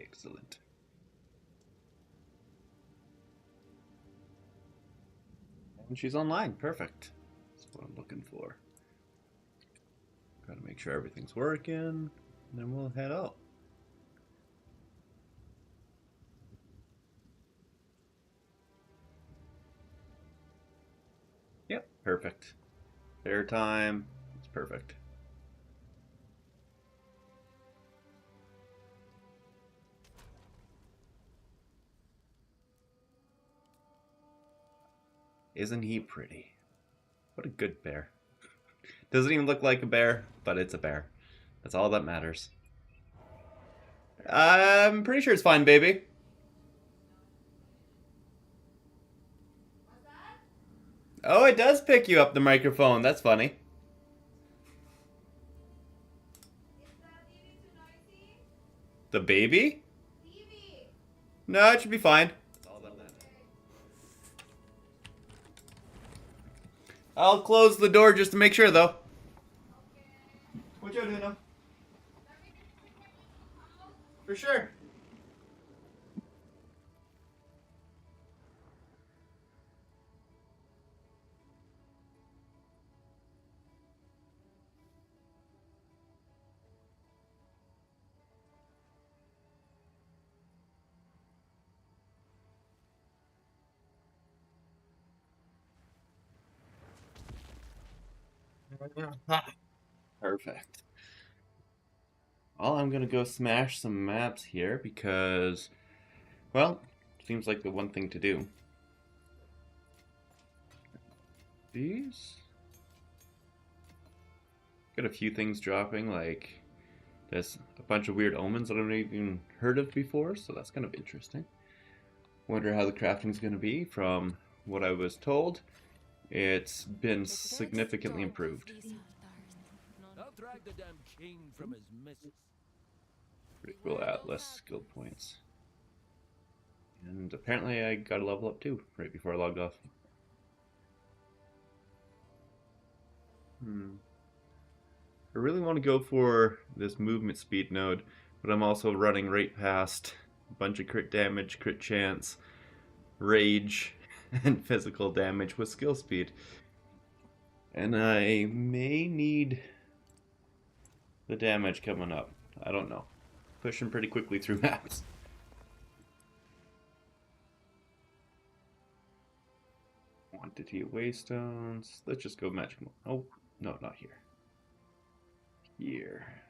Excellent. And she's online. Perfect. That's what I'm looking for. Gotta make sure everything's working, and then we'll head out. Yep, perfect. Fair time. It's perfect. Isn't he pretty? What a good bear. Doesn't even look like a bear, but it's a bear. That's all that matters. I'm pretty sure it's fine, baby. Oh, it does pick you up the microphone. That's funny. The baby? No, it should be fine. I'll close the door just to make sure, though. What you doing now? For sure. Perfect. Well, I'm gonna go smash some maps here because, well, seems like the one thing to do. These? Got a few things dropping, like there's a bunch of weird omens that I've never even heard of before, so that's kind of interesting. Wonder how the crafting's gonna be. From what I was told, it's been significantly improved. Ritual Atlas skill points. And apparently I got a level up too, right before I logged off. I really want to go for this movement speed node, but I'm also running right past a bunch of crit damage, crit chance, rage, and physical damage with skill speed. And I may need the damage coming up. I don't know. Pushing pretty quickly through maps. Quantity of waystones. Let's just go magic mode. Oh, no, not here. Here.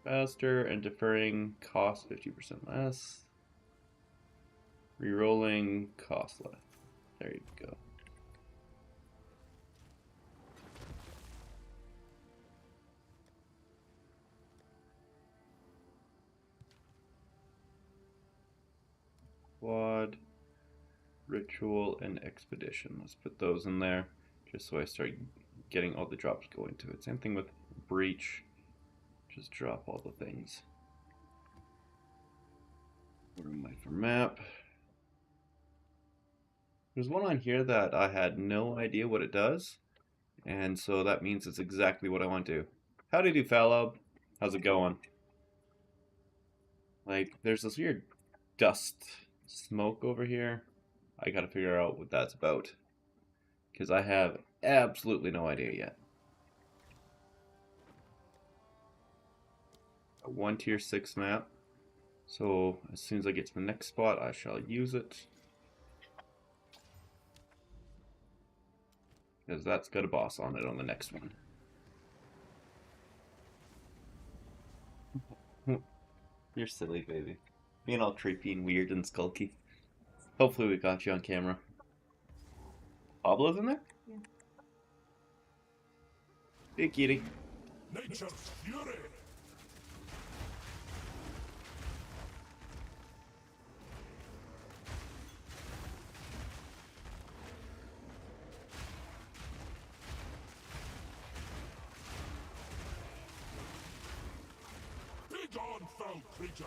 Faster and deferring cost 50% less. Rerolling cost less. There you go. Quad, ritual, and expedition. Let's put those in there just so I start getting all the drops going to it. Same thing with breach. Just drop all the things. Where am I for map? There's one on here that I had no idea what it does, and so that means it's exactly what I want to do. Howdy do, Fallob. How's it going? Like, there's this weird dust smoke over here. I gotta figure out what that's about, because I have absolutely no idea yet. A 1 tier 6 map, so as soon as I get to the next spot I shall use it, because that's got a boss on it on the next one. You're silly, baby. Being all creepy and weird and skulky. Hopefully we got you on camera. Pablo's in there? Yeah. Hey, kitty. Nature's fury. Begone, foul creature.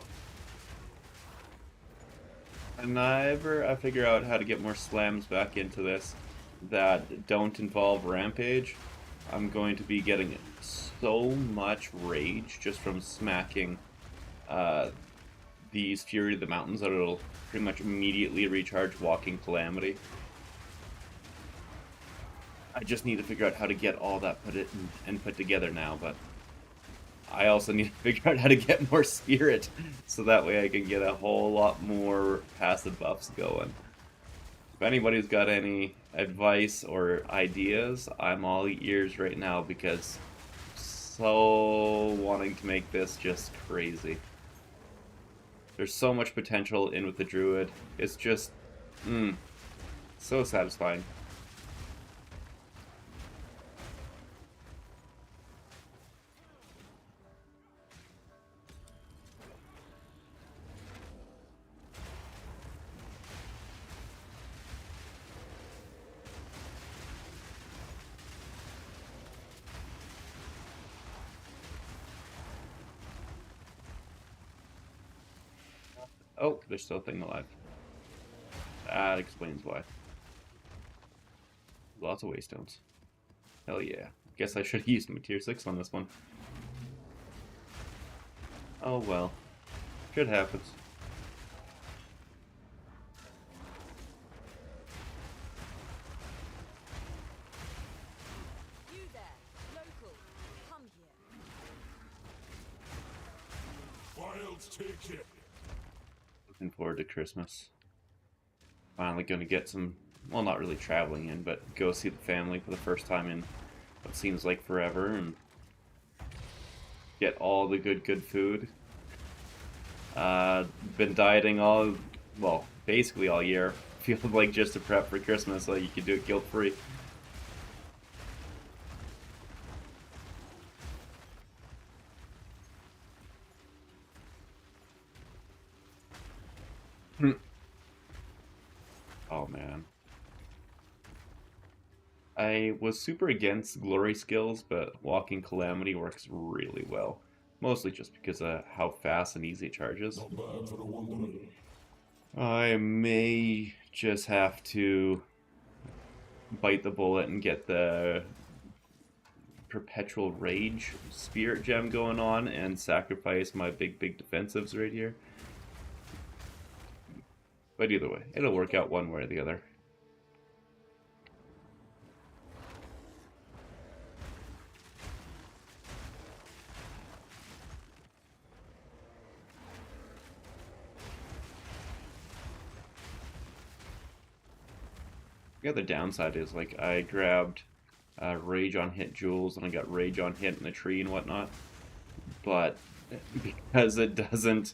Whenever I figure out how to get more slams back into this that don't involve Rampage, I'm going to be getting so much rage just from smacking uh, these Fury of the Mountains that it'll pretty much immediately recharge Walking Calamity. I just need to figure out how to get all that put together now, but I also need to figure out how to get more spirit so that way I can get a whole lot more passive buffs going. If anybody's got any advice or ideas, I'm all ears right now because I'm so wanting to make this just crazy. There's so much potential in with the druid. It's just, so satisfying. Oh, there's still a thing alive. That explains why. Lots of waystones. Hell yeah. Guess I should have used my tier 6 on this one. Oh well. Shit happens. You there, local, come here. Wilds take it. Looking forward to Christmas. Finally gonna get some, well, not really traveling in, but go see the family for the first time in what seems like forever and get all the good food. Been dieting well, basically all year. Feel like just to prep for Christmas so you can do it guilt-free. Oh man. I was super against glory skills, but Walking Calamity works really well. Mostly just because of how fast and easy it charges. Not bad for a wanderer. I may just have to bite the bullet and get the Perpetual Rage Spirit Gem going on and sacrifice my big defensives right here. But either way, it'll work out one way or the other. The other downside is, like, I grabbed Rage on Hit jewels and I got Rage on Hit in the tree and whatnot. But because it doesn't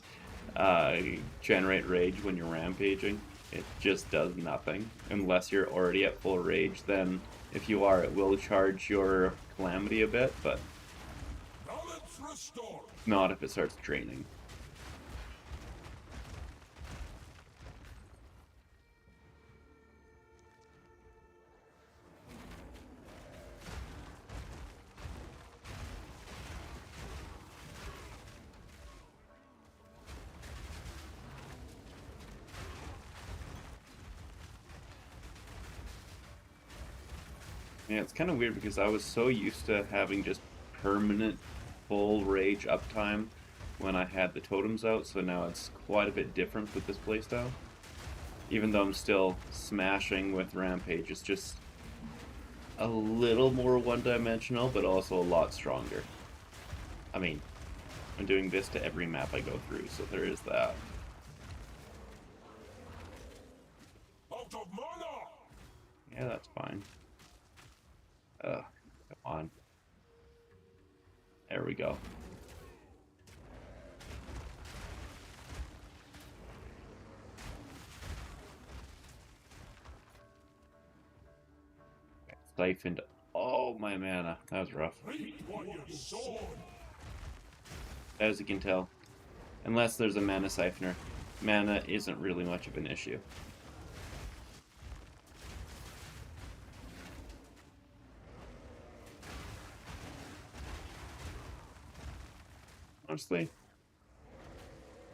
generate Rage when you're rampaging, it just does nothing. Unless you're already at full Rage, then if you are, it will charge your Calamity a bit, but Balance restored. not if it starts draining. Yeah, it's kind of weird because I was so used to having just permanent full rage uptime when I had the totems out, so now it's quite a bit different with this playstyle. Even though I'm still smashing with Rampage, it's just a little more one-dimensional, but also a lot stronger. I mean, I'm doing this to every map I go through, so there is that. Out of mana. Yeah, that's fine. Come on. There we go. Siphoned all my mana. That was rough. Reap what you sown. As you can tell. Unless there's a mana siphoner, mana isn't really much of an issue. Honestly,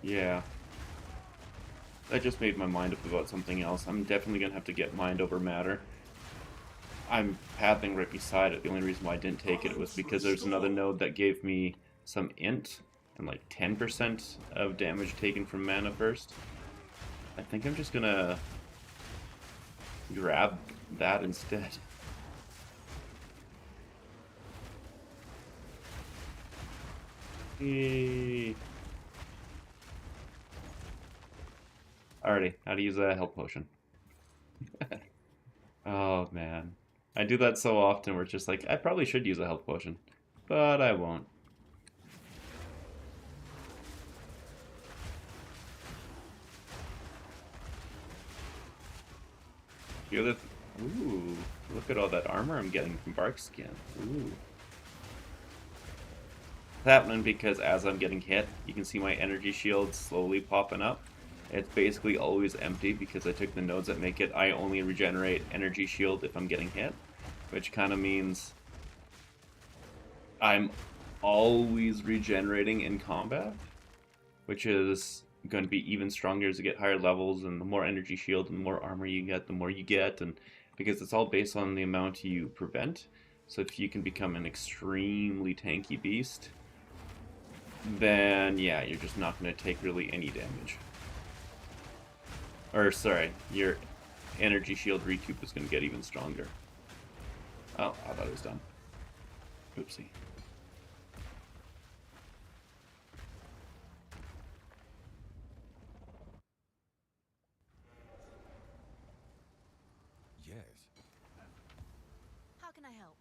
yeah. I just made my mind up about something else. I'm definitely gonna have to get mind over matter. I'm pathing right beside it. The only reason why I didn't take it was because there's another node that gave me some int and like 10% of damage taken from mana first. I think I'm just gonna grab that instead. Yay. Alrighty, how to use a health potion. Oh man. I do that so often where it's just like, I probably should use a health potion, but I won't. The other ooh, look at all that armor I'm getting from Bark Skin. Ooh. It's happening because as I'm getting hit, you can see my energy shield slowly popping up. It's basically always empty because I took the nodes that make it I only regenerate energy shield if I'm getting hit, which kind of means I'm always regenerating in combat, which is going to be even stronger as you get higher levels, and the more energy shield and the more armor you get, the more you get, and because it's all based on the amount you prevent. So if you can become an extremely tanky beast, then yeah, you're just not going to take really any damage. Or sorry, your energy shield recoup is going to get even stronger. Oh, I thought it was done. Oopsie. Yes. How can I help?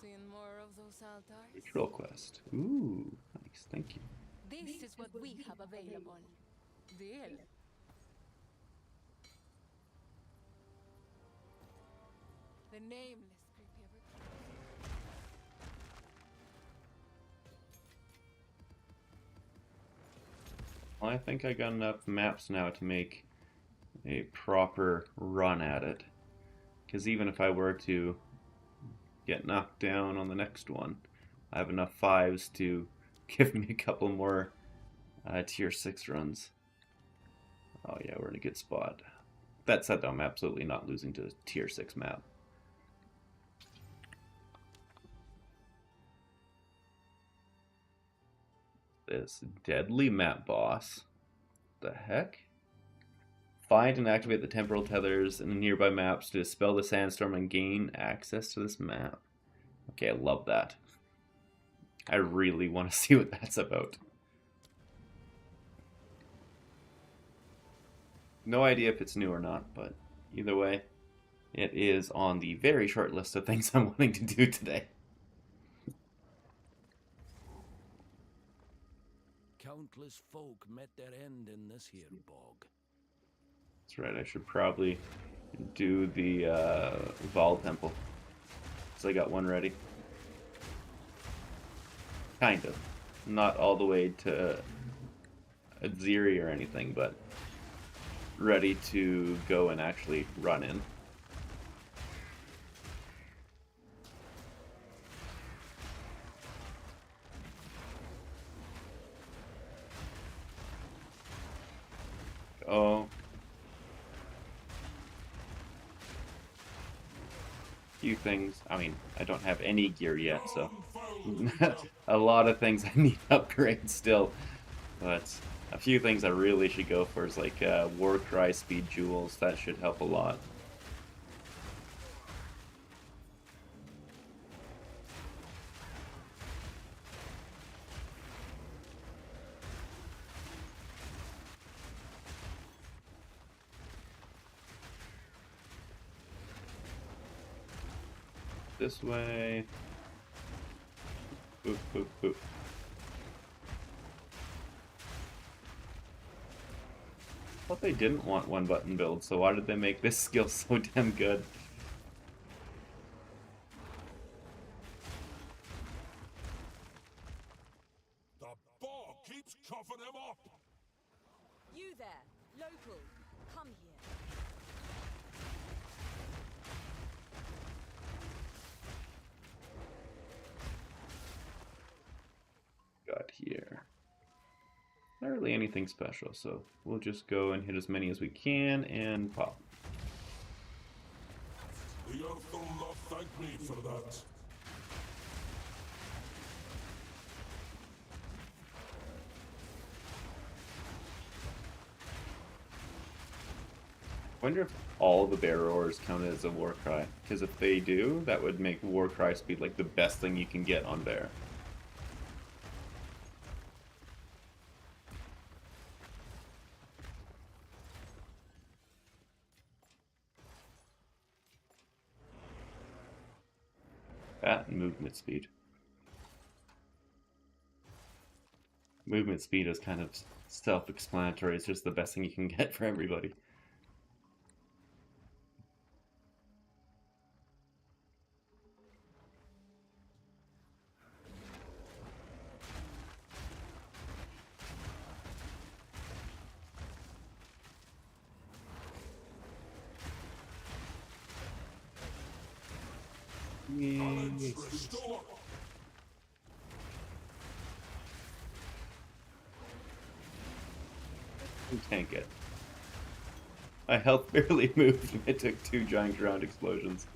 Seeing more of those altars? Patrol quest. Ooh, nice, thank you. This is what we have available. Deal. The nameless creepy ever. Well, I think I got enough maps now to make a proper run at it. Because even if I were to get knocked down on the next one, I have enough 5s to give me a couple more tier 6 runs. Oh yeah, we're in a good spot. That said though, I'm absolutely not losing to a tier 6 map. This deadly map boss. The heck? Find and activate the temporal tethers in the nearby maps to dispel the sandstorm and gain access to this map. Okay, I love that. I really want to see what that's about. No idea if it's new or not, but either way, it is on the very short list of things I'm wanting to do today. Countless folk met their end in this here bog. That's right, I should probably do the Vol Temple. So I got one ready. Kind of. Not all the way to Aziri or anything, but ready to go and actually run in. Oh. Few things. I mean, I don't have any gear yet, so a lot of things I need to upgrade still. But a few things I really should go for is like Warcry speed jewels. That should help a lot. This way. Boop, boop, boop. I thought they didn't want one button build, so why did they make this skill so damn good? The bar keeps coughing him up. You there, local, come here. Got here. Not really anything special, so we'll just go and hit as many as we can and pop. Death will not thank me for that. I wonder if all the bear roars count as a war cry. Because if they do, that would make war cry speed like the best thing you can get on bear. That and movement speed. Movement speed is kind of self-explanatory. It's just the best thing you can get for everybody. Balance restore. Tank it. My health barely moved and it took 2 giant ground explosions.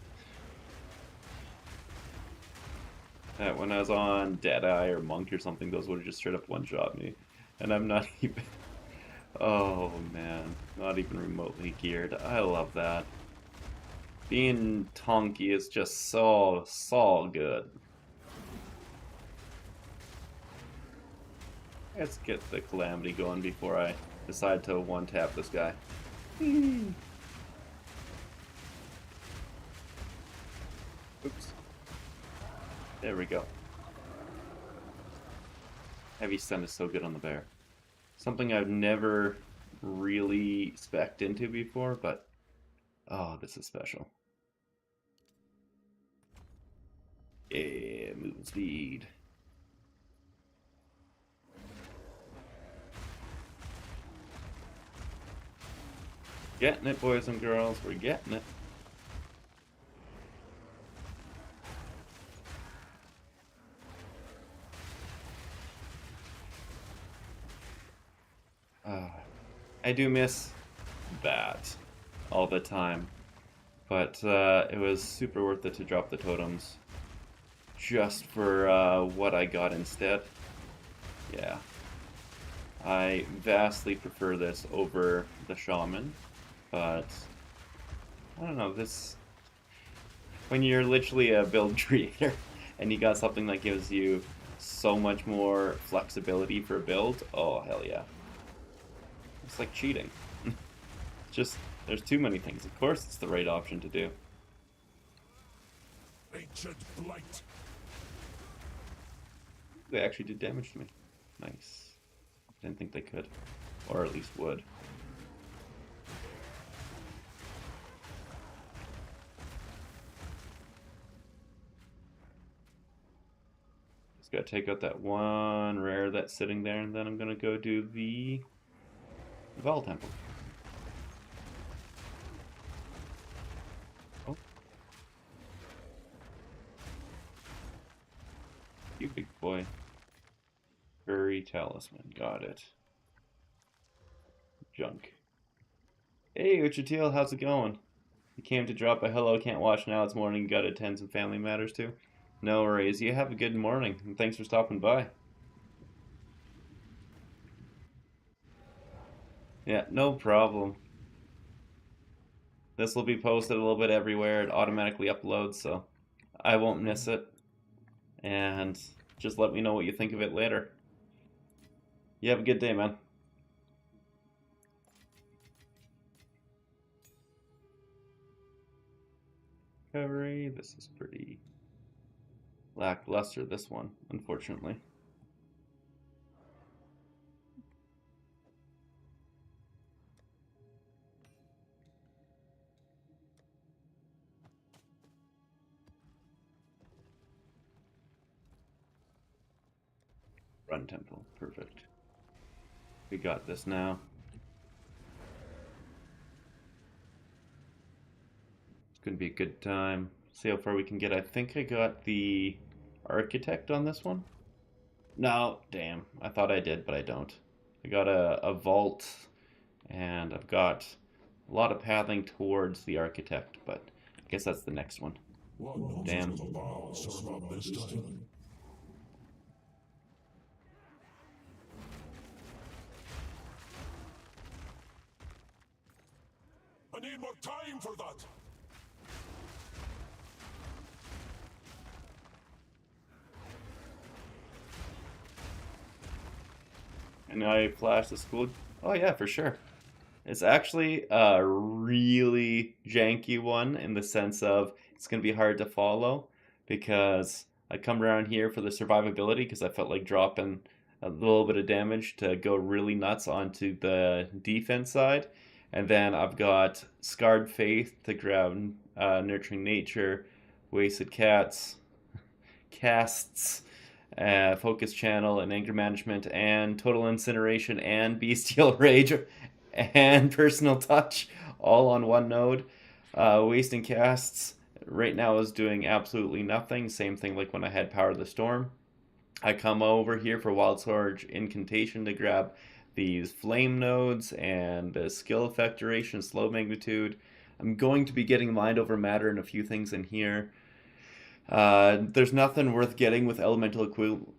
That when I was on Deadeye or Monk or something, those would have just straight up one-shot me. And I'm not even... Oh man, not even remotely geared. I love that. Being Tonky is just so good. Let's get the Calamity going before I decide to one-tap this guy. Oops. There we go. Heavy stun is so good on the bear. Something I've never really spec'd into before, but oh, this is special. Yeah, movement speed. Getting it, boys and girls. We're getting it. I do miss that all the time, but it was super worth it to drop the totems just for what I got instead. Yeah, I vastly prefer this over the shaman, but I don't know, this, when you're literally a build creator and you got something that gives you so much more flexibility for a build, oh hell yeah. It's like cheating. Just, there's too many things. Of course it's the right option to do. Ancient blight. They actually did damage to me. Nice. Didn't think they could. Or at least would. Just gotta take out that one rare that's sitting there, and then I'm gonna go do the Val Temple. Oh. You big boy. Furry Talisman. Got it. Junk. Hey, Uchitil, how's it going? You came to drop a hello, can't watch now, it's morning, gotta attend some family matters too. No worries, you have a good morning, and thanks for stopping by. Yeah, no problem. This will be posted a little bit everywhere. It automatically uploads, so I won't miss it. And just let me know what you think of it later. You have a good day, man. Recovery. This is pretty lackluster, this one, unfortunately. Run temple. Perfect. We got this now. It's going to be a good time. See how far we can get. I think I got the architect on this one. No, damn. I thought I did, but I don't. I got a vault, and I've got a lot of pathing towards the architect, but Guess that's the next one. One knows Damn. where the bow serve up this time. I need more time for that. And I flash the school. Oh yeah, for sure. It's actually a really janky one in the sense of it's going to be hard to follow because I come around here for the survivability because I felt like dropping a little bit of damage to go really nuts onto the defense side. And then I've got Scarred Faith to grab Nurturing Nature, Wasted Cats, Casts, Focus Channel, and Anger Management, and Total Incineration, and Bestial Rage, and Personal Touch, all on one node. Wasting Casts right now is doing absolutely nothing. Same thing like when I had Power of the Storm. I come over here for Wild Surge Incantation to grab these Flame nodes and Skill Effect Duration, Slow Magnitude. I'm going to be getting Mind Over Matter and a few things in here. There's nothing worth getting with Elemental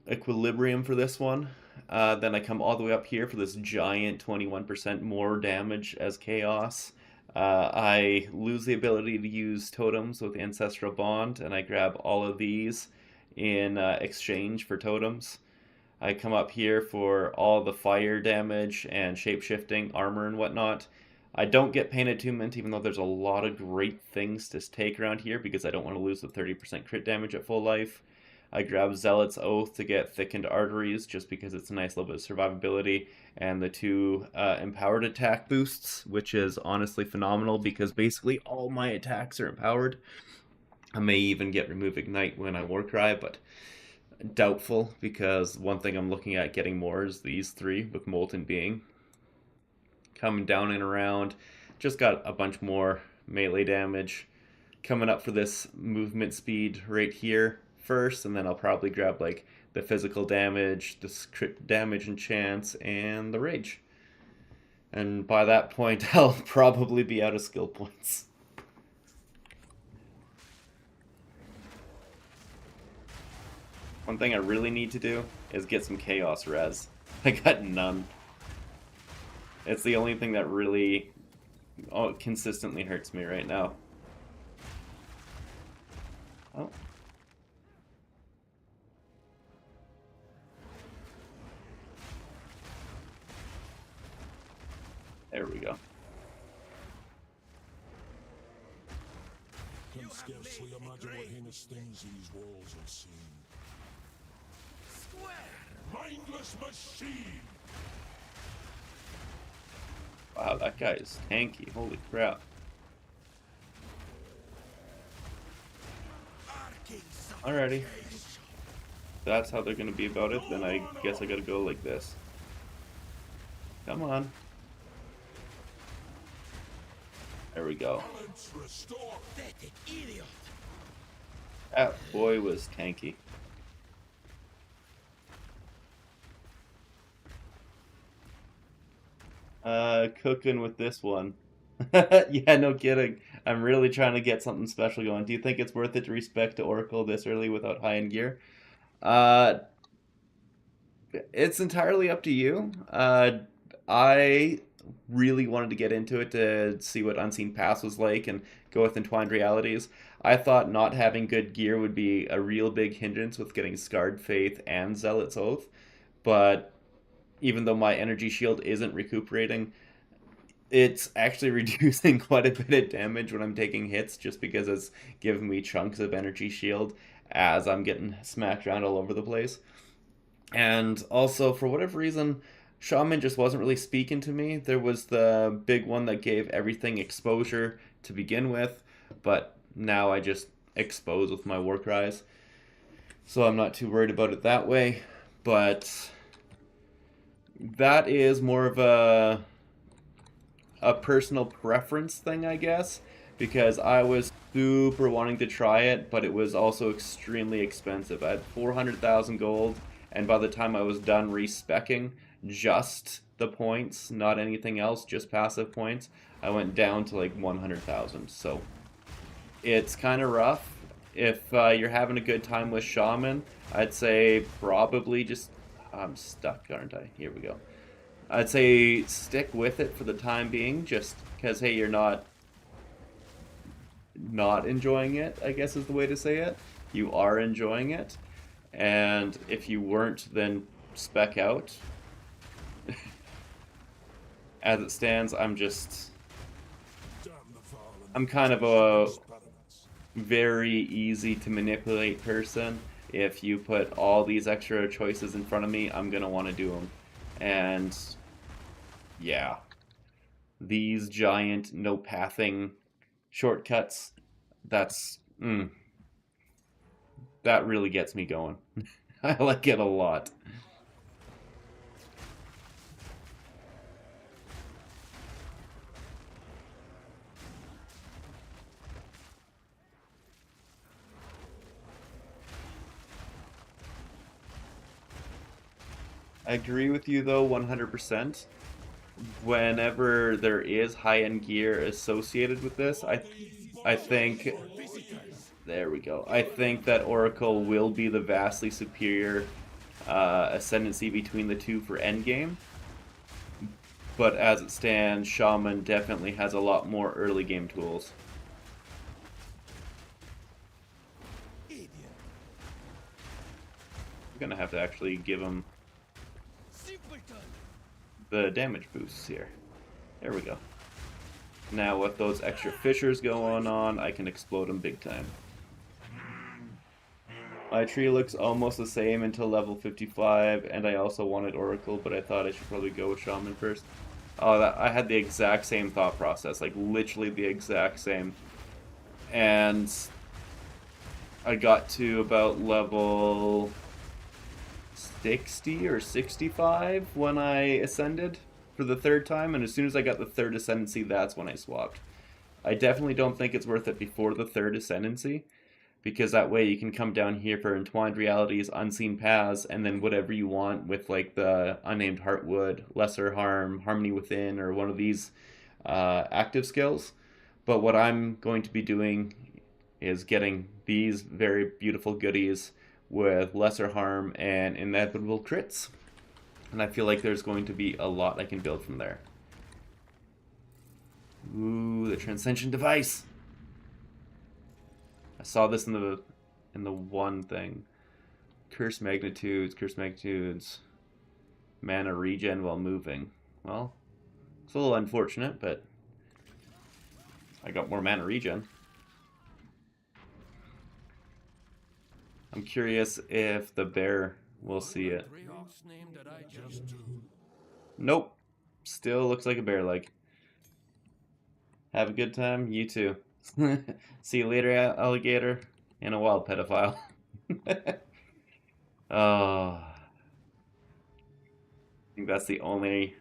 Equilibrium for this one. Then I come all the way up here for this giant 21% more damage as Chaos. I lose the ability to use totems with Ancestral Bond, and I grab all of these in exchange for totems. I come up here for all the fire damage and shape-shifting, armor and whatnot. I don't get Pain Attunement, even though there's a lot of great things to take around here because I don't want to lose the 30% crit damage at full life. I grab Zealot's Oath to get Thickened Arteries just because it's a nice little bit of survivability, and the 2 Empowered Attack boosts, which is honestly phenomenal because basically all my attacks are empowered. I may even get Remove Ignite when I Warcry, but doubtful because one thing I'm looking at getting more is these 3 with Molten Being. Coming down and around, just got a bunch more melee damage. Coming up for this movement speed right here first, and then I'll probably grab like the physical damage, the crit damage and chance, and the rage. And by that point, I'll probably be out of skill points. One thing I really need to do is get some Chaos Res. I got none. It's the only thing that really consistently hurts me right now. Oh. There we go. Can scarcely imagine what heinous things these walls have seen. Mindless machine! Wow, that guy is tanky. Holy crap. Alrighty. If that's how they're gonna be about it, then I guess I gotta go like this. Come on. There we go. Balance restored. That boy was tanky. Cooking with this one. Yeah, no kidding. I'm really trying to get something special going. Do you think it's worth it to respec to Oracle this early without high-end gear? It's entirely up to you. I really wanted to get into it to see what Unseen Pass was like and go with Entwined Realities. I thought not having good gear would be a real big hindrance with getting Scarred Faith and Zealot's Oath, but even though my energy shield isn't recuperating, it's actually reducing quite a bit of damage when I'm taking hits just because it's giving me chunks of energy shield as I'm getting smacked around all over the place. And also, for whatever reason, Shaman just wasn't really speaking to me. There was the big one that gave everything exposure to begin with, but now I just expose with my war cries. So I'm not too worried about it that way, but that is more of a personal preference thing, I guess, because I was super wanting to try it, but it was also extremely expensive. I had 400,000 gold, and by the time I was done respecking just the points, not anything else, just passive points, I went down to like 100,000. So it's kind of rough. If you're having a good time with Shaman, I'd say probably just... I'm stuck, aren't I? Here we go. I'd say stick with it for the time being, just because, hey, you're not enjoying it, I guess is the way to say it. You are enjoying it. And if you weren't, then spec out. As it stands, I'm kind of a very easy to manipulate person. If you put all these extra choices in front of me, I'm gonna want to do them. And yeah, these giant no pathing shortcuts, that really gets me going. I like it a lot. I agree with you though 100%. Whenever there is high-end gear associated with this, I think there we go. I think that Oracle will be the vastly superior ascendancy between the two for endgame. But as it stands, Shaman definitely has a lot more early game tools. I'm gonna have to actually give him the damage boosts here. There we go. Now with those extra fissures going on, I can explode them big time. My tree looks almost the same until level 55, and I also wanted Oracle, but I thought I should probably go with Shaman first. Oh, I had the exact same thought process, like literally the exact same. And I got to about level 60 or 65 when I ascended for the third time, and as soon as I got the third ascendancy, that's when I swapped. I definitely don't think it's worth it before the third ascendancy, because that way you can come down here for Entwined Realities, Unseen Paths, and then whatever you want with like the Unnamed Heartwood, Lesser Harm, Harmony Within, or one of these active skills. But what I'm going to be doing is getting these very beautiful goodies with Lesser Harm and Inevitable Crits. And I feel like there's going to be a lot I can build from there. Ooh, the Transcension Device! I saw this in the one thing. Curse Magnitudes, mana regen while moving. Well, it's a little unfortunate, but I got more mana regen. I'm curious if the bear will see it. Nope. Still looks like a bear leg. Have a good time. You too. See you later, alligator. And a wild pedophile. Oh. I think that's the only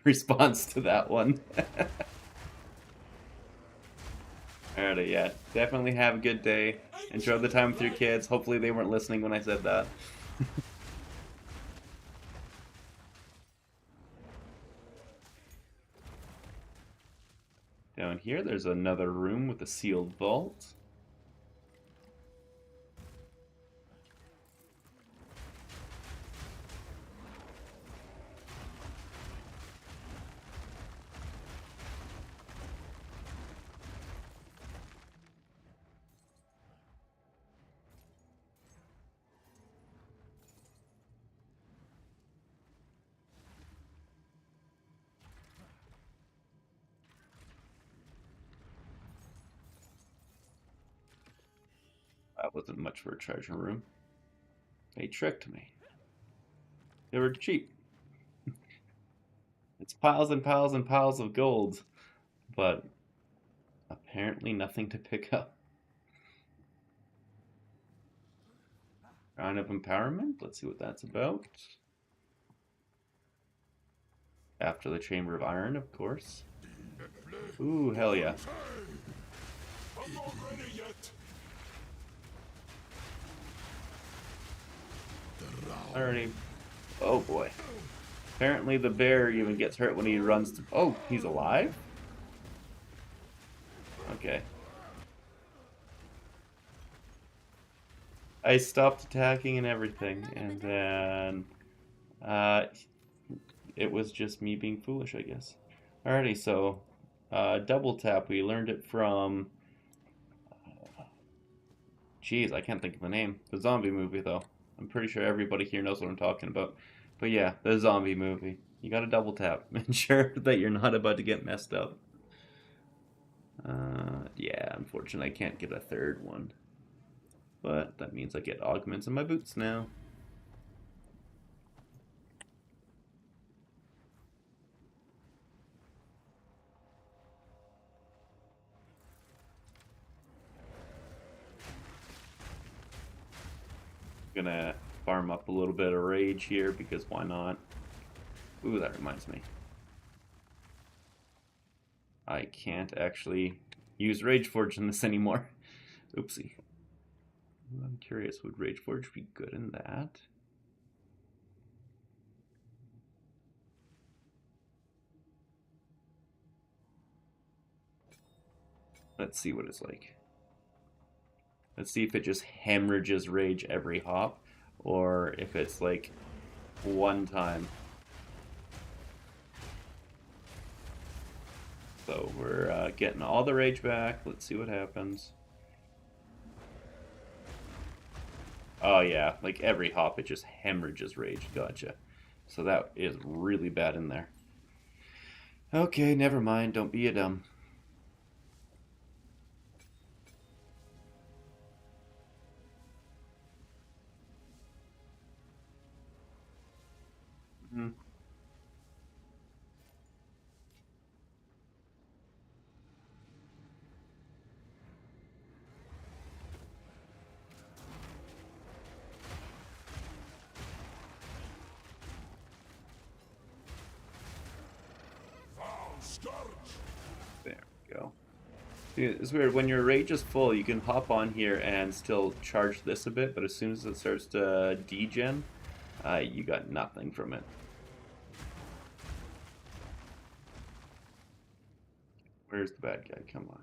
response to that one. Alright, yeah. Definitely have a good day. Enjoy the time with your kids. Hopefully they weren't listening when I said that. Down here, there's another room with a sealed vault. That wasn't much for a treasure room. They tricked me. They were cheap. It's piles and piles and piles of gold, but apparently nothing to pick up. Shrine of Empowerment? Let's see what that's about. After the Chamber of Iron, of course. Ooh, hell yeah. I'm not ready yet. Already. Oh boy. Apparently the bear even gets hurt when he runs to... Oh, he's alive? Okay. I stopped attacking and everything, and then uh, it was just me being foolish, I guess. Alrighty, so double tap. We learned it from. Jeez, I can't think of the name. The zombie movie, though. I'm pretty sure everybody here knows what I'm talking about. But yeah, the zombie movie. You gotta double tap. Ensure that you're not about to get messed up. Yeah, unfortunately, I can't get a third one. But that means I get augments in my boots now. Gonna farm up a little bit of rage here because why not? Ooh, that reminds me. I can't actually use Rage Forge in this anymore. Oopsie. I'm curious, would Rage Forge be good in that? Let's see what it's like. Let's see if it just hemorrhages rage every hop, or if it's like one time. So we're getting all the rage back. Let's see what happens. Oh yeah, like every hop it just hemorrhages rage. Gotcha. So that is really bad in there. Okay, never mind. Don't be a dumb. Hmm. Thou scourge! There we go. See, it's weird. When your rage is full, you can hop on here and still charge this a bit, but as soon as it starts to degen, you got nothing from it. Where's the bad guy? Come on.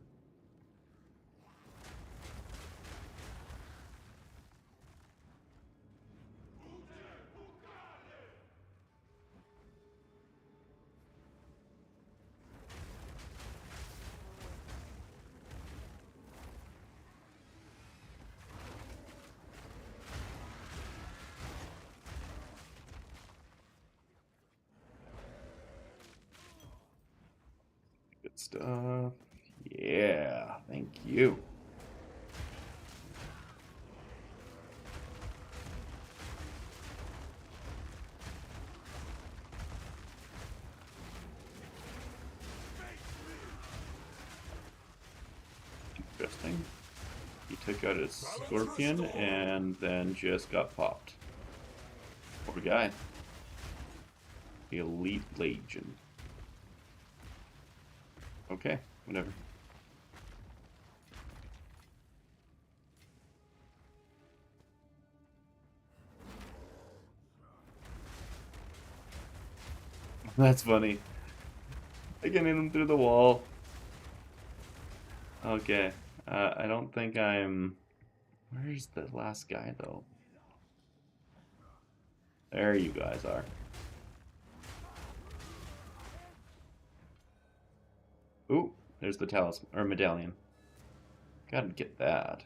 Good stuff. Yeah, thank you. Interesting. He took out his scorpion and then just got popped. Poor guy. The elite legion. Okay, whatever. That's funny. I can hit him through the wall. Okay. I don't think I'm... Where's the last guy, though? There you guys are. Ooh, there's the talisman, or medallion. Gotta get that.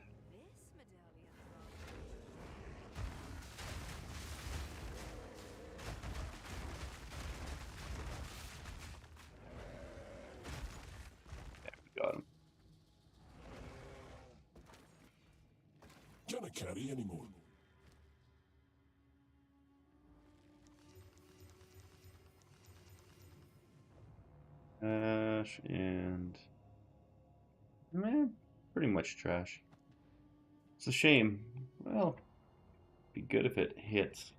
There, we got him. Can I carry anymore? Trash and... Meh, pretty much trash. It's a shame. Well, be good if it hits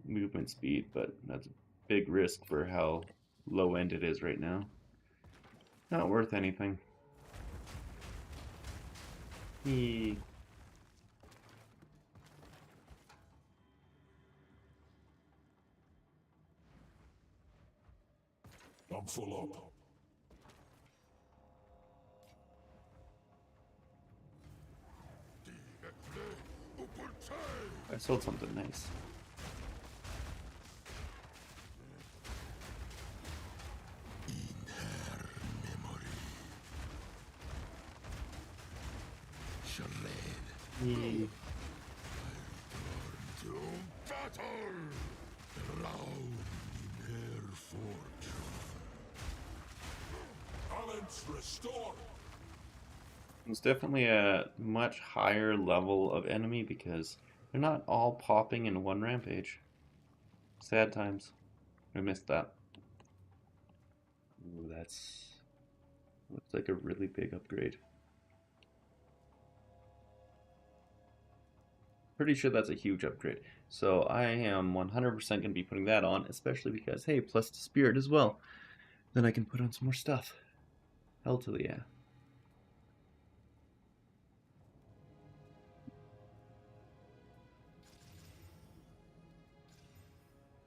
movement speed, but that's a big risk for how low end it is right now. Not worth anything. Eee. I'm full up. I sold something nice. Yeah. To battle! Round in air forge. Balance restored! It's definitely a much higher level of enemy because they're not all popping in one rampage. Sad times. I missed that. Ooh, that's looks like a really big upgrade. Pretty sure that's a huge upgrade. So I am 100% going to be putting that on, especially because, hey, plus the spirit as well. Then I can put on some more stuff. Hell to the yeah.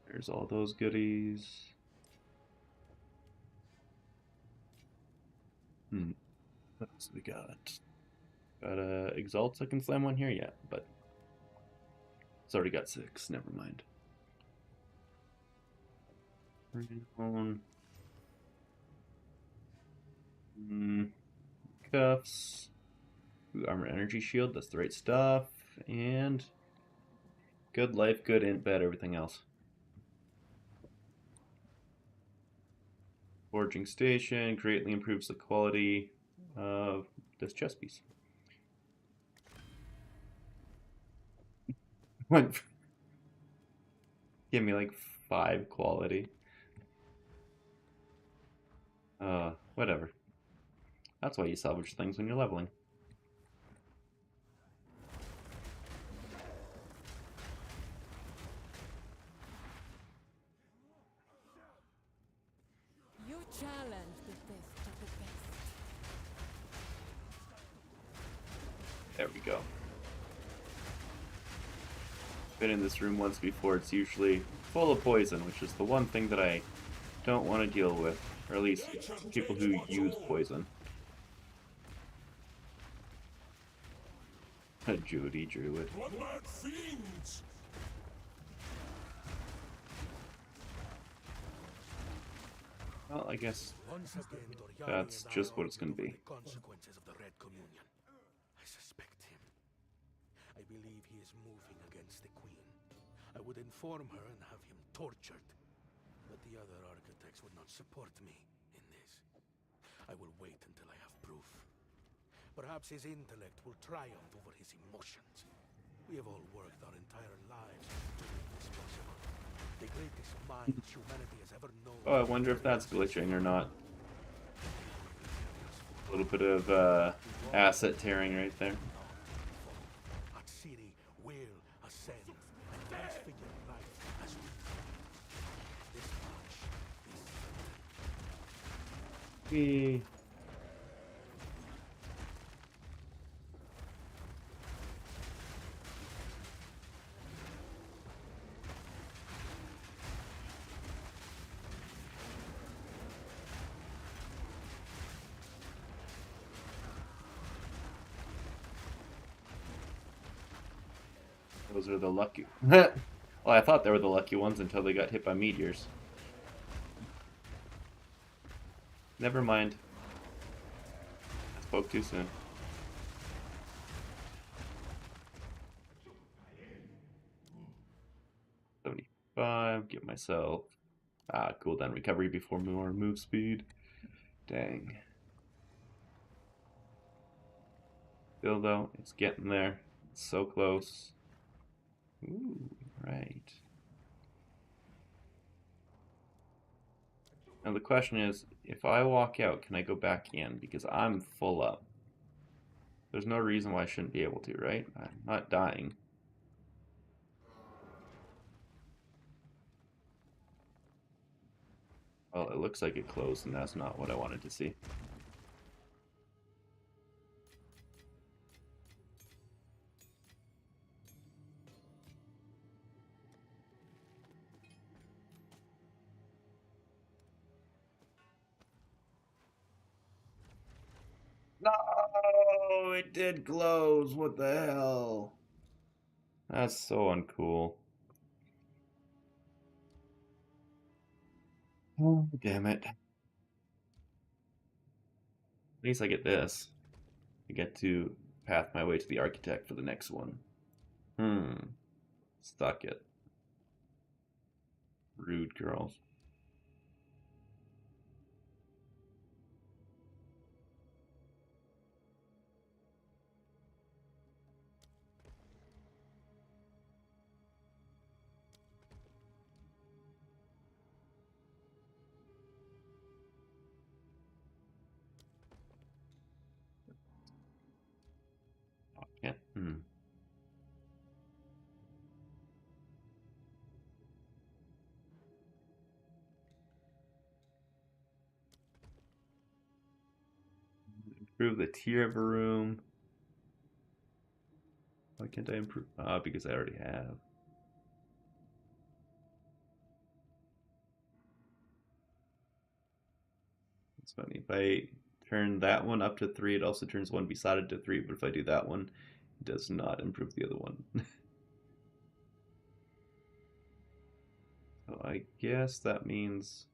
There's all those goodies. What else do we got? Got exalts I can slam on here? Yeah, but it's already got 6. Never mind. Cuffs. Ooh, armor energy shield. That's the right stuff. And good life, good int, bad everything else. Forging station greatly improves the quality of this chess piece. Give me like 5 quality. Whatever. That's why you salvage things when you're leveling. You challenge the best of the best. There we go. Been in this room once before. It's usually full of poison, which is the one thing that I don't want to deal with, or at least people who use poison. A Judy druid. Bloodmad fiends! Well, I guess Once again, Doriani that's and I just what it's argue gonna be. over the consequences of the Red Communion. I suspect him. I believe he is moving against the Queen. I would inform her and have him tortured. But the other architects would not support me in this. I will wait until I have proof. Perhaps his intellect will triumph over his emotions. We have all worked our entire lives to make this possible. The greatest minds humanity has ever known. Oh, I wonder if that's glitching or not. A little bit of asset tearing right there. Our city will ascend and transfigure life as we know. This much is Whee. Those are the lucky. Well, I thought they were the lucky ones until they got hit by meteors. Never mind. I spoke too soon. $75. Give myself cooldown recovery before more move speed. Dang. Still though, it's getting there. It's so close. Ooh, right. Now the question is, if I walk out, can I go back in? Because I'm full up. There's no reason why I shouldn't be able to, right? I'm not dying. Well, it looks like it closed, and that's not what I wanted to see. No, it did close. What the hell? That's so uncool. Oh, damn it. At least I get this. I get to path my way to the architect for the next one. Stuck it. Rude girls. Oh, can't. Improve the tier of a room. Why can't I improve? Because I already have. It's funny. If I turn that one up to 3, it also turns one beside it to 3. But if I do that one, it does not improve the other one. So I guess that means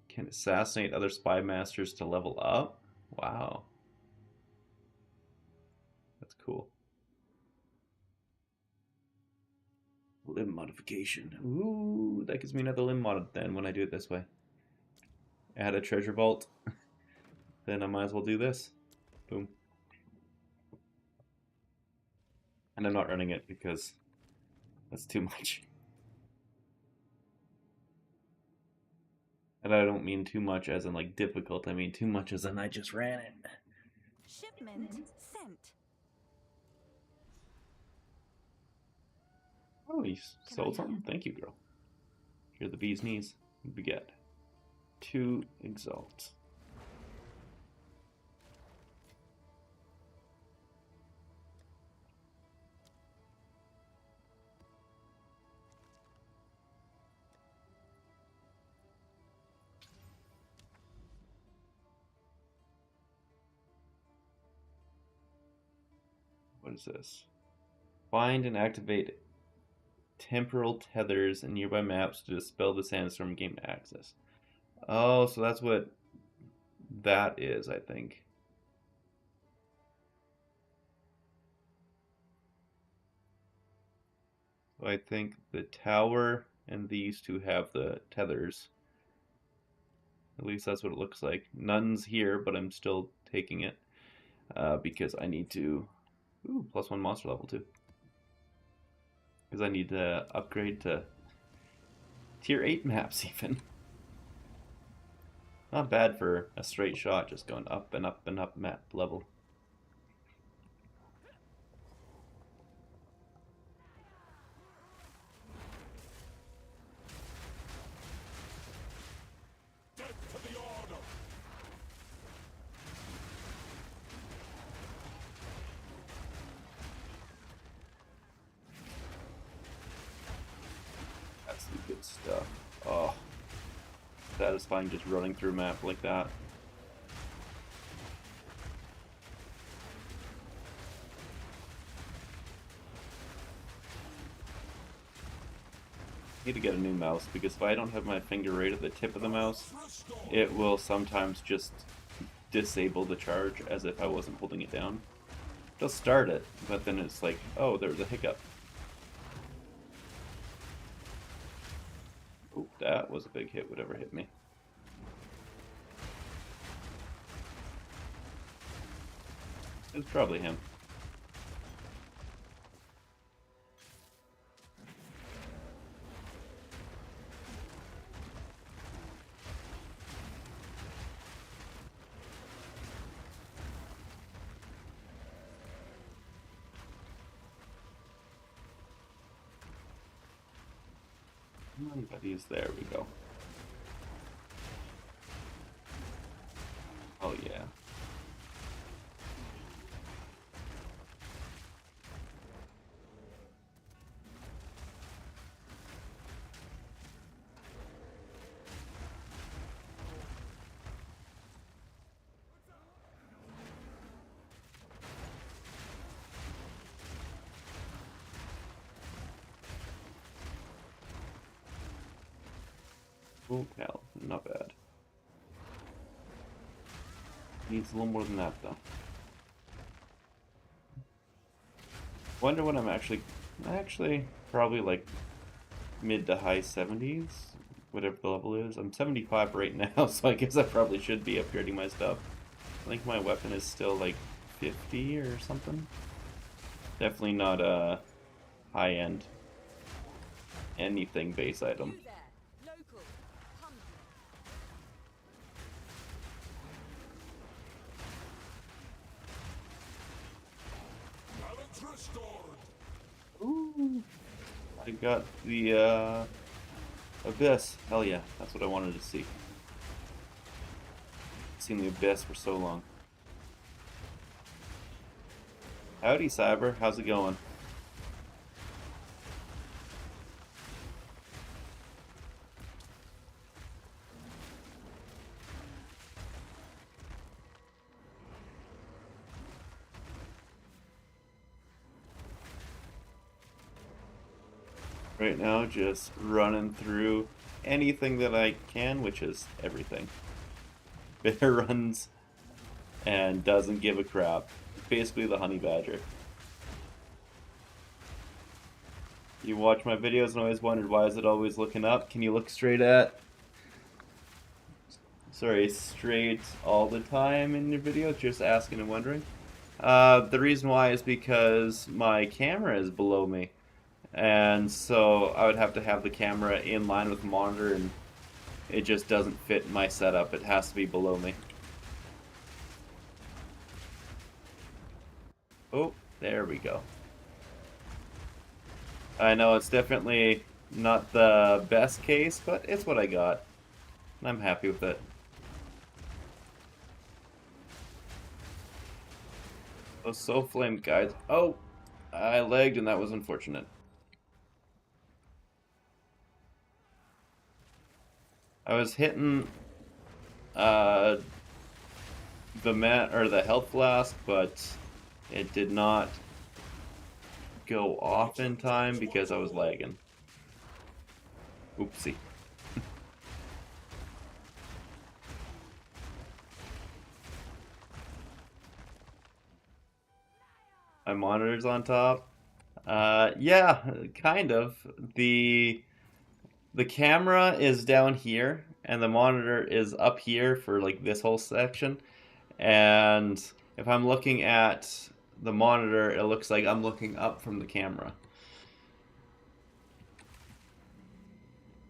can assassinate other spy masters to level up? Wow. That's cool. Limb modification. Ooh, that gives me another limb mod then when I do it this way. Add a treasure vault. Then I might as well do this. Boom. And I'm not running it because that's too much. And I don't mean too much as in like difficult, I mean too much as in I just ran it. Shipment sent. Oh, you sold I something? Thank you, girl. Here are the bee's knees. We get 2 exalt. What is this? Find and activate temporal tethers in nearby maps to dispel the sandstorm and gain access. Oh, so that's what that is, I think. So I think the tower and these two have the tethers. At least that's what it looks like. None's here, but I'm still taking it because I need to. Ooh, +1 monster level too. Because I need to upgrade to tier 8 maps even. Not bad for a straight shot, just going up and up and up map level. Death to the order! That's the good stuff. Oh, satisfying just running through a map like that. Need to get a new mouse because if I don't have my finger right at the tip of the mouse, it will sometimes just disable the charge as if I wasn't holding it down. It'll start it, but then it's like, oh, there's a hiccup. Oh, that was a big hit, whatever hit me. It's probably him. But he's there. We go. Oh yeah. Oh, hell, not bad. Needs a little more than that, though. Wonder what I'm actually probably like mid to high 70s, whatever the level is. I'm 75 right now, so I guess I probably should be upgrading my stuff. I think my weapon is still like 50 or something. Definitely not a high-end anything base item. You there, local, come Balance restored. Ooh, I got the Abyss. Hell yeah, that's what I wanted to see. Seen the Abyss for so long. Howdy, Cyber. How's it going? Right now, just running through anything that I can, which is everything. Bear runs and doesn't give a crap. Basically the honey badger. You watch my videos and always wondered why is it always looking up? Can you look straight at... Sorry, straight all the time in your videos? Just asking and wondering? The reason why is because my camera is below me. And so I would have to have the camera in line with the monitor, and it just doesn't fit my setup. It has to be below me. Oh, there we go. I know it's definitely not the best case, but it's what I got. And I'm happy with it. Those soul flame guides. Oh, I lagged and that was unfortunate. I was hitting the health flask, but it did not go off in time because I was lagging. Oopsie. My monitor's on top. Yeah, kind of. The camera is down here, and the monitor is up here for like this whole section. And if I'm looking at the monitor, it looks like I'm looking up from the camera.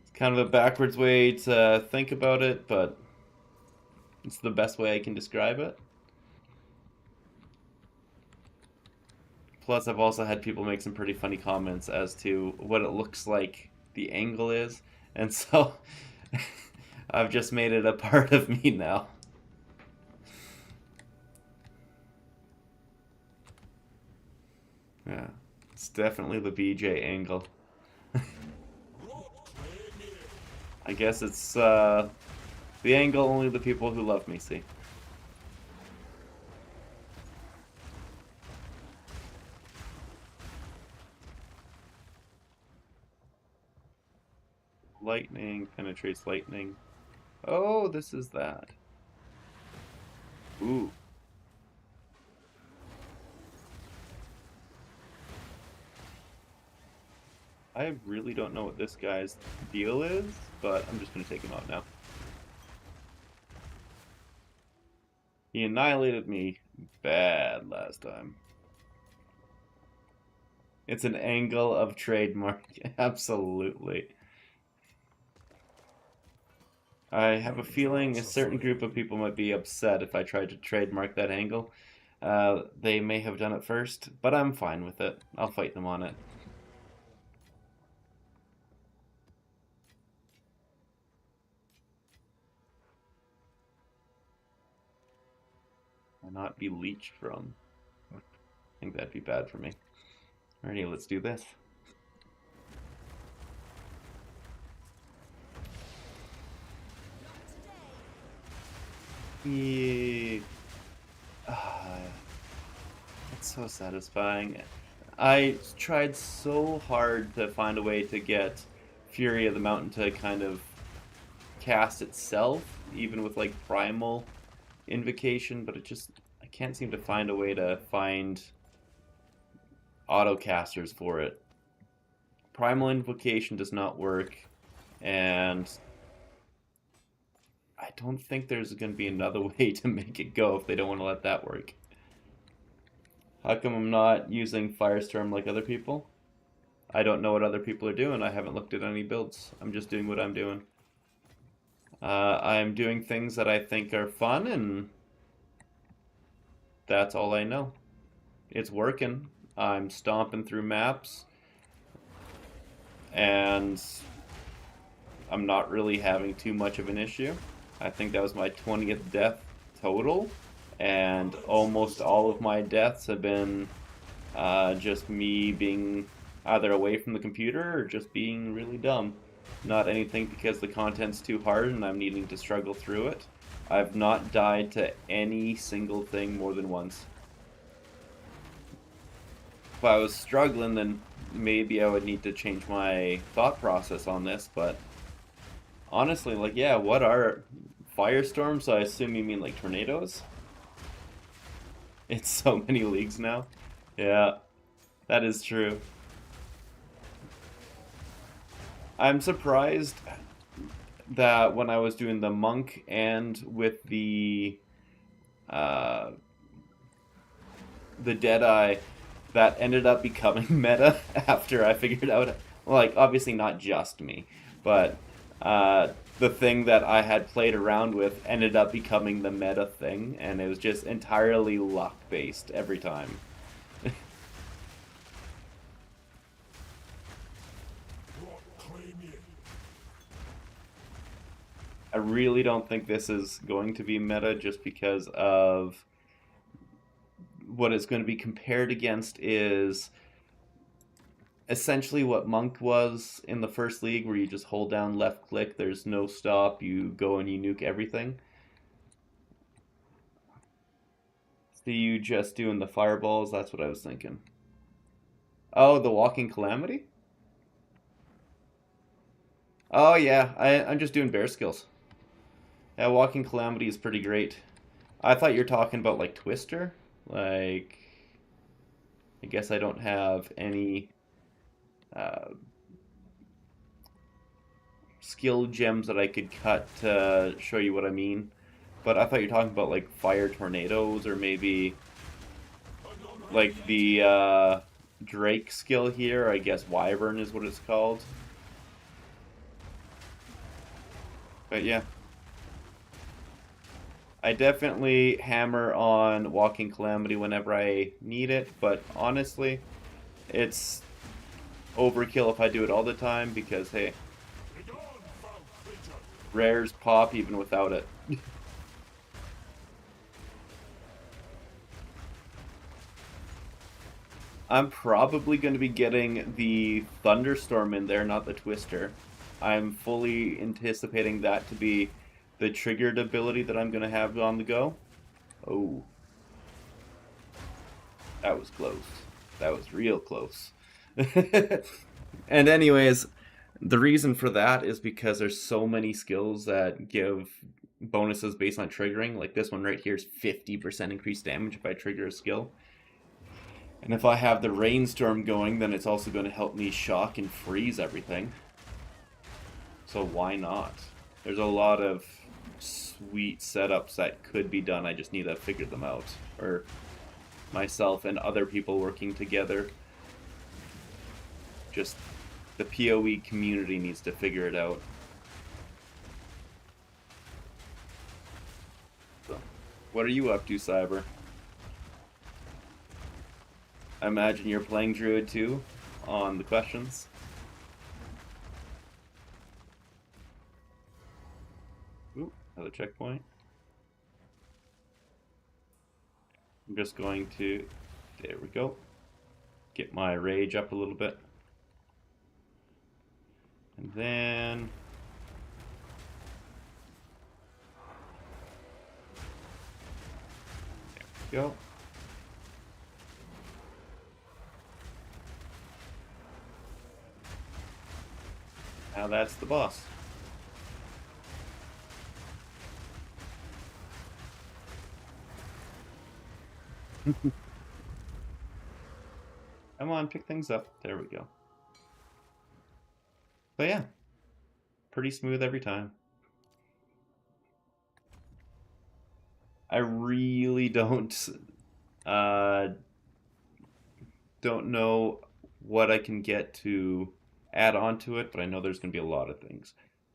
It's kind of a backwards way to think about it, but it's the best way I can describe it. Plus, I've also had people make some pretty funny comments as to what it looks like the angle is, and so I've just made it a part of me now. Yeah, it's definitely the BJ angle. I guess it's the angle only the people who love me see. Lightning penetrates lightning. Oh, this is that. Ooh. I really don't know what this guy's deal is, but I'm just going to take him out now. He annihilated me bad last time. It's an angle of trademark. Absolutely. I have a feeling a certain group of people might be upset if I tried to trademark that angle. They may have done it first, but I'm fine with it. I'll fight them on it. Will not be leeched from. I think that'd be bad for me. Alrighty, let's do this. Yeah. It's so satisfying. I tried so hard to find a way to get Fury of the Mountain to kind of cast itself, even with like primal invocation, but I can't seem to find a way to find auto casters for it. Primal invocation does not work, and I don't think there's going to be another way to make it go if they don't want to let that work. How come I'm not using Firestorm like other people? I don't know what other people are doing. I haven't looked at any builds. I'm just doing what I'm doing. I'm doing things that I think are fun, and that's all I know. It's working. I'm stomping through maps, and I'm not really having too much of an issue. I think that was my 20th death total, and almost all of my deaths have been just me being either away from the computer or just being really dumb. Not anything because the content's too hard and I'm needing to struggle through it. I've not died to any single thing more than once. If I was struggling, then maybe I would need to change my thought process on this, but honestly, like, yeah, what are firestorms? I assume you mean like tornadoes? It's so many leagues now. Yeah, that is true. I'm surprised that when I was doing the monk and with the Deadeye, that ended up becoming meta after I figured out, like, obviously not just me, but the thing that I had played around with ended up becoming the meta thing, and it was just entirely luck-based every time. I really don't think this is going to be meta just because of what it's going to be compared against is essentially what Monk was in the first league, where you just hold down left click, there's no stop, you go and you nuke everything. So you just doing the fireballs, that's what I was thinking. Oh, the Walking Calamity? Oh yeah, I'm just doing bear skills. Yeah, Walking Calamity is pretty great. I thought you were talking about like Twister. Like, I guess I don't have any skill gems that I could cut to show you what I mean. But I thought you were talking about like fire tornadoes, or maybe like the Drake skill here. I guess Wyvern is what it's called. But yeah. I definitely hammer on Walking Calamity whenever I need it, but honestly, it's overkill if I do it all the time because, hey, rares pop even without it. I'm probably going to be getting the Thunderstorm in there, not the Twister. I'm fully anticipating that to be the triggered ability that I'm going to have on the go. Oh. That was close. That was real close. And anyways, the reason for that is because there's so many skills that give bonuses based on triggering. Like this one right here is 50% increased damage if I trigger a skill. And if I have the Rainstorm going, then it's also going to help me shock and freeze everything. So why not? There's a lot of sweet setups that could be done. I just need to figure them out. Or myself and other people working together. Just the POE community needs to figure it out. So, what are you up to, Cyber? I imagine you're playing Druid too on the questions. Ooh, another checkpoint. I'm just going to, there we go, get my rage up a little bit. And then there we go. Now that's the boss. Come on, pick things up. There we go. But yeah, pretty smooth every time. I really uh, don't know what I can get to add on to it, but I know there's going to be a lot of things.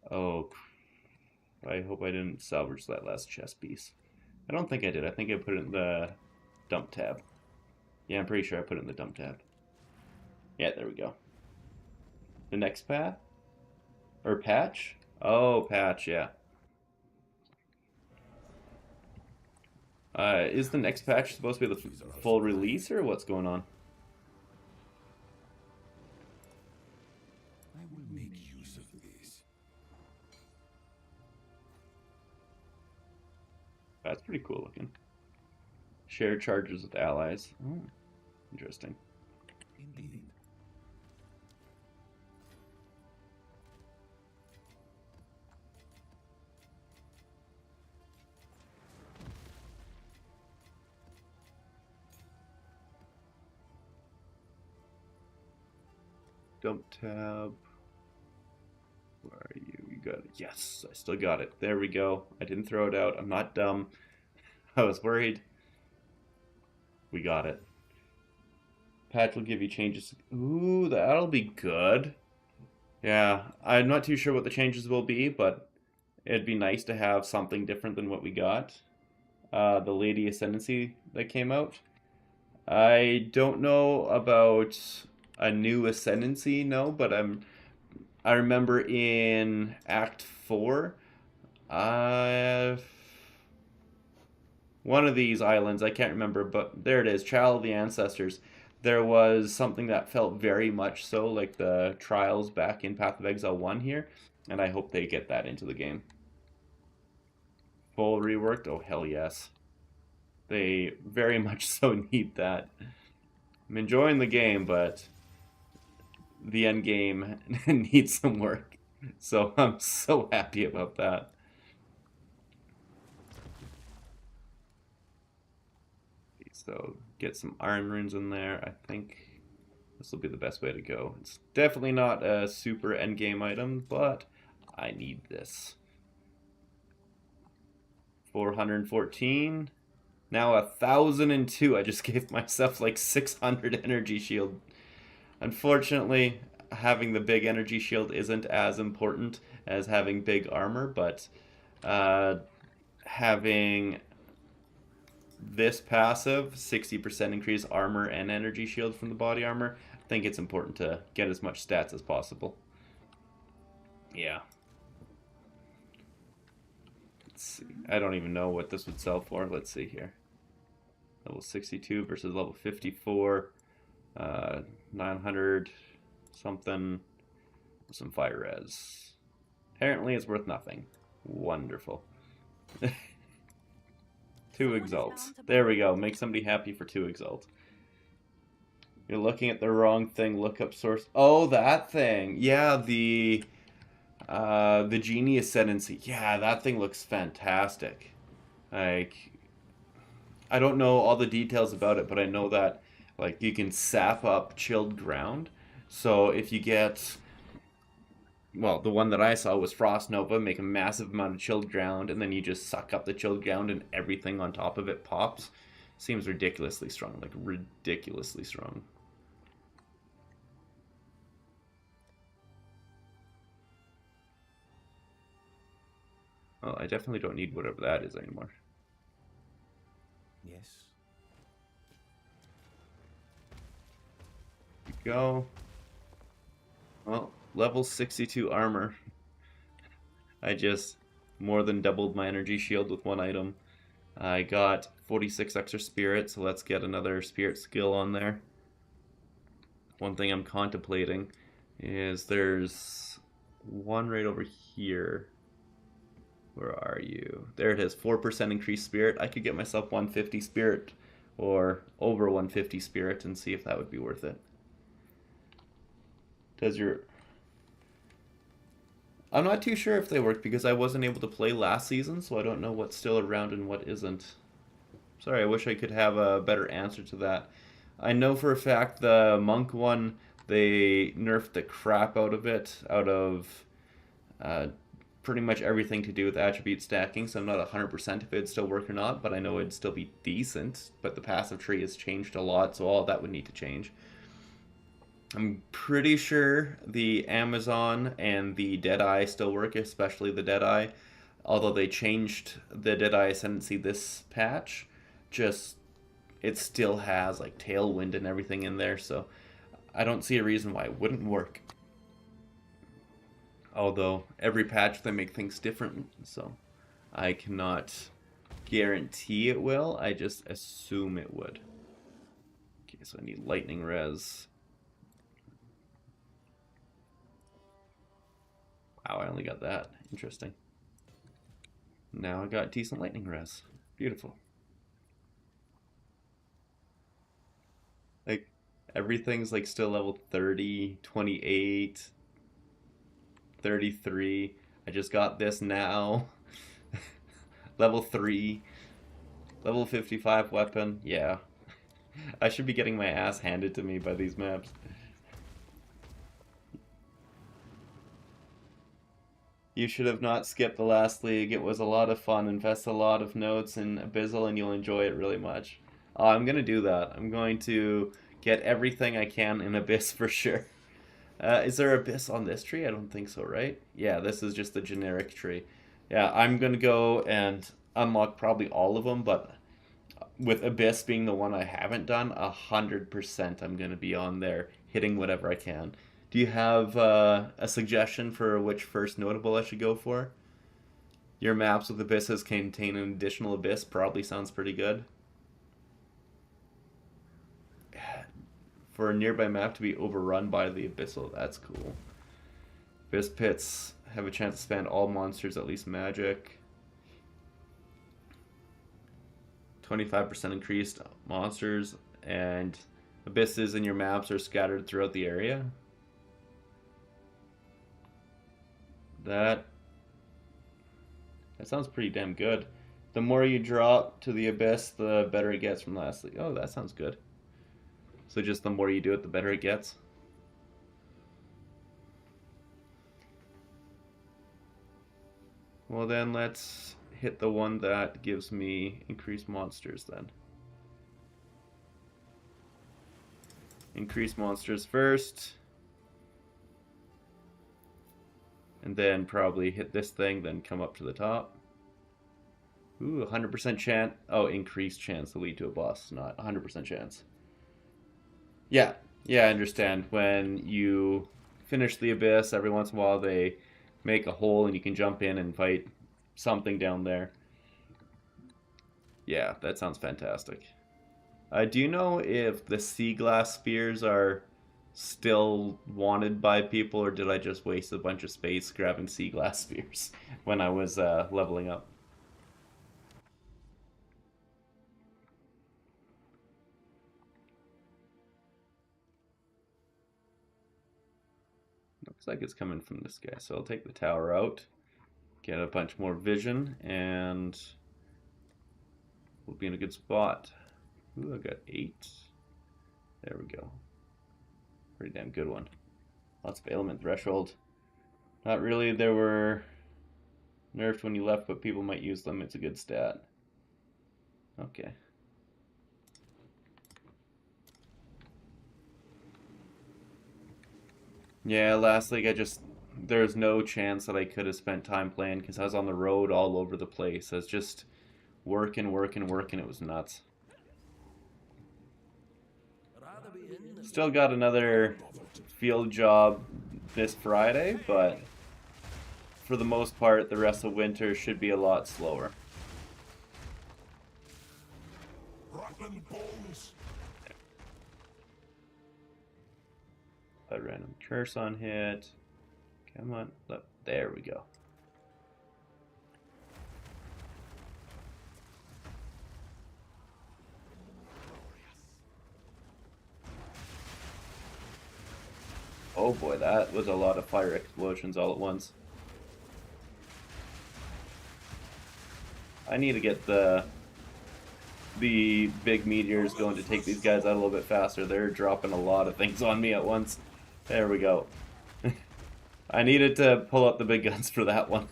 Oh, I hope I didn't salvage that last chess piece. I don't think I did. I think I put it in the dump tab. Yeah, I'm pretty sure I put it in the dump tab. Yeah, there we go. The next path? Or patch? Oh, patch, yeah. Is the next patch supposed to be the full release, or what's going on? I will make use of this. That's pretty cool looking. Shared charges with allies. Oh, interesting. Indeed. Dump tab. Where are you? You got it. Yes, I still got it. There we go. I didn't throw it out. I'm not dumb. I was worried. We got it. Patch will give you changes. Ooh, that'll be good. Yeah, I'm not too sure what the changes will be, but it'd be nice to have something different than what we got. The Lady Ascendancy that came out. I don't know about a new Ascendancy, no, but I remember in Act 4, one of these islands, I can't remember, but there it is, Trial of the Ancestors. There was something that felt very much so like the trials back in Path of Exile 1 here, and I hope they get that into the game. Full reworked? Oh, hell yes. They very much so need that. I'm enjoying the game, but the end game needs some work. So I'm so happy about that. So get some iron runes in there. I think this will be the best way to go. It's definitely not a super endgame item, but I need this. 414. Now 1,002. I just gave myself like 600 energy shield. Unfortunately, having the big energy shield isn't as important as having big armor, but having this passive, 60% increase armor and energy shield from the body armor, I think it's important to get as much stats as possible. Yeah. Let's see. I don't even know what this would sell for. Let's see here. Level 62 versus level 54. 900 something. Some fire res. Apparently it's worth nothing. Wonderful. 2 exalts. There we go. Make somebody happy for 2 exalt. You're looking at the wrong thing. Look up source. Oh, that thing. Yeah, the Genie Ascendancy. Yeah, that thing looks fantastic. Like, I don't know all the details about it, but I know that like you can sap up chilled ground. So if you get, well, the one that I saw was Frost Nova, make a massive amount of chilled ground, and then you just suck up the chilled ground and everything on top of it pops. Seems ridiculously strong, like ridiculously strong. Well, I definitely don't need whatever that is anymore. Yes. Here we go. Well, level 62 armor. I just more than doubled my energy shield with one item. I got 46 extra spirit, so let's get another spirit skill on there. One thing I'm contemplating is there's one right over here. Where are you? There it is, 4% increased spirit. I could get myself 150 spirit or over 150 spirit and see if that would be worth it. Does your... I'm not too sure if they work because I wasn't able to play last season, so I don't know what's still around and what isn't. Sorry, I wish I could have a better answer to that. I know for a fact the monk one, they nerfed the crap out of it, out of uh, pretty much everything to do with attribute stacking, so I'm not 100% if it'd still work or not, but I know it'd still be decent. But the passive tree has changed a lot, so all that would need to change. I'm pretty sure the Amazon and the Deadeye still work, especially the Deadeye. Although they changed the Deadeye Ascendancy this patch, just it still has like Tailwind and everything in there, so I don't see a reason why it wouldn't work. Although every patch they make things different, so I cannot guarantee it will, I just assume it would. Okay, so I need lightning res. Wow, I only got that. Interesting. Now I got decent lightning res. Beautiful. Like, everything's like still level 30, 28, 33. I just got this now. Level 3. Level 55 weapon. Yeah. I should be getting my ass handed to me by these maps. You should have not skipped the last league. It was a lot of fun. Invest a lot of notes in Abyssal and you'll enjoy it really much. I'm going to do that. I'm going to get everything I can in Abyss for sure. Is there Abyss on this tree? I don't think so, right? Yeah, this is just the generic tree. Yeah, I'm going to go and unlock probably all of them, but with Abyss being the one I haven't done, 100% I'm going to be on there hitting whatever I can. Do you have a suggestion for which first notable I should go for? Your maps with abysses contain an additional abyss probably sounds pretty good. For a nearby map to be overrun by the abyssal, that's cool. Abyss pits have a chance to spend all monsters, at least magic. 25% increased monsters, and abysses in your maps are scattered throughout the area. That sounds pretty damn good. The more you drop to the abyss, the better it gets from last league. Oh, that sounds good. So just the more you do it, the better it gets. Well then, let's hit the one that gives me increased monsters then. Increase monsters first. And then probably hit this thing, then come up to the top. Ooh, 100% chance. Oh, increased chance to lead to a boss, not 100% chance. Yeah, I understand. When you finish the abyss, every once in a while they make a hole and you can jump in and fight something down there. Yeah, that sounds fantastic. Do you know if the sea glass spears are still wanted by people, or did I just waste a bunch of space grabbing sea glass spears when I was leveling up? Looks like it's coming from this guy, so I'll take the tower out, get a bunch more vision, and we'll be in a good spot. Ooh, I got 8. There we go. Pretty damn good one. Lots of ailment threshold. Not really, they were nerfed when you left, but people might use them. It's a good stat. Okay. Yeah, last league there's no chance that I could have spent time playing because I was on the road all over the place. I was just working. It was nuts. Still got another field job this Friday, but for the most part, the rest of winter should be a lot slower. Rattling bones. A random curse on hit. Come on, look, there we go. Oh boy, that was a lot of fire explosions all at once. I need to get the the big meteor is going to take these guys out a little bit faster. They're dropping a lot of things on me at once. There we go. I needed to pull out the big guns for that one.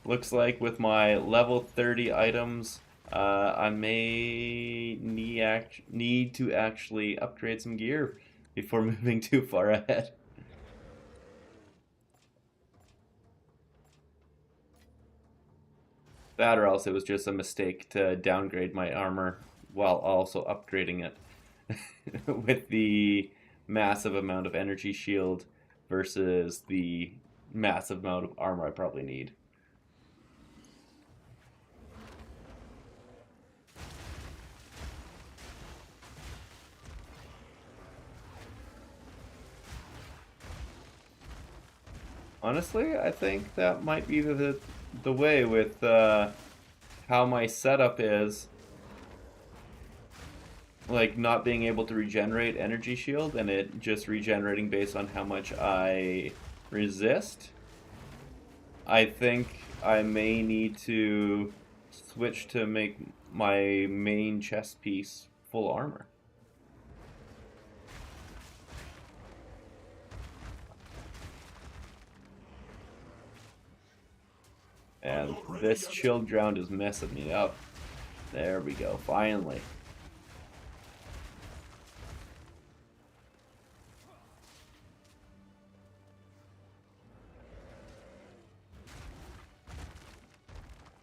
Looks like with my level 30 items, I may need to actually upgrade some gear before moving too far ahead. That or else it was just a mistake to downgrade my armor while also upgrading it with the massive amount of energy shield versus the massive amount of armor I probably need. Honestly, I think that might be the way with how my setup is. Like not being able to regenerate energy shield and it just regenerating based on how much I resist. I think I may need to switch to make my main chest piece full armor. And this shield ground is messing me up. There we go, finally.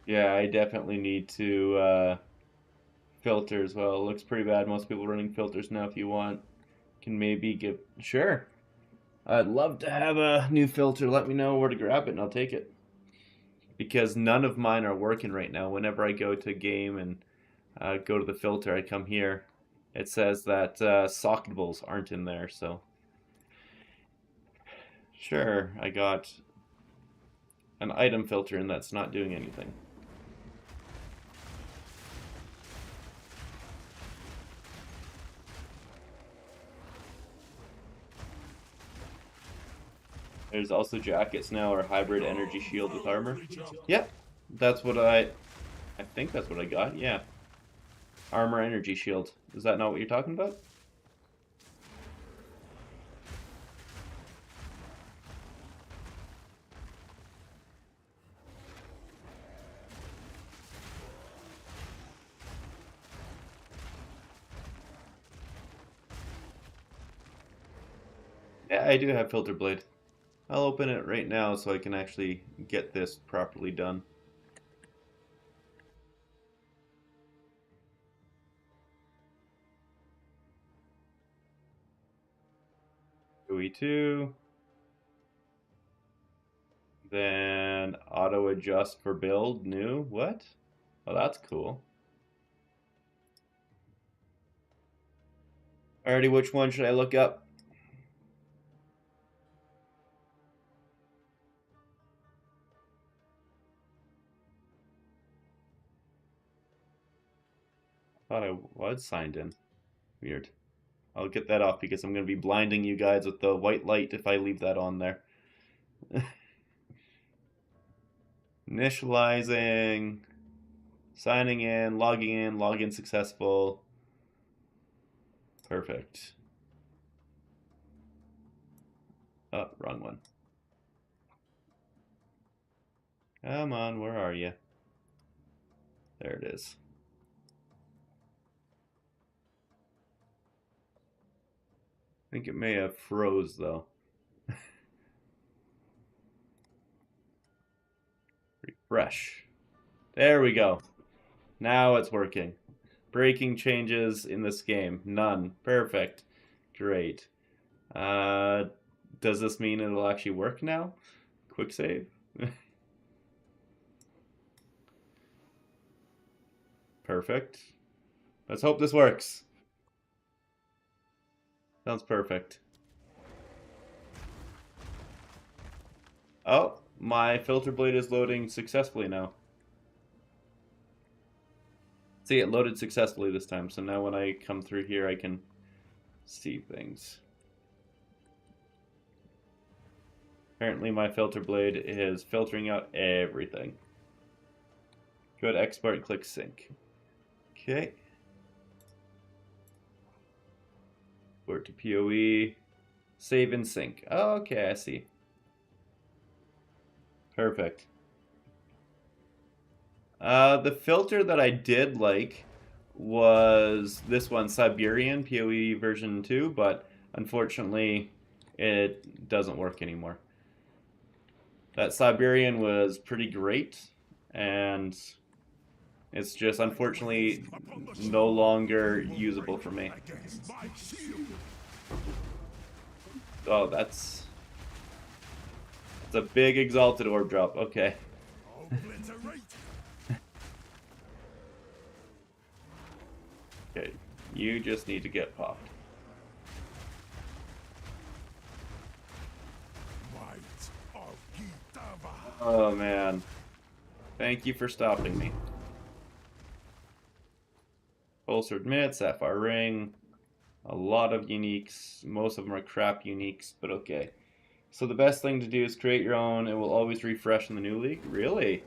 Yeah, I definitely need to filter as well. It looks pretty bad. Most people running filters now. If you want, can maybe give... Sure. I'd love to have a new filter. Let me know where to grab it and I'll take it. Because none of mine are working right now. Whenever I go to game and go to the filter, I come here. It says that socketables aren't in there, so... Sure, I got an item filter and that's not doing anything. There's also jackets now, or hybrid energy shield with armor. Yep, that's what I think that's what I got, yeah. Armor energy shield. Is that not what you're talking about? Yeah, I do have filter blade. I'll open it right now so I can actually get this properly done. POE 2. Then auto adjust for build, new. What? Oh, that's cool. Alrighty, which one should I look up? Thought I was signed in. Weird. I'll get that off because I'm going to be blinding you guys with the white light if I leave that on there. Initializing. Signing in, login successful. Perfect. Oh, wrong one. Come on, where are you? There it is. I think it may have froze though. Refresh. There we go. Now it's working. Breaking changes in this game. None. Perfect. Great. Does this mean it'll actually work now? Quick save. Perfect. Let's hope this works. Sounds perfect. Oh, my filter blade is loading successfully now. See, it loaded successfully this time, so now when I come through here, I can see things. Apparently my filter blade is filtering out everything. Go to export and click sync. Okay. Go to POE. Save and sync. Oh, okay, I see. Perfect. The filter that I did like was this one, Siberian, POE version 2, but unfortunately it doesn't work anymore. That Siberian was pretty great, and it's just unfortunately no longer usable for me. Oh, that's a big exalted orb drop. Okay. Okay, you just need to get popped. Oh man. Thank you for stopping me. Bolstered Mid, Sapphire Ring. A lot of uniques. Most of them are crap uniques, but okay. So the best thing to do is create your own. It will always refresh in the new league. Really?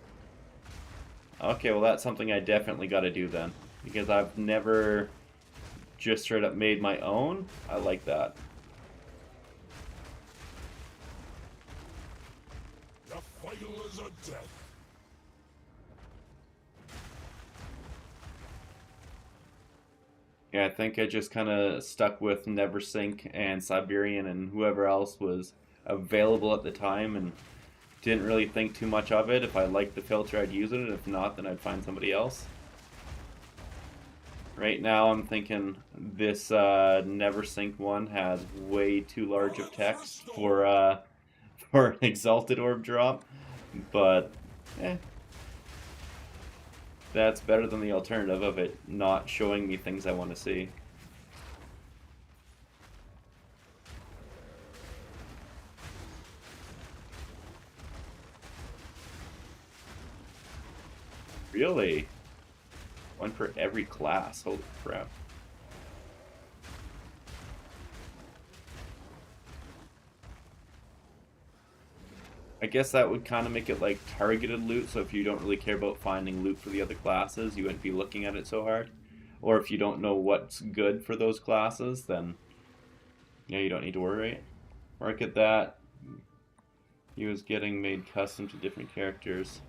Okay, well that's something I definitely got to do then. Because I've never just straight up made my own. I like that. The failures of death. Yeah, I think I just kind of stuck with Neversink and Siberian and whoever else was available at the time, and didn't really think too much of it. If I liked the filter, I'd use it, and if not, then I'd find somebody else. Right now, I'm thinking this Neversink one has way too large of text for an Exalted Orb drop, but that's better than the alternative of it not showing me things I want to see. Really? One for every class. Holy crap. I guess that would kind of make it like targeted loot, so if you don't really care about finding loot for the other classes, you wouldn't be looking at it so hard. Or if you don't know what's good for those classes, then yeah, you don't need to worry. Mark at that. He was getting made custom to different characters.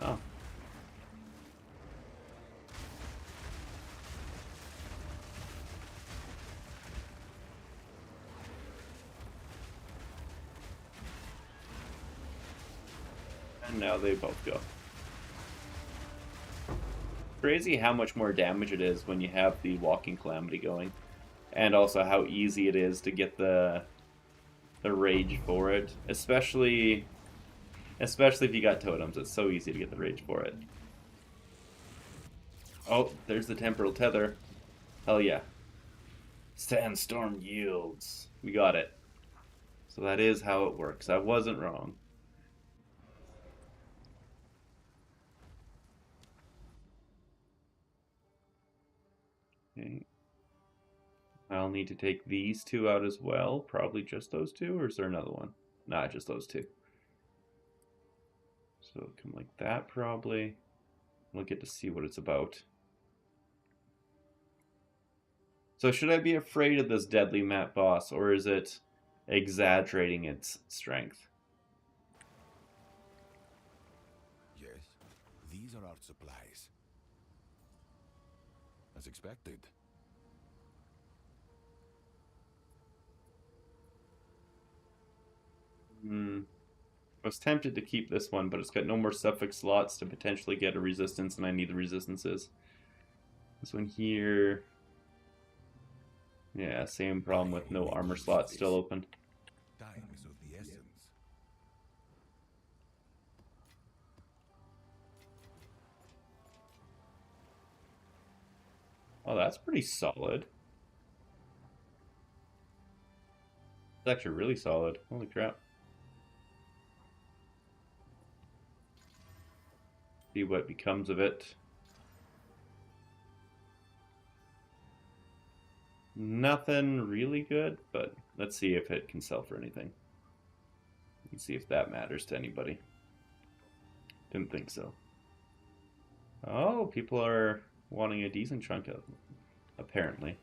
Oh. And now they both go. Crazy how much more damage it is when you have the Walking Calamity going. And also how easy it is to get the rage for it. Especially if you got totems, it's so easy to get the rage for it. Oh, there's the Temporal Tether. Hell yeah. Sandstorm yields. We got it. So that is how it works. I wasn't wrong. Okay. I'll need to take these two out as well. Probably just those two, or is there another one? Nah, just those two. So it'll come like that probably. We'll get to see what it's about. So should I be afraid of this deadly map boss, or is it exaggerating its strength? Yes, these are our supplies. As expected. I was tempted to keep this one, but it's got no more suffix slots to potentially get a resistance, and I need the resistances. This one here... Yeah, same problem with no armor slots still open. Time is of the essence. Oh, that's pretty solid. It's actually really solid. Holy crap. See what becomes of it. Nothing really good, but let's see if it can sell for anything. Let's see if that matters to anybody. Didn't think so. Oh, people are wanting a decent chunk of, apparently.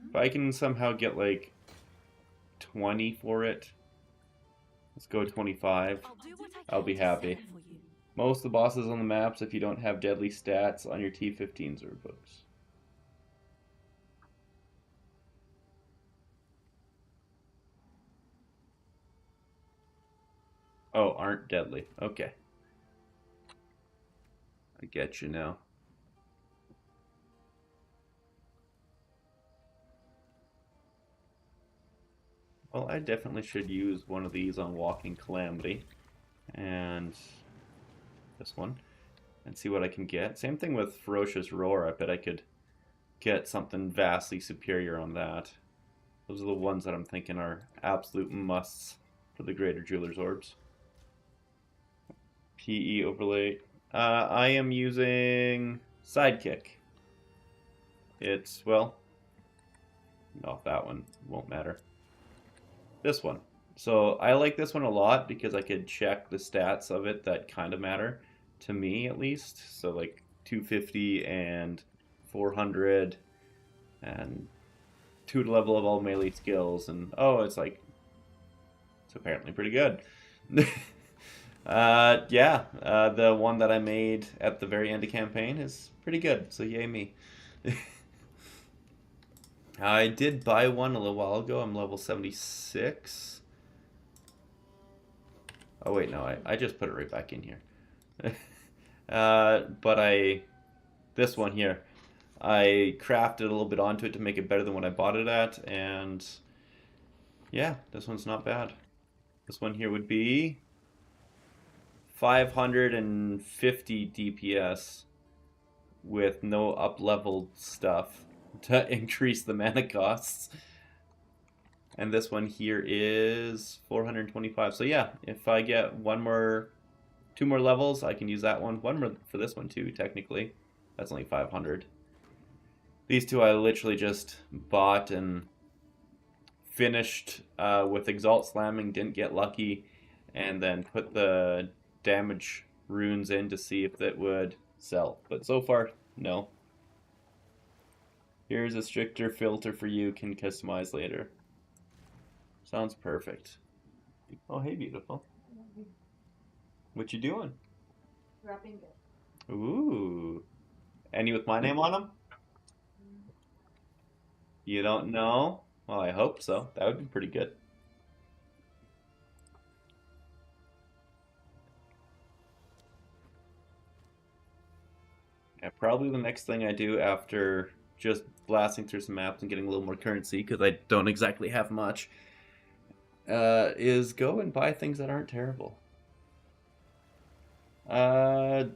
If I can somehow get like 20 for it, let's go 25. I'll do what I I'll can be to sell happy. it for you. Most of the bosses on the maps, if you don't have deadly stats on your T15s or books. Oh, aren't deadly. Okay. I get you now. Well, I definitely should use one of these on Walking Calamity. And this one. And see what I can get. Same thing with Ferocious Roar. I bet I could get something vastly superior on that. Those are the ones that I'm thinking are absolute musts for the Greater Jeweler's Orbs. PE overlay. I am using Sidekick. It's, well, no, that one won't matter. This one. So I like this one a lot because I could check the stats of it that kind of matter, to me at least. So like 250 and 400 and 2 to level of all melee skills, and oh, it's like, it's apparently pretty good. Yeah, the one that I made at the very end of campaign is pretty good, so yay me. I did buy one a little while ago. I'm level 76. Oh wait, no, I just put it right back in here. But this one here, I crafted a little bit onto it to make it better than what I bought it at, and yeah, this one's not bad. This one here would be 550 DPS with no up-leveled stuff to increase the mana costs. And this one here is 425. So yeah, if I get 2 more levels, I can use that one. 1 more for this one too, technically. That's only 500. These two I literally just bought and finished with Exalt Slamming, didn't get lucky, and then put the damage runes in to see if that would sell. But so far, no. Here's a stricter filter for you, can customize later. Sounds perfect. Oh, hey, beautiful. What you doing? Wrapping it. Ooh. Any with my name on them? You don't know? Well, I hope so. That would be pretty good. Yeah, probably the next thing I do after just blasting through some maps and getting a little more currency, because I don't exactly have much, is go and buy things that aren't terrible. I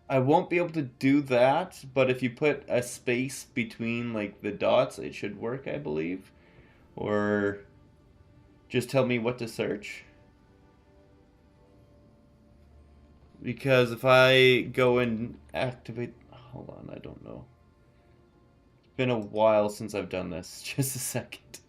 won't be able to do that, but if you put a space between like the dots, it should work, I believe. Or just tell me what to search. Because if I go and activate... Hold on, I don't know. It's been a while since I've done this. Just a second.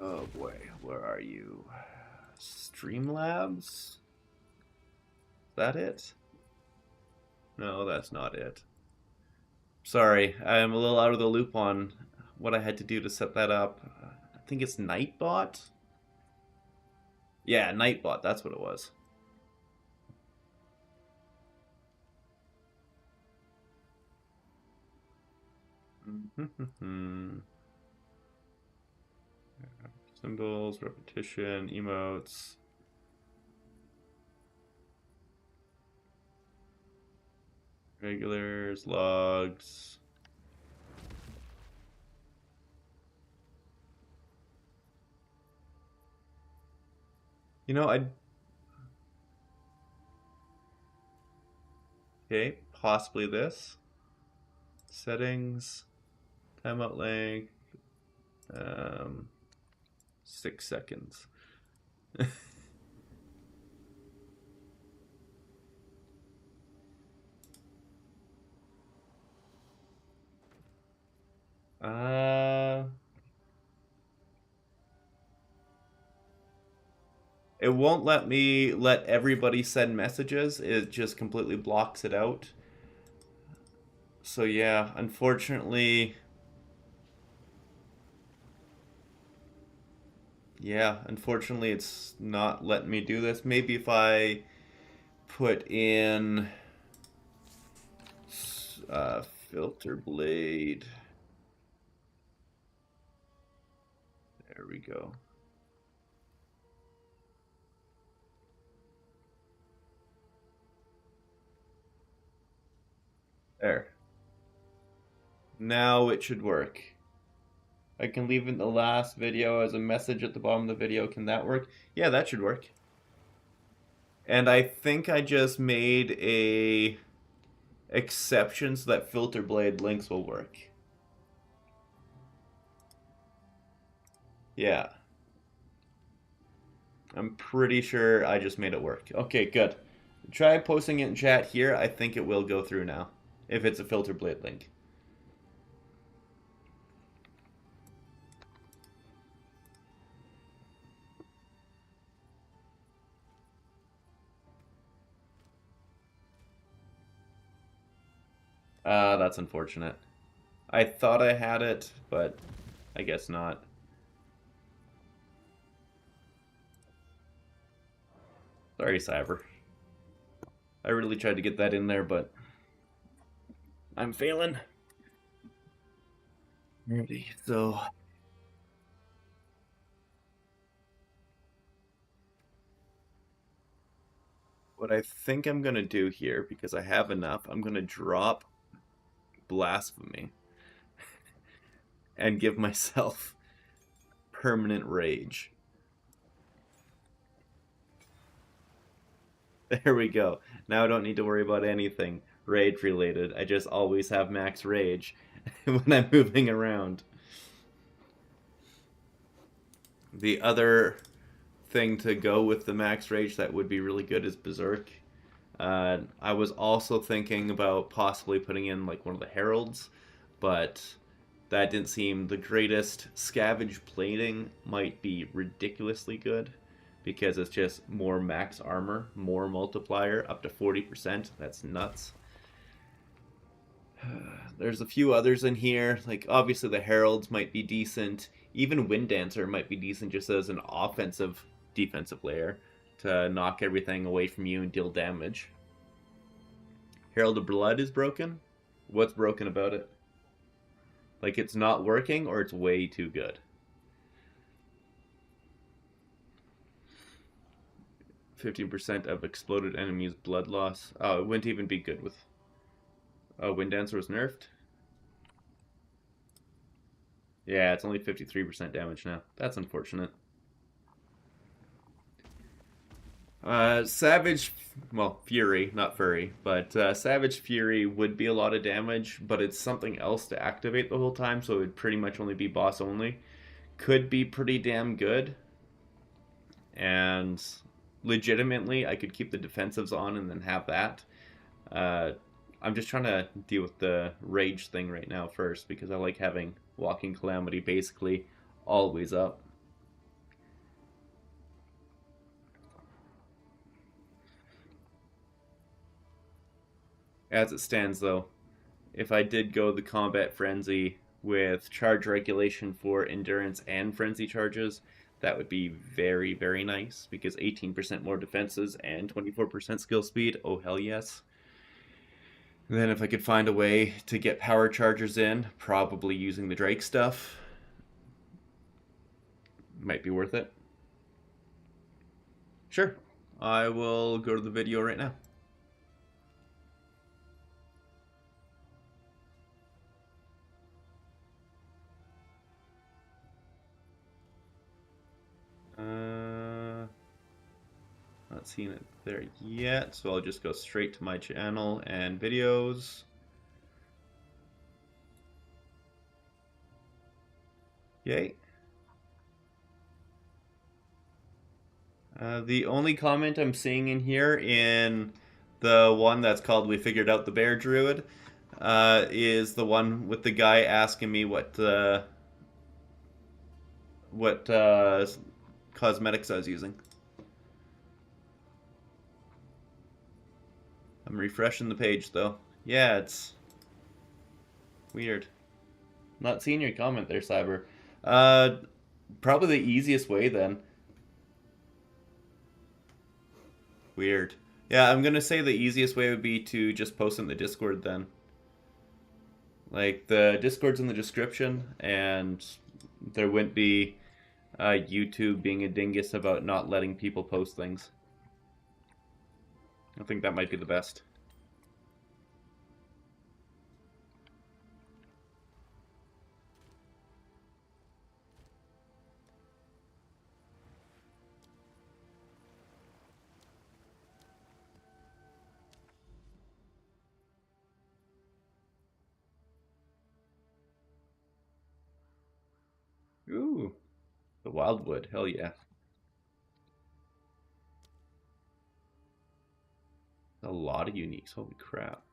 Oh boy, where are you? Streamlabs? Is that it? No, that's not it. Sorry, I'm a little out of the loop on what I had to do to set that up. I think it's Nightbot? Yeah, Nightbot, that's what it was. Symbols, repetition, emotes. Regulars, logs. You know, okay, possibly this. Settings, timeout length, 6 seconds. It won't let me let everybody send messages. It just completely blocks it out. So yeah, unfortunately... Yeah, unfortunately it's not letting me do this. Maybe if I put in filter blade. There we go. There. Now it should work. I can leave it in the last video as a message at the bottom of the video. Can that work? Yeah, that should work. And I think I just made a exception so that filter blade links will work. Yeah. I'm pretty sure I just made it work. Okay, good. Try posting it in chat here. I think it will go through now, if it's a filter blade link. That's unfortunate. I thought I had it, but I guess not. Sorry, Cyber. I really tried to get that in there, but I'm failing. Alrighty, so... What I think I'm going to do here, because I have enough, I'm going to drop Blasphemy and give myself permanent rage. There we go. Now I don't need to worry about anything rage related. I just always have max rage when I'm moving around. The other thing to go with the max rage that would be really good is Berserk. I was also thinking about possibly putting in like one of the heralds, but that didn't seem the greatest. Scavenge plating might be ridiculously good because it's just more max armor, more multiplier, up to 40%. That's nuts. There's a few others in here, like obviously the heralds might be decent. Even Wind Dancer might be decent just as an offensive defensive layer to knock everything away from you and deal damage. Herald of Blood is broken? What's broken about it? Like it's not working or it's way too good? 15% of exploded enemies blood loss. Oh, it wouldn't even be good with... Oh, Wind Dancer was nerfed? Yeah, it's only 53% damage now. That's unfortunate. Savage, well, Fury, not Furry, but Savage Fury would be a lot of damage, but it's something else to activate the whole time, so it would pretty much only be boss only. Could be pretty damn good, and legitimately, I could keep the defensives on and then have that. I'm just trying to deal with the rage thing right now first, because I like having Walking Calamity basically always up. As it stands, though, if I did go the Combat Frenzy with charge regulation for Endurance and Frenzy charges, that would be very, very nice, because 18% more defenses and 24% skill speed, oh hell yes. And then if I could find a way to get power chargers in, probably using the Drake stuff, might be worth it. Sure, I will go to the video right now. Not seeing it there yet, so I'll just go straight to my channel and videos. Yay. The only comment I'm seeing in here in the one that's called "We Figured Out the Bear Druid" is the one with the guy asking me what cosmetics I was using. I'm refreshing the page though. Yeah, it's weird. Not seeing your comment there, Cyber. Probably the easiest way then. Weird. Yeah, I'm gonna say the easiest way would be to just post in the Discord then. Like, the Discord's in the description, and there wouldn't be YouTube being a dingus about not letting people post things. I think that might be the best. Ooh, the Wildwood, hell yeah. A lot of uniques, holy crap.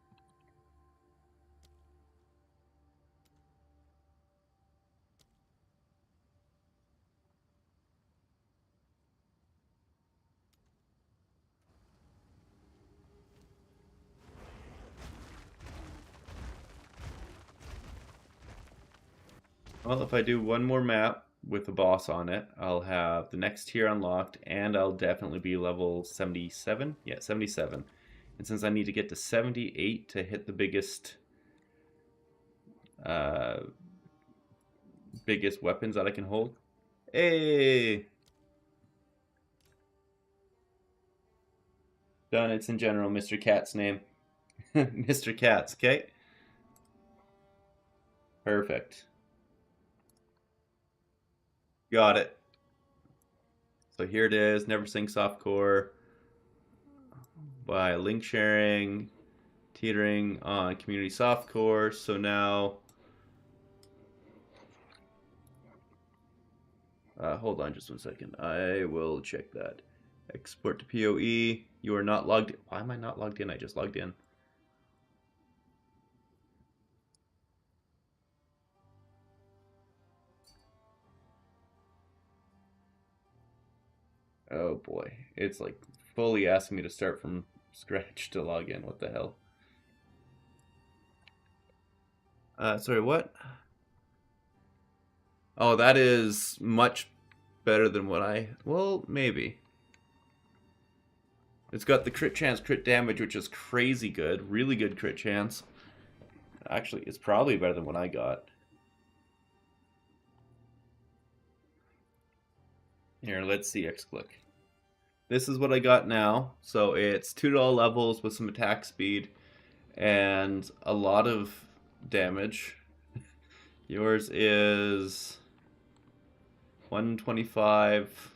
Well, if I do one more map with a boss on it, I'll have the next tier unlocked, and I'll definitely be level 77. Yeah, 77. And since I need to get to 78 to hit the biggest weapons that I can hold. Hey! Done, it's in general, Mr. Cat's name. Mr. Cat's, okay? Perfect. Got it. So here it is, Never Sing Softcore by link sharing, teetering on community softcore. So now, hold on just 1 second. I will check that. Export to POE. You are not logged in. Why am I not logged in? I just logged in. Oh boy. It's like fully asking me to start from scratch to log in. What the hell? Sorry, what? Oh, that is much better than what I... Well, maybe. It's got the crit chance, crit damage, which is crazy good. Really good crit chance. Actually, it's probably better than what I got. Here, let's see X-Click. This is what I got now. So it's $2 levels with some attack speed and a lot of damage. Yours is 125.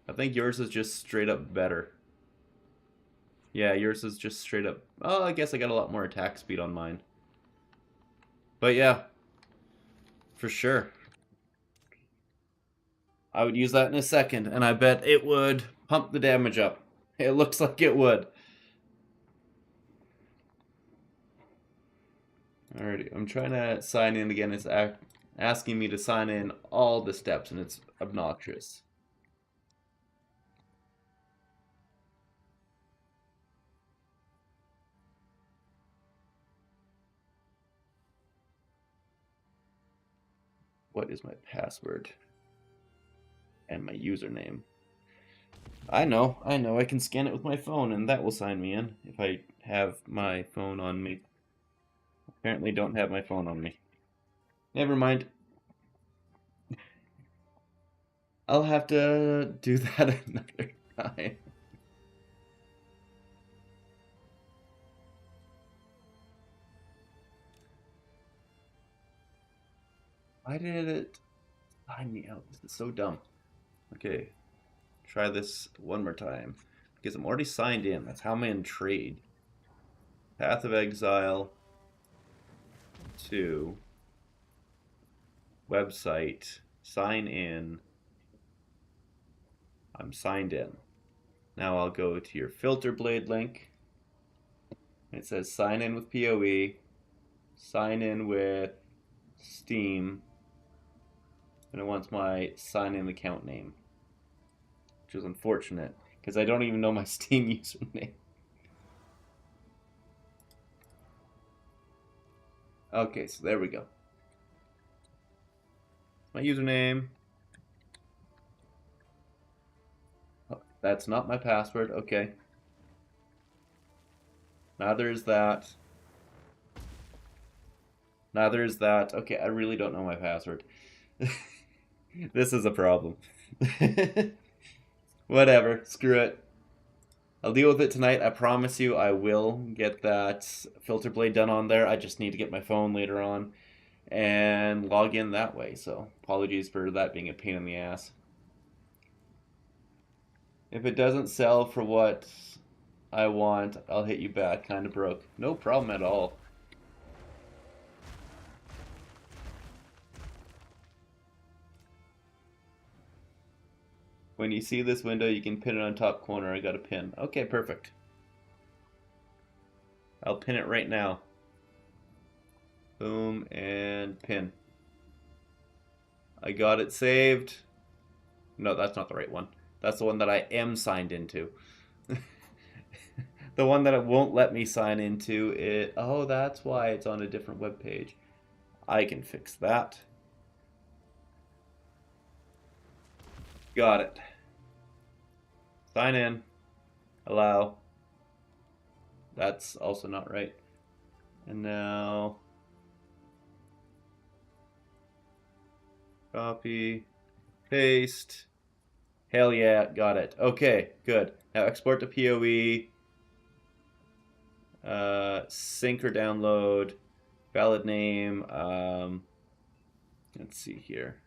I think yours is just straight up better. Yeah, yours is just straight up. Oh, I guess I got a lot more attack speed on mine. But yeah, for sure. I would use that in a second, and I bet it would pump the damage up. It looks like it would. Alrighty, I'm trying to sign in again. It's asking me to sign in all the steps, and it's obnoxious. What is my password? And my username. I know. I can scan it with my phone, and that will sign me in if I have my phone on me. Apparently don't have my phone on me. Never mind. I'll have to do that another time. Why did it sign me out? This is so dumb. Okay, try this one more time. Because I'm already signed in. That's how I'm in trade. Path of Exile to website. Sign in. I'm signed in. Now I'll go to your filter blade link. It says sign in with POE. Sign in with Steam. And it wants my sign in account name. Which is unfortunate. Because I don't even know my Steam username. Okay, so there we go. My username. Oh, that's not my password. Okay. Neither is that. Neither is that. Okay, I really don't know my password. This is a problem. Whatever. Screw it. I'll deal with it tonight. I promise you I will get that filter blade done on there. I just need to get my phone later on and log in that way. So apologies for that being a pain in the ass. If it doesn't sell for what I want, I'll hit you back. Kind of broke. No problem at all. When you see this window, you can pin it on top corner. I got a pin. Okay, perfect. I'll pin it right now. Boom, and pin. I got it saved. No, that's not the right one. That's the one that I am signed into. The one that it won't let me sign into, oh, that's why it's on a different web page. I can fix that. Got it. Sign in. Allow. That's also not right. And now copy, paste. Hell yeah, got it. Okay, good. Now export to POE. Sync or download. Valid name. Let's see here.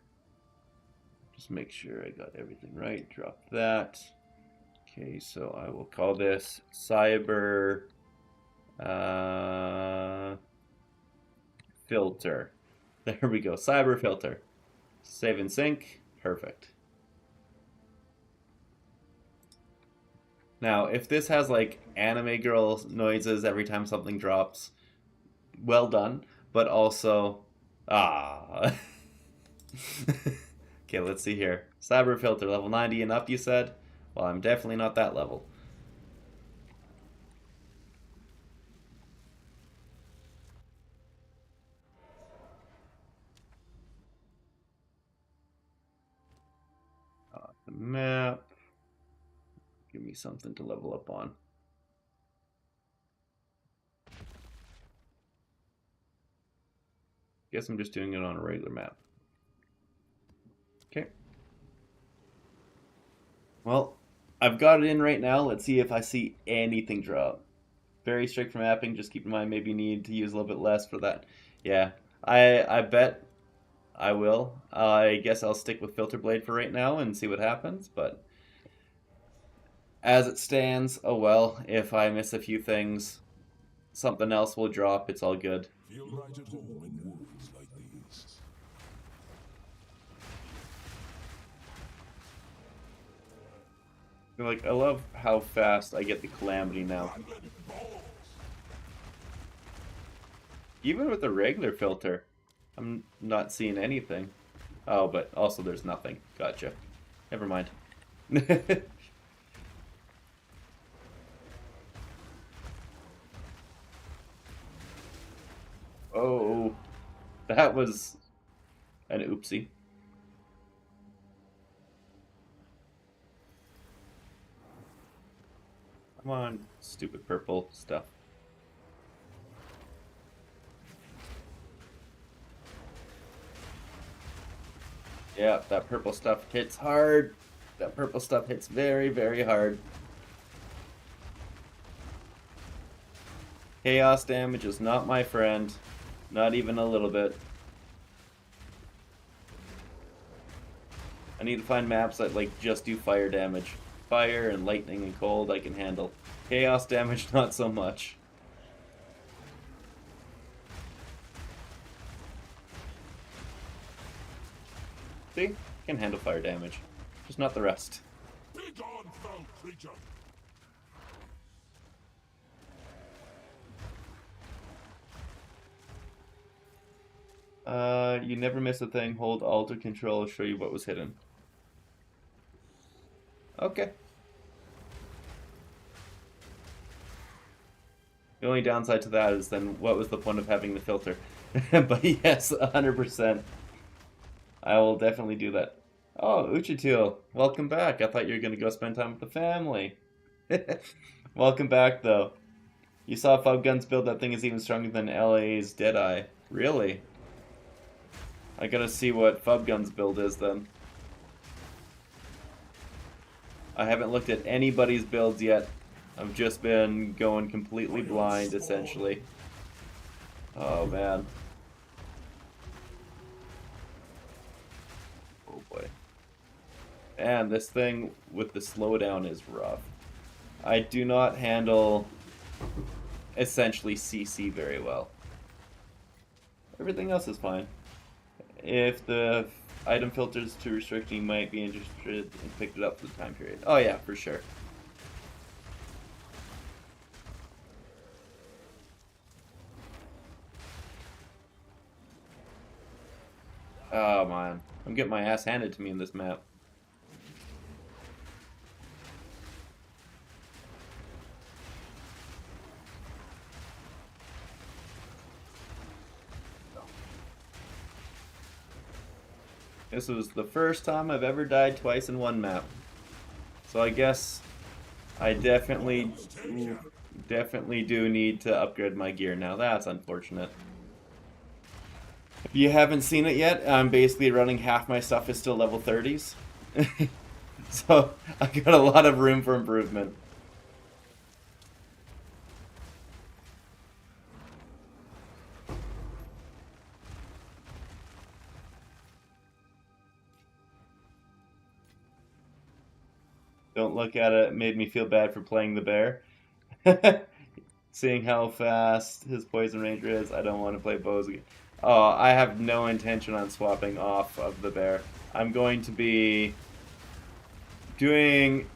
Just make sure I got everything right. Drop that. Okay, so I will call this cyber filter. There we go. Cyber filter. Save and sync. Perfect. Now, if this has like anime girl noises every time something drops, well done. But also, Okay, let's see here. Cyber filter level 90 and up, you said? Well, I'm definitely not that level. The map. Give me something to level up on. Guess I'm just doing it on a regular map. Okay. Well, I've got it in right now. Let's see if I see anything drop. Very strict for mapping. Just keep in mind, maybe need to use a little bit less for that. Yeah, I bet I will. I guess I'll stick with Filter Blade for right now and see what happens. But as it stands, oh well. If I miss a few things, something else will drop. It's all good. Feel right at home in worlds like these. Like, I love how fast I get the Calamity now. Even with the regular filter, I'm not seeing anything. Oh, but also there's nothing. Gotcha. Never mind. Oh, that was an oopsie. Come on, stupid purple stuff. Yeah, that purple stuff hits hard. That purple stuff hits very, very hard. Chaos damage is not my friend. Not even a little bit. I need to find maps that like just do fire damage. Fire and lightning and cold I can handle. Chaos damage, not so much. See? I can handle fire damage. Just not the rest. Begone, foul creature! You never miss a thing. Hold Alt or Control to show you what was hidden. Okay. The only downside to that is then what was the point of having the filter? But yes, 100%. I will definitely do that. Oh, Uchitil, welcome back. I thought you were going to go spend time with the family. Welcome back, though. You saw Fubgun's build. That thing is even stronger than LA's Deadeye. Really? I gotta see what Fubgun's build is, then. I haven't looked at anybody's builds yet. I've just been going completely blind, essentially. Oh, man. Oh, boy. And this thing with the slowdown is rough. I do not handle, essentially, CC very well. Everything else is fine. If the item filters too restricting, you might be interested in picking it up for the time period. Oh yeah, for sure. Oh man, I'm getting my ass handed to me in this map. This was the first time I've ever died twice in one map. So I guess I definitely do need to upgrade my gear now. That's unfortunate. If you haven't seen it yet, I'm basically running half my stuff is still level 30s. So I got a lot of room for improvement. Don't look at it. It made me feel bad for playing the bear. Seeing how fast his poison ranger is, I don't want to play bows again. Oh, I have no intention on swapping off of the bear. I'm going to be doing,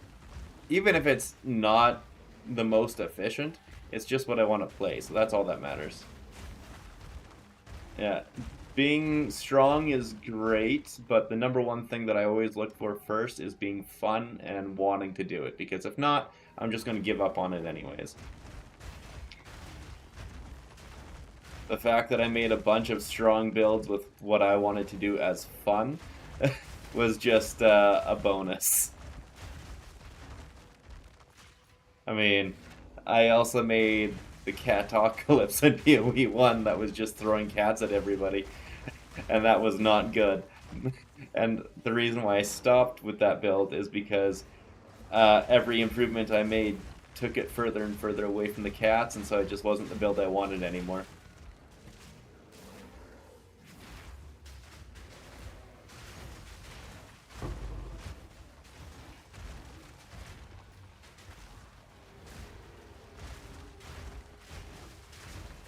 even if it's not the most efficient, it's just what I want to play, so that's all that matters. Yeah, being strong is great, but the number one thing that I always look for first is being fun and wanting to do it, because if not, I'm just going to give up on it anyways. The fact that I made a bunch of strong builds with what I wanted to do as fun was just a bonus. I mean, I also made the Catocalypse in POE 1 that was just throwing cats at everybody, and that was not good. And the reason why I stopped with that build is because every improvement I made took it further and further away from the cats, and so it just wasn't the build I wanted anymore.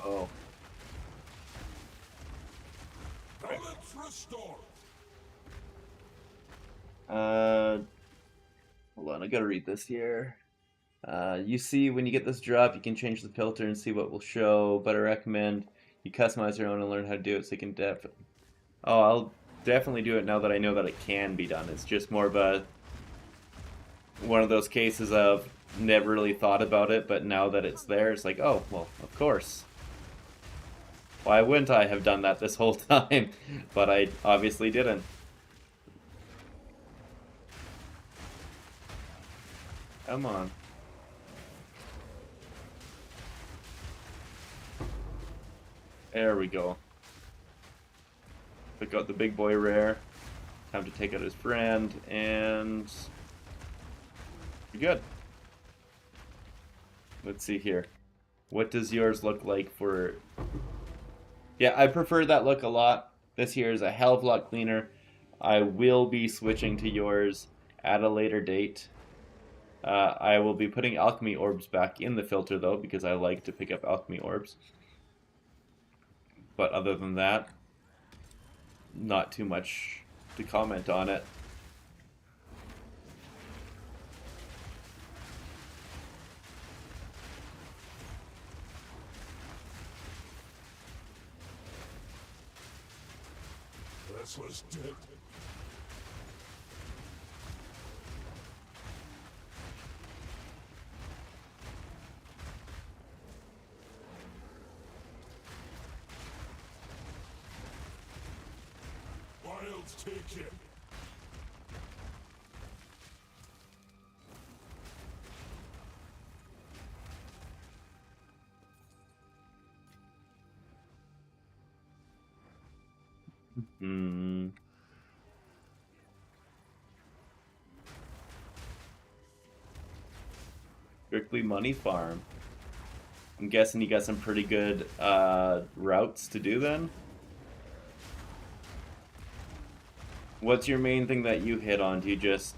Oh. Balance restored. Hold on, I gotta read this here. You see, when you get this drop, you can change the filter and see what will show, but I recommend you customize your own and learn how to do it so you can Oh, I'll definitely do it now that I know that it can be done. It's just more of one of those cases of never really thought about it, but now that it's there, it's like, oh, well, of course. Why wouldn't I have done that this whole time? But I obviously didn't. Come on. There we go. Pick out the big boy rare. Time to take out his friend, and you're good. Let's see here. What does yours look like for... Yeah, I prefer that look a lot. This here is a hell of a lot cleaner. I will be switching to yours at a later date. I will be putting alchemy orbs back in the filter though, because I like to pick up alchemy orbs. But other than that, not too much to comment on it. This was dead. Let's take it. Hmm. Strictly money farm. I'm guessing you got some pretty good routes to do then? What's your main thing that you hit on? Do you just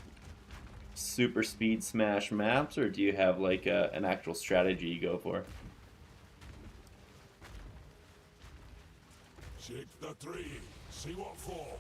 super speed smash maps, or do you have like an actual strategy you go for? Shake the tree. See what falls.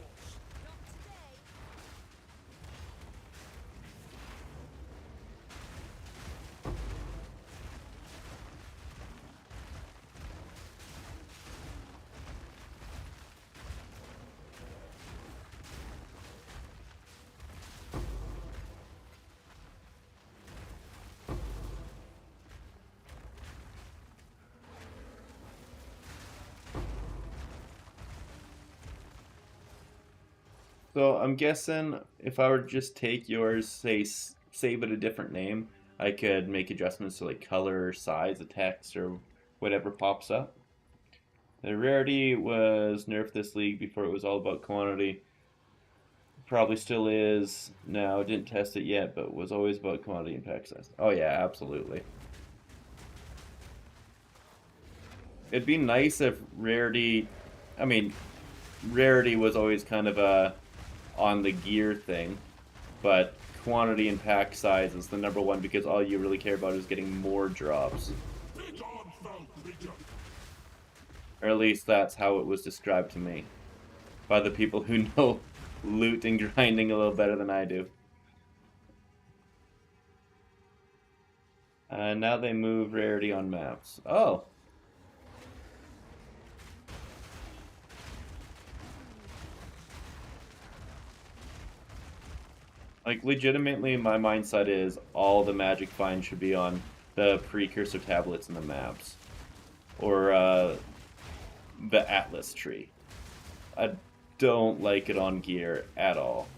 So I'm guessing if I were to just take yours, say save it a different name, I could make adjustments to like color, size of text, or whatever pops up. The rarity was nerfed this league before it was all about quantity. Probably still is now. Didn't test it yet, but was always about quantity and pack size. Oh yeah, absolutely. It'd be nice if rarity. I mean, rarity was always kind of a on the gear thing, but quantity and pack size is the number one because all you really care about is getting more drops. Big on foul creature. Or at least that's how it was described to me by the people who know loot and grinding a little better than I do. Now they move rarity on maps. Oh. Like, legitimately, my mindset is all the magic finds should be on the precursor tablets in the maps. Or, the Atlas tree. I don't like it on gear at all.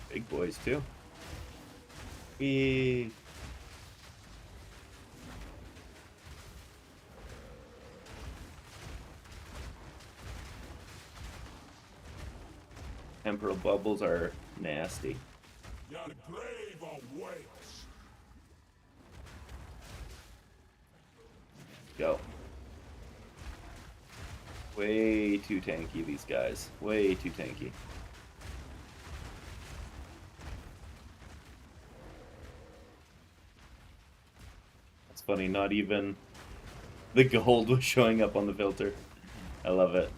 Big boys, too. Eee. Temporal bubbles are nasty. Your grave awaits. Go. Way too tanky, these guys. Way too tanky. It's funny, not even the gold was showing up on the filter. I love it.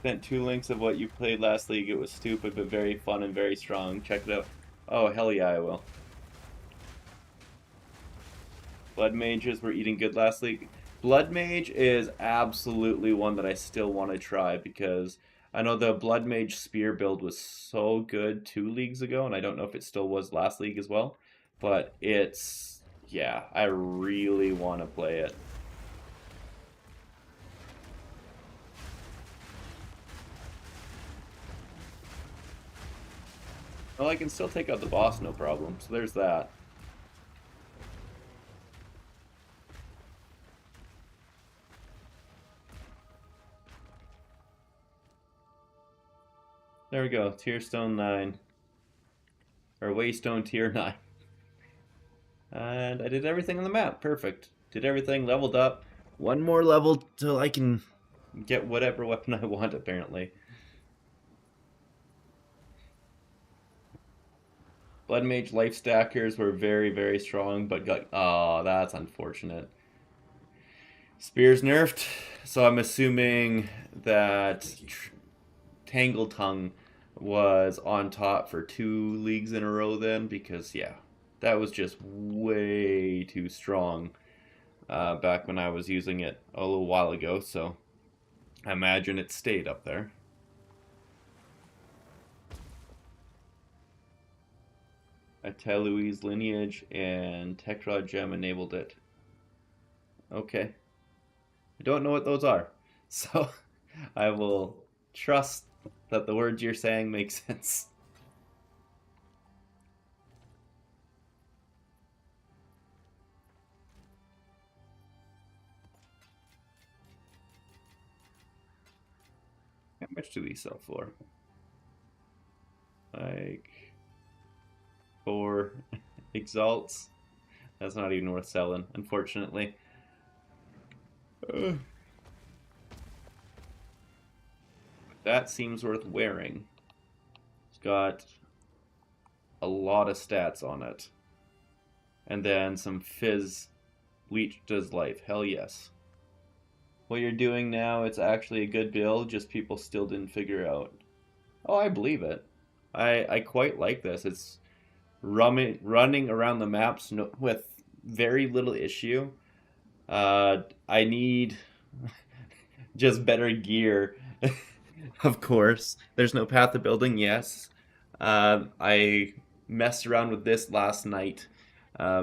Sent 2 links of what you played last league. It was stupid, but very fun and very strong. Check it out. Oh, hell yeah, I will. Blood mages were eating good last league. Blood mage is absolutely one that I still want to try because I know the blood mage spear build was so good 2 leagues ago, and I don't know if it still was last league as well. But it's, yeah, I really want to play it. Well, I can still take out the boss, no problem. So there's that. There we go. Tier stone 9. Or waystone tier 9. And I did everything on the map. Perfect. Did everything, leveled up. One more level till I can get whatever weapon I want, apparently. Blood Mage life stackers were very, very strong, but got... Oh, that's unfortunate. Spears nerfed, so I'm assuming that Tangle Tongue was on top for 2 leagues in a row then, because, yeah, that was just way too strong. back when I was using it a little while ago, so I imagine it stayed up there. Atelui's lineage and Tekrod gem enabled it. Okay. I don't know what those are, so I will trust that the words you're saying make sense. How much do these sell for? Like 4 exalts. That's not even worth selling, unfortunately. That seems worth wearing. It's got a lot of stats on it. And then some fizz. Leech does life. Hell yes. What you're doing now, it's actually a good build, just people still didn't figure out. Oh, I believe it. I quite like this. It's running around the maps with very little issue. I need just better gear, of course. There's no path to building, yes. I messed around with this last night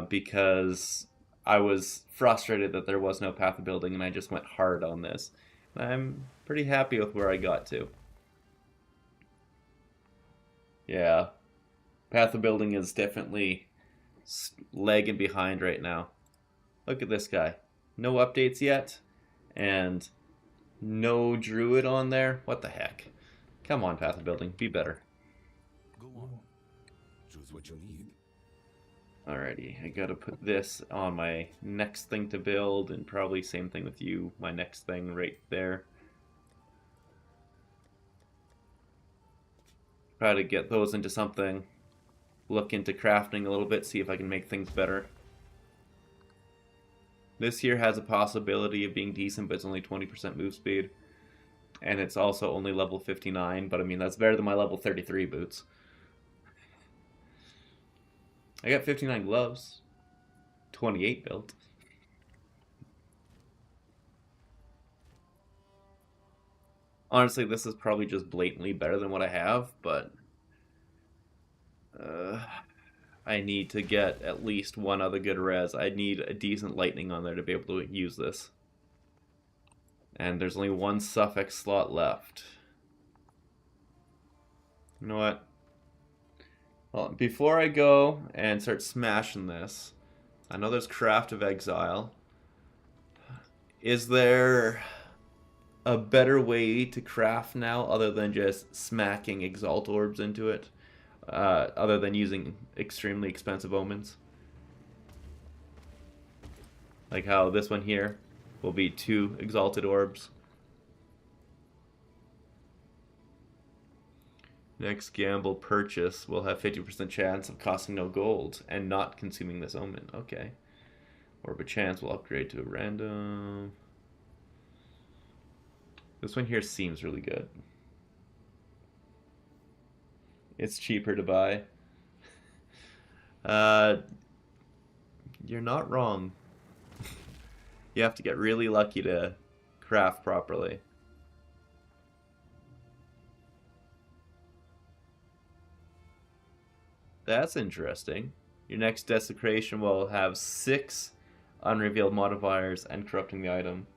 because I was frustrated that there was no path to building, and I just went hard on this. I'm pretty happy with where I got to. Yeah, path of building is definitely lagging behind right now. Look at this guy. No updates yet, and no druid on there. What the heck? Come on, path of building, be better. Go on. Choose what you need. Alrighty, I gotta put this on my next thing to build, and probably same thing with you, my next thing right there. Try to get those into something. Look into crafting a little bit, see if I can make things better. This here has a possibility of being decent, but it's only 20% move speed. And it's also only level 59, but I mean, that's better than my level 33 boots. I got 59 gloves. 28 built. Honestly, this is probably just blatantly better than what I have, but I need to get at least one other good res. I need a decent lightning on there to be able to use this. And there's only one suffix slot left. You know what? Well, before I go and start smashing this, I know there's Craft of Exile. Is there a better way to craft now other than just smacking Exalt Orbs into it? Other than using extremely expensive omens? Like how this one here will be 2 Exalted Orbs. Next gamble purchase will have 50% chance of costing no gold and not consuming this omen. Okay. Orb of chance will upgrade to a random. This one here seems really good. It's cheaper to buy. You're not wrong. You have to get really lucky to craft properly. That's interesting. Your next desecration will have 6 unrevealed modifiers and corrupting the item.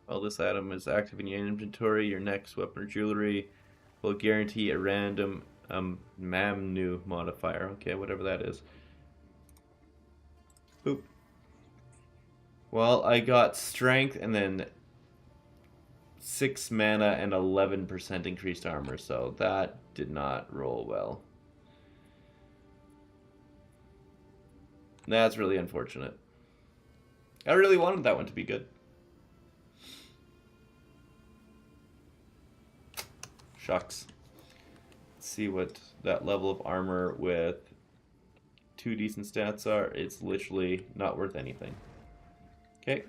While this item is active in your inventory, your next weapon or jewelry will guarantee a random Mamnu modifier. Okay, whatever that is. Boop. Well, I got strength and then 6 mana and 11% increased armor, so that did not roll well. That's really unfortunate. I really wanted that one to be good. Shucks. Let's see what that level of armor with 2 decent stats are. It's literally not worth anything. Okay.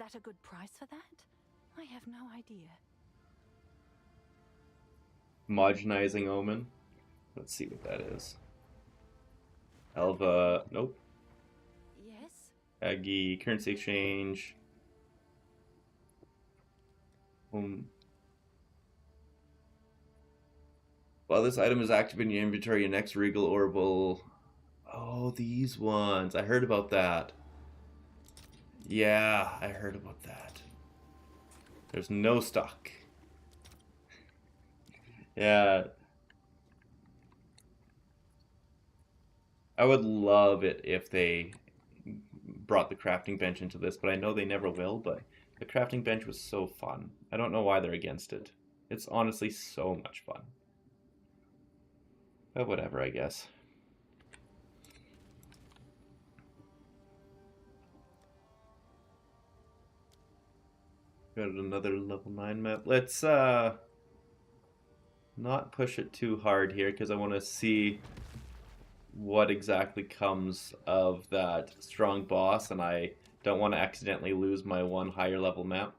that a good price for that? I have no idea. Homogenizing Omen. Let's see what that is. Elva, nope. Yes? Aggie, currency exchange. While this item is active in your inventory, your next regal orb will... Oh, these ones. I heard about that. Yeah, I heard about that. There's no stock. Yeah. I would love it if they brought the crafting bench into this, but I know they never will, but the crafting bench was so fun. I don't know why they're against it. It's honestly so much fun. But whatever, I guess. Got another level 9 map. Let's not push it too hard here because I want to see what exactly comes of that strong boss, and I don't want to accidentally lose my one higher level map.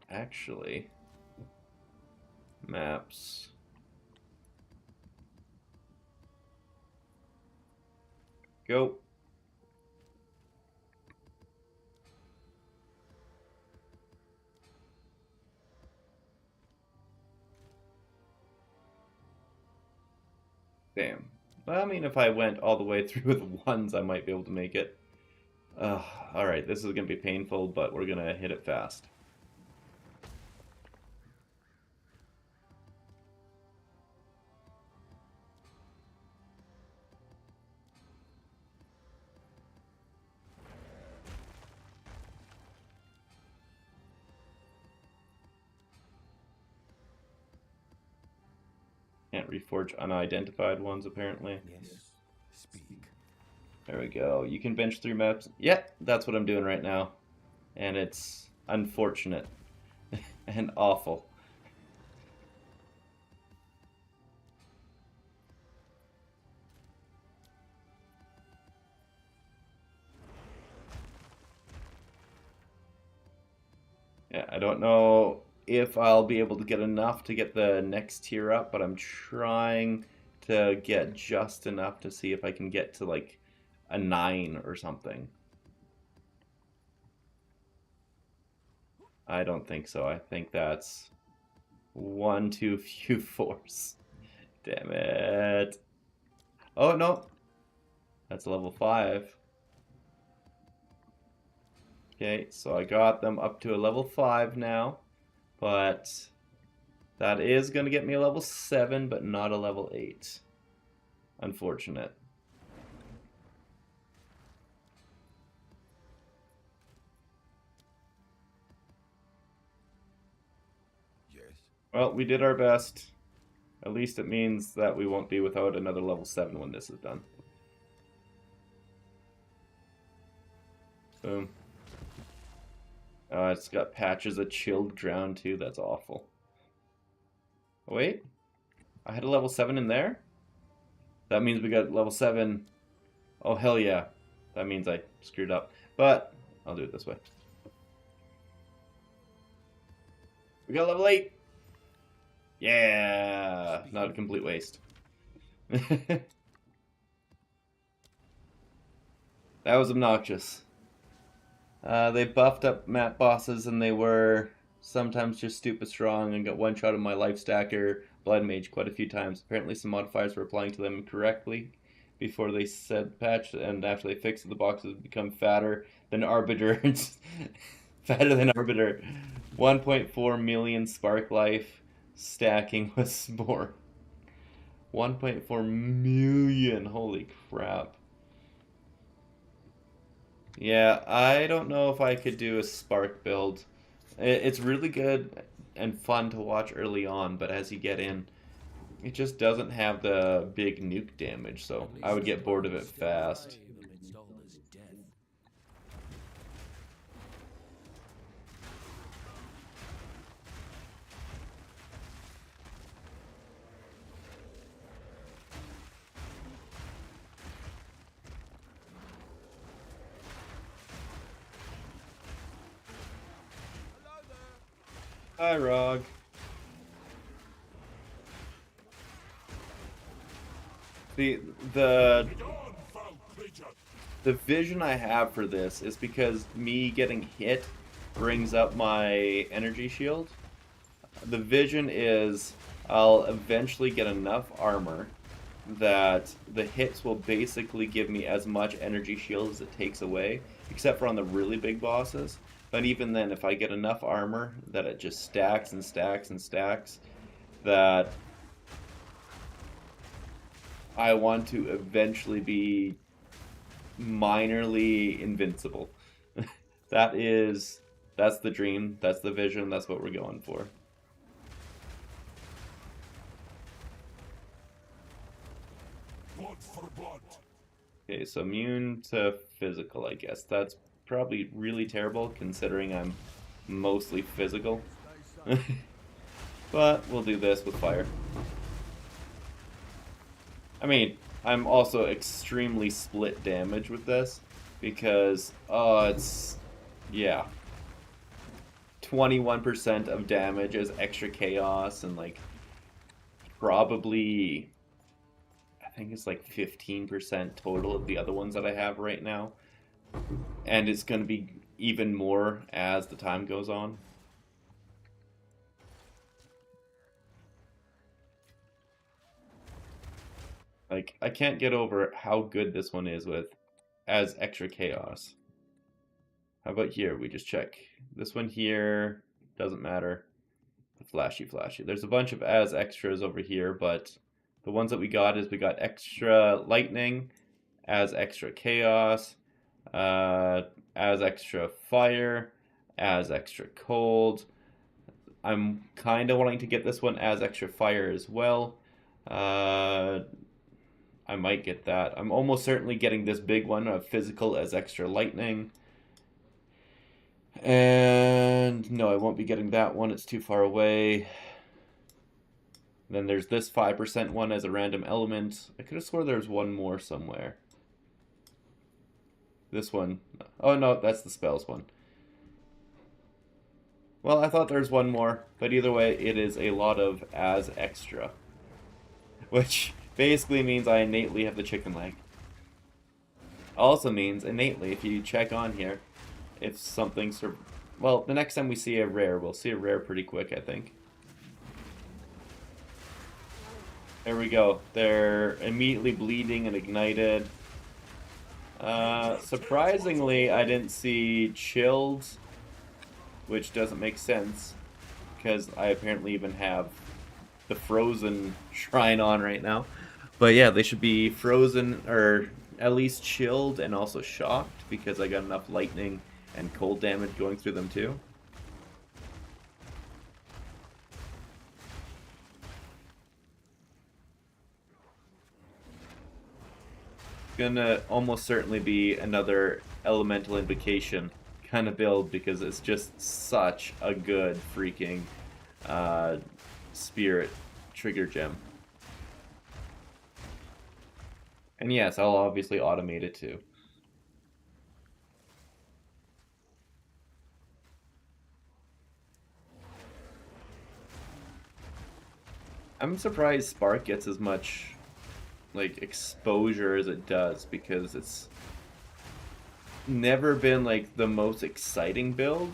Actually, maps. Go. Damn. Well, I mean, if I went all the way through with ones, I might be able to make it. Alright, this is going to be painful, but we're going to hit it fast. Can't reforge unidentified ones, apparently. Yes, speak. There we go. You can bench 3 maps. Yep, that's what I'm doing right now. And it's unfortunate and awful. Yeah, I don't know if I'll be able to get enough to get the next tier up, but I'm trying to get just enough to see if I can get to like a 9 or something. I don't think so. I think that's one too few force. Damn it. Oh, no. That's level 5. Okay, so I got them up to a level 5 now. But that is going to get me a level 7, but not a level 8. Unfortunate. Yes. Well, we did our best. At least it means that we won't be without another level 7 when this is done. Boom. It's got patches of chilled ground too. That's awful. Oh, wait. I had a level 7 in there? That means we got level 7. Oh, hell yeah. That means I screwed up. But I'll do it this way. We got level 8. Yeah. Not a complete waste. That was obnoxious. They buffed up map bosses and they were sometimes just stupid strong and got one shot of my life stacker blood mage quite a few times. Apparently some modifiers were applying to them correctly before they said patch, and after they fixed it, the boxes become fatter than Arbiter. Fatter than Arbiter. 1.4 million spark life stacking was more. 1.4 million, holy crap. Yeah, I don't know if I could do a Spark build. It's really good and fun to watch early on, but as you get in, it just doesn't have the big nuke damage, so I would get bored of it fast. Hi, Rog. The the Get on, foul creature! the vision I have for this is because me getting hit brings up my energy shield. The vision is I'll eventually get enough armor that the hits will basically give me as much energy shield as it takes away, except for on the really big bosses. But even then, if I get enough armor that it just stacks and stacks and stacks, that I want to eventually be minorly invincible. That's the dream, that's the vision, that's what we're going for. Blood for blood! Okay, so immune to physical, I guess. That's probably really terrible considering I'm mostly physical. But we'll do this with fire. I mean, I'm also extremely split damage with this because, it's, yeah. 21% of damage is extra chaos and like probably, I think it's like 15% total of the other ones that I have right now. And it's going to be even more as the time goes on. Like, I can't get over how good this one is with as extra chaos. How about here? We just check. This one here doesn't matter. Flashy. There's a bunch of as extras over here, but the ones that we got is we got extra lightning, as extra chaos, as extra fire, as extra cold. I'm kind of wanting to get this one as extra fire as well. I might get that. I'm almost certainly getting this big one of physical as extra lightning. And no, I won't be getting that one. It's too far away. Then there's this 5% one as a random element. I could have swore there's one more somewhere. This one. Oh no, that's the spells one. Well, I thought there's one more, but either way, it is a lot of as extra. Which basically means I innately have the chicken leg. Also means, innately, if you check on here, if something's... Well, the next time we see a rare, we'll see a rare pretty quick, I think. There we go. They're immediately bleeding and ignited. Surprisingly, I didn't see chilled, which doesn't make sense, because I apparently even have the frozen shrine on right now. But yeah, they should be frozen, or at least chilled and also shocked, because I got enough lightning and cold damage going through them too. Gonna almost certainly be another elemental invocation kind of build, because it's just such a good freaking spirit trigger gem. And yes, I'll obviously automate it too. I'm surprised Spark gets as much like exposure as it does, because it's never been like the most exciting build,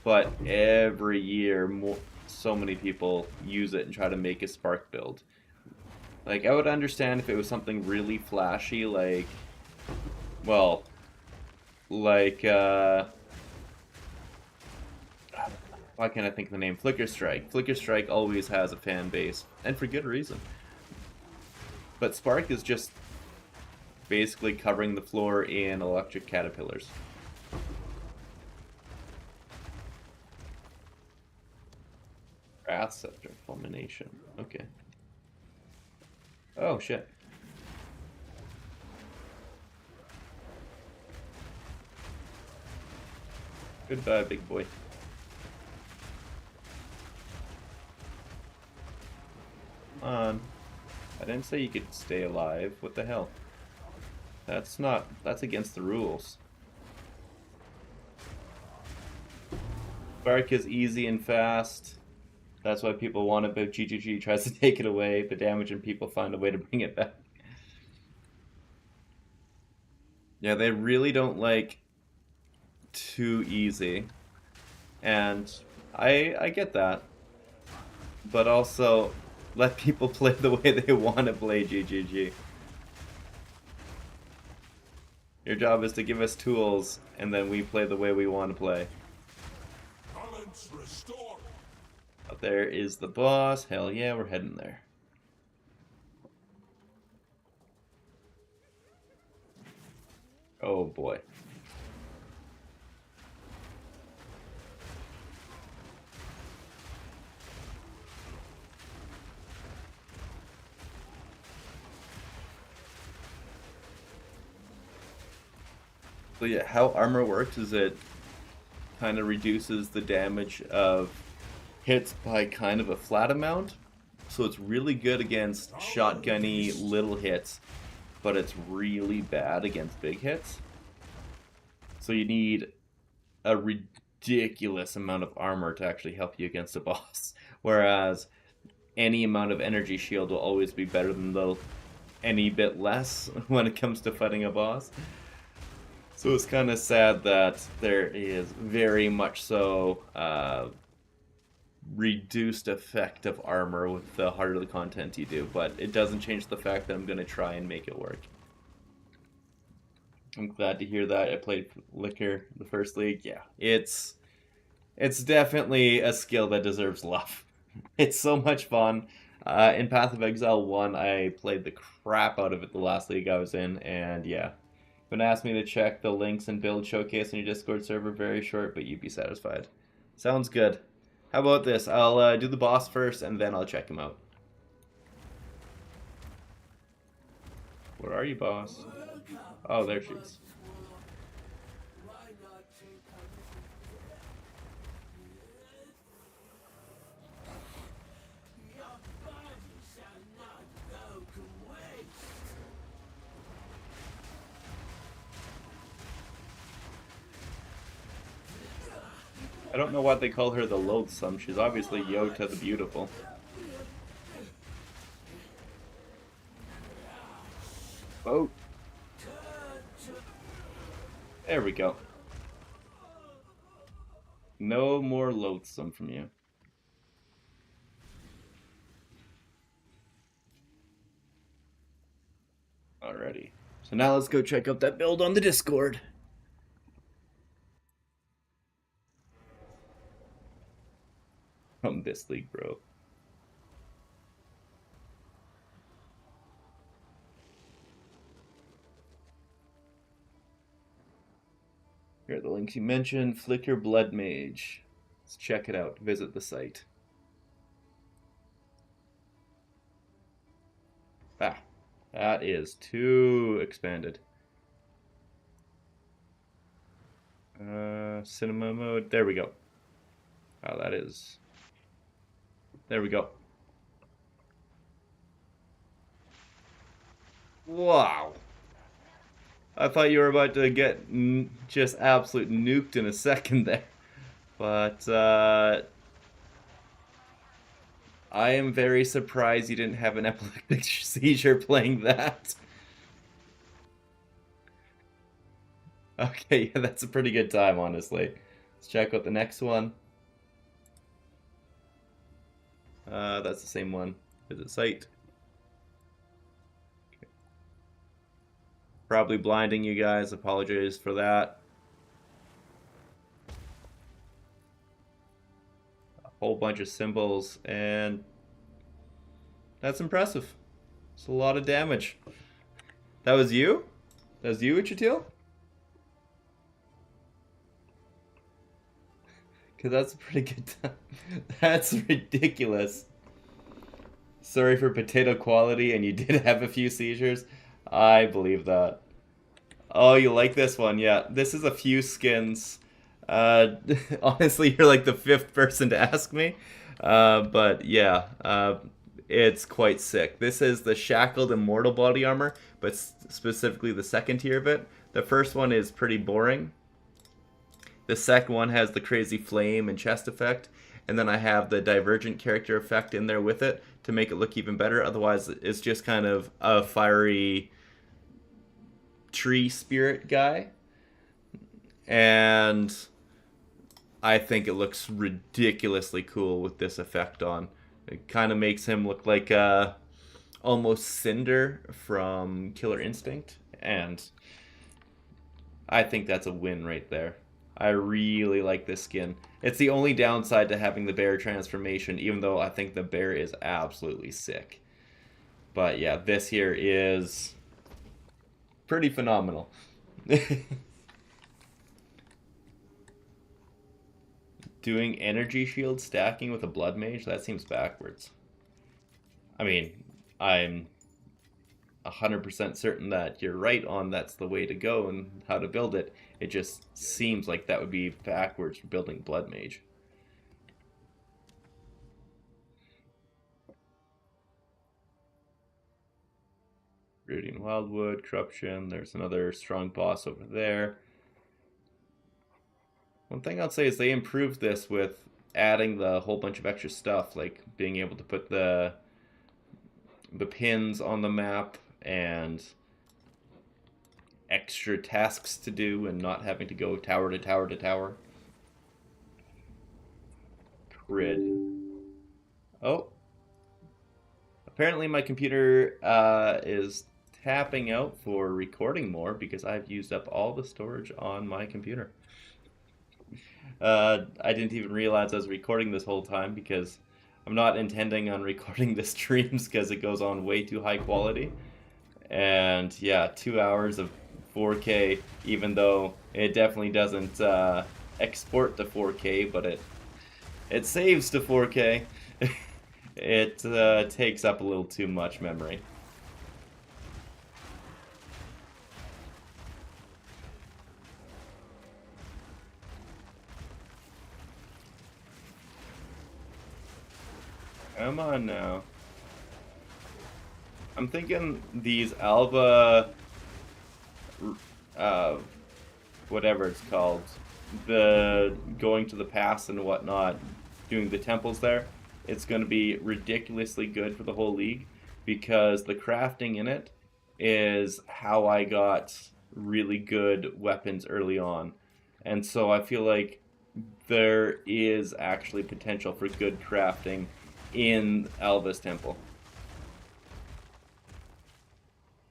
but every year so many people use it and try to make a Spark build. Like, I would understand if it was something really flashy, like, well, like, why can't I think of the name? Flicker Strike. Flicker Strike always has a fan base, and for good reason. But Spark is just basically covering the floor in electric caterpillars. Wrath Scepter Fulmination. Okay. Oh, shit. Goodbye, big boy. Come on. I didn't say you could stay alive. What the hell? That's against the rules. Spark is easy and fast. That's why people want it, but GGG tries to take it away. The damage and people find a way to bring it back. Yeah, they really don't like too easy. And I get that. But also, let people play the way they want to play GGG. Your job is to give us tools, and then we play the way we want to play. Balance restored. Out there is the boss. Hell yeah, we're heading there. Oh boy. So yeah, how armor works is it kind of reduces the damage of hits by kind of a flat amount. So it's really good against shotgunny little hits, but it's really bad against big hits. So you need a ridiculous amount of armor to actually help you against a boss. Whereas any amount of energy shield will always be better than any bit less when it comes to fighting a boss. So it's kind of sad that there is very much so reduced effect of armor with the harder the content you do, but it doesn't change the fact that I'm going to try and make it work. I'm glad to hear that. I played Liquor the first league. Yeah, it's definitely a skill that deserves love. It's so much fun. In Path of Exile 1, I played the crap out of it the last league I was in, and yeah. Been asked me to check the links and build showcase on your Discord server. Very short, but you'd be satisfied. Sounds good. How about this? I'll do the boss first, and then I'll check him out. Where are you, boss? Oh, there she is. I don't know why they call her the Loathsome. She's obviously Yota the Beautiful. Oh. There we go. No more Loathsome from you. Alrighty. So now let's go check out that build on the Discord. From this league, bro. Here are the links you mentioned. Flicker Blood Mage. Let's check it out. Visit the site. Ah, that is too expanded. Cinema mode. There we go. Oh, that is... There we go. Wow. I thought you were about to get just absolute nuked in a second there. But, I am very surprised you didn't have an epileptic seizure playing that. Okay, yeah, that's a pretty good time, honestly. Let's check out the next one. That's the same one. Visit site. Okay. Probably blinding you guys. Apologize for that. A whole bunch of symbols, and that's impressive. It's a lot of damage. That was you? That was you, Uchitil? Because that's a pretty good time. That's ridiculous. Sorry for potato quality, and you did have a few seizures. I believe that. Oh, you like this one? Yeah, this is a few skins. Honestly, you're like the 5th person to ask me. But yeah, it's quite sick. This is the Shackled Immortal Body Armor, but specifically the second tier of it. The first one is pretty boring. The second one has the crazy flame and chest effect, and then I have the divergent character effect in there with it to make it look even better. Otherwise, it's just kind of a fiery tree spirit guy. And I think it looks ridiculously cool with this effect on. It kind of makes him look like almost Cinder from Killer Instinct, and I think that's a win right there. I really like this skin. It's the only downside to having the bear transformation, even though I think the bear is absolutely sick. But yeah, this here is pretty phenomenal. Doing energy shield stacking with a blood mage, that seems backwards. I mean, I'm 100% certain that you're right on that's the way to go and how to build it. It just seems like that would be backwards for building blood mage. Radiant Wildwood, Corruption, there's another strong boss over there. One thing I'll say is they improved this with adding the whole bunch of extra stuff, like being able to put the pins on the map and extra tasks to do and not having to go tower to tower to tower. Crid. Oh. Apparently my computer is tapping out for recording more because I've used up all the storage on my computer. I didn't even realize I was recording this whole time because I'm not intending on recording the streams because it goes on way too high quality. And yeah, 2 hours of 4K, even though it definitely doesn't export to 4K, but it saves to 4K. It takes up a little too much memory. Come on now. I'm thinking these Alva, whatever it's called, the going to the pass and whatnot, doing the temples there, it's going to be ridiculously good for the whole league because the crafting in it is how I got really good weapons early on. And so I feel like there is actually potential for good crafting in Alva's temple.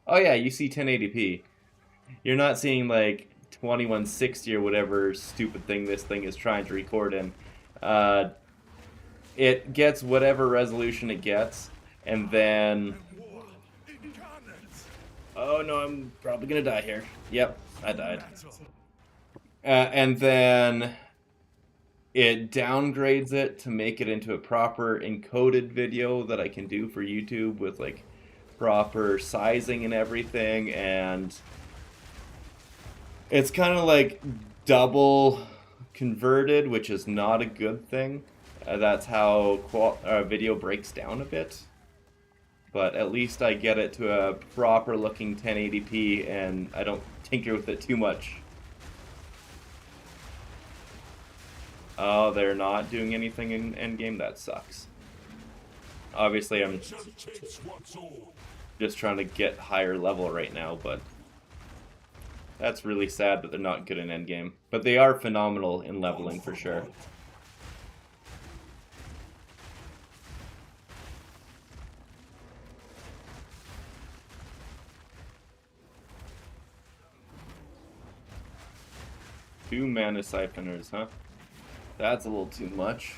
Oh yeah, you see 1080p. You're not seeing like 2160 or whatever stupid thing this thing is trying to record in. It gets whatever resolution it gets, and then... Oh no, I'm probably gonna die here. Yep, I died. And then it downgrades it to make it into a proper encoded video that I can do for YouTube with like proper sizing and everything, and it's kind of like double converted, which is not a good thing. That's how video breaks down a bit, but at least I get it to a proper looking 1080p and I don't tinker with it too much. Oh, they're not doing anything in endgame? That sucks. Obviously, I'm just trying to get higher level right now, but that's really sad that they're not good in endgame. But they are phenomenal in leveling for sure. Two mana siphoners, huh? That's a little too much.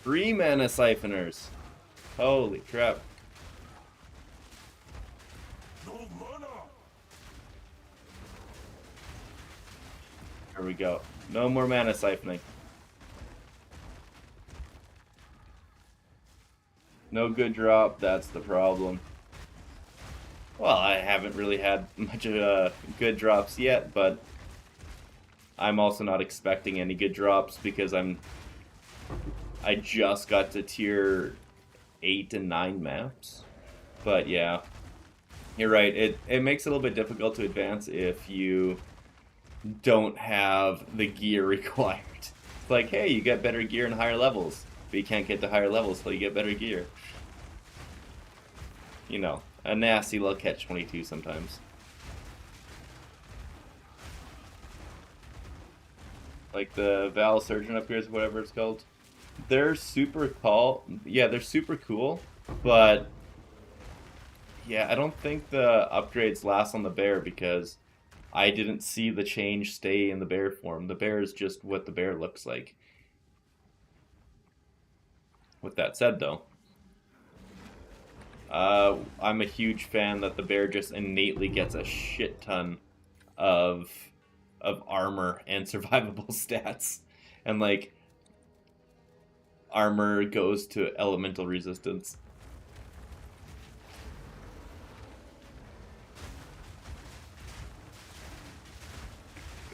3 mana siphoners. Holy crap. No mana. Here we go. No more mana siphoning. No good drop, that's the problem. Well, I haven't really had much good drops yet, but I'm also not expecting any good drops because I just got to tier 8 and 9 maps. But yeah, you're right. It makes it a little bit difficult to advance if you don't have the gear required. It's like, hey, you get better gear in higher levels, but you can't get to higher levels till you get better gear. You know, a nasty little catch-22 sometimes. Like the Val Surgeon upgrades, whatever it's called. They're super cool. Yeah, they're super cool, but yeah, I don't think the upgrades last on the bear because I didn't see the change stay in the bear form. The bear is just what the bear looks like. With that said, though, I'm a huge fan that the bear just innately gets a shit ton of armor and survivable stats, and like armor goes to elemental resistance.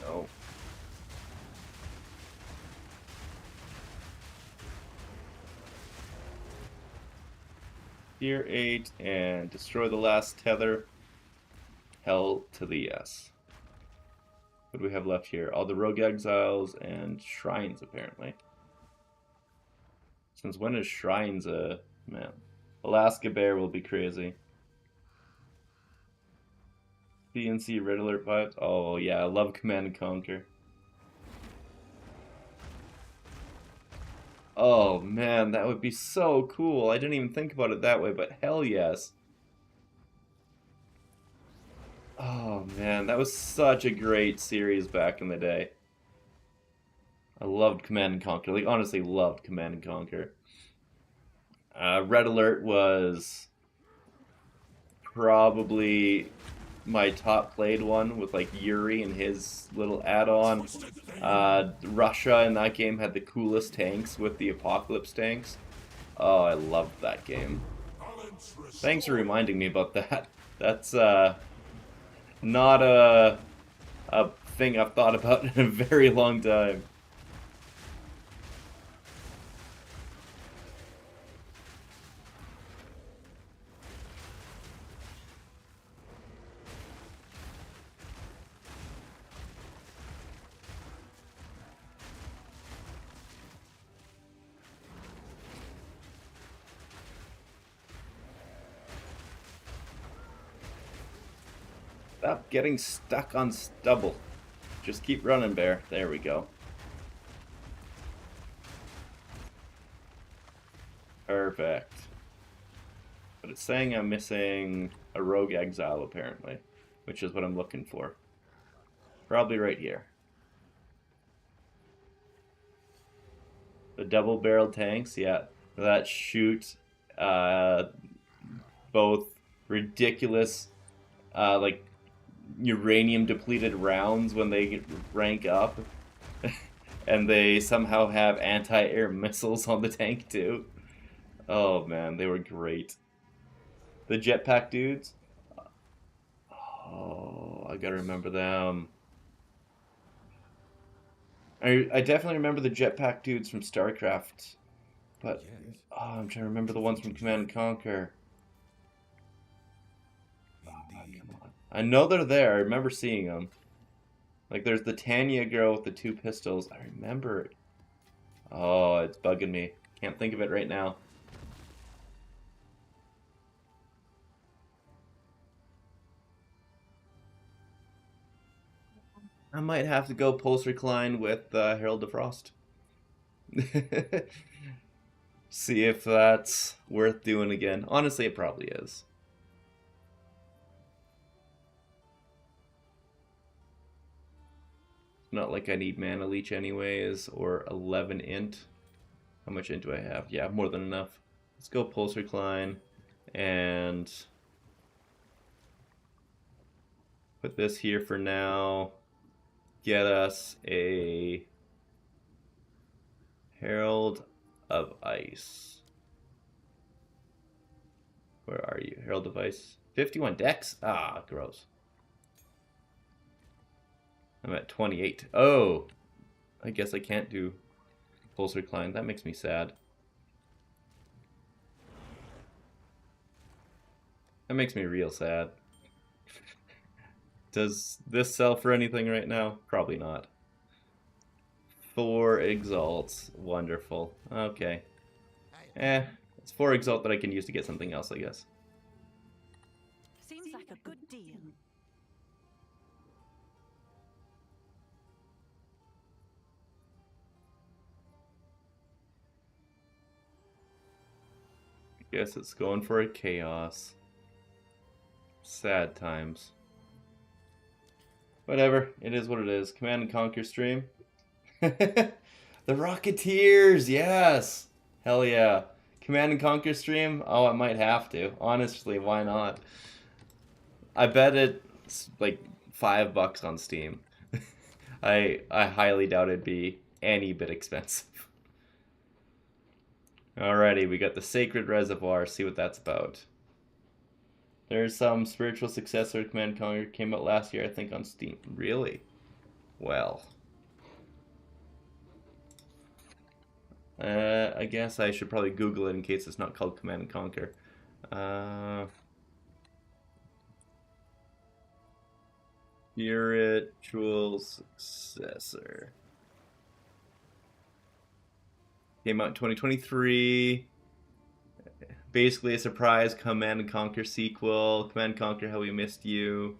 Go. Tier 8 and destroy the last tether. Hell to the yes. What do we have left here? All the rogue exiles and shrines, apparently. Since when is shrines a... man. Alaska Bear will be crazy. PNC Red Alert vibes. Oh yeah, I love Command and Conquer. Oh man, that would be so cool. I didn't even think about it that way, but hell yes. Oh man, that was such a great series back in the day. I loved Command and Conquer. Like, honestly, loved Command and Conquer. Red Alert was probably my top played one with like Yuri and his little add-on. Russia in that game had the coolest tanks with the Apocalypse tanks. Oh, I loved that game. Thanks for reminding me about that. That's not a thing I've thought about in a very long time. Stop getting stuck on stubble. Just keep running, Bear. There we go. Perfect. But it's saying I'm missing a rogue exile, apparently, which is what I'm looking for. Probably right here. The double-barreled tanks, yeah, that shoot both ridiculous, like, uranium-depleted rounds when they rank up, and they somehow have anti-air missiles on the tank, too. Oh, man, they were great. The jetpack dudes? Oh, I gotta remember them. I definitely remember the jetpack dudes from StarCraft, but oh, I'm trying to remember the ones from Command and Conquer. Come on. I know they're there. I remember seeing them. Like, there's the Tanya girl with the 2 pistols. I remember it. Oh, it's bugging me. Can't think of it right now. I might have to go pulse recline with Herald of Frost. See if that's worth doing again. Honestly, it probably is. Not like I need mana leech anyways, or 11 int. How much int do I have? Yeah, more than enough. Let's go pulse recline and put this here for now. Get us a Herald of Ice. Where are you? Herald of Ice. 51 dex? Ah, gross. I'm at 28. Oh! I guess I can't do Pulse Recline. That makes me sad. That makes me real sad. Does this sell for anything right now? Probably not. 4 exalts. Wonderful. Okay. It's 4 exalt that I can use to get something else, I guess. Seems like a good deal. Guess it's going for a chaos. Sad times. Whatever, it is what it is. Command and Conquer stream. The Rocketeers, yes! Hell yeah. Command and Conquer stream? Oh, I might have to. Honestly, why not? I bet it's like $5 on Steam. I highly doubt it'd be any bit expensive. Alrighty, we got the Sacred Reservoir. See what that's about. There's some spiritual successor to Command & Conquer. Came out last year, I think, on Steam. Really? Well. I guess I should probably Google it in case it's not called Command & Conquer. Spiritual successor. Came out in 2023. Basically a surprise Command & Conquer sequel. Command & Conquer How We Missed You.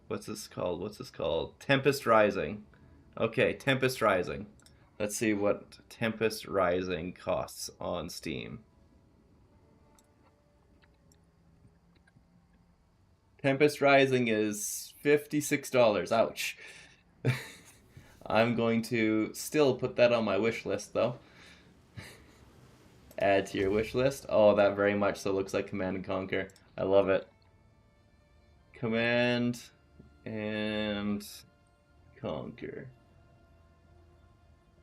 What's this called? What's this called? Tempest Rising. Okay, Tempest Rising. Let's see what Tempest Rising costs on Steam. Tempest Rising is $56. Ouch. I'm going to still put that on my wish list, though. Add to your wish list. Oh, that very much so looks like Command & Conquer. I love it. Command and Conquer.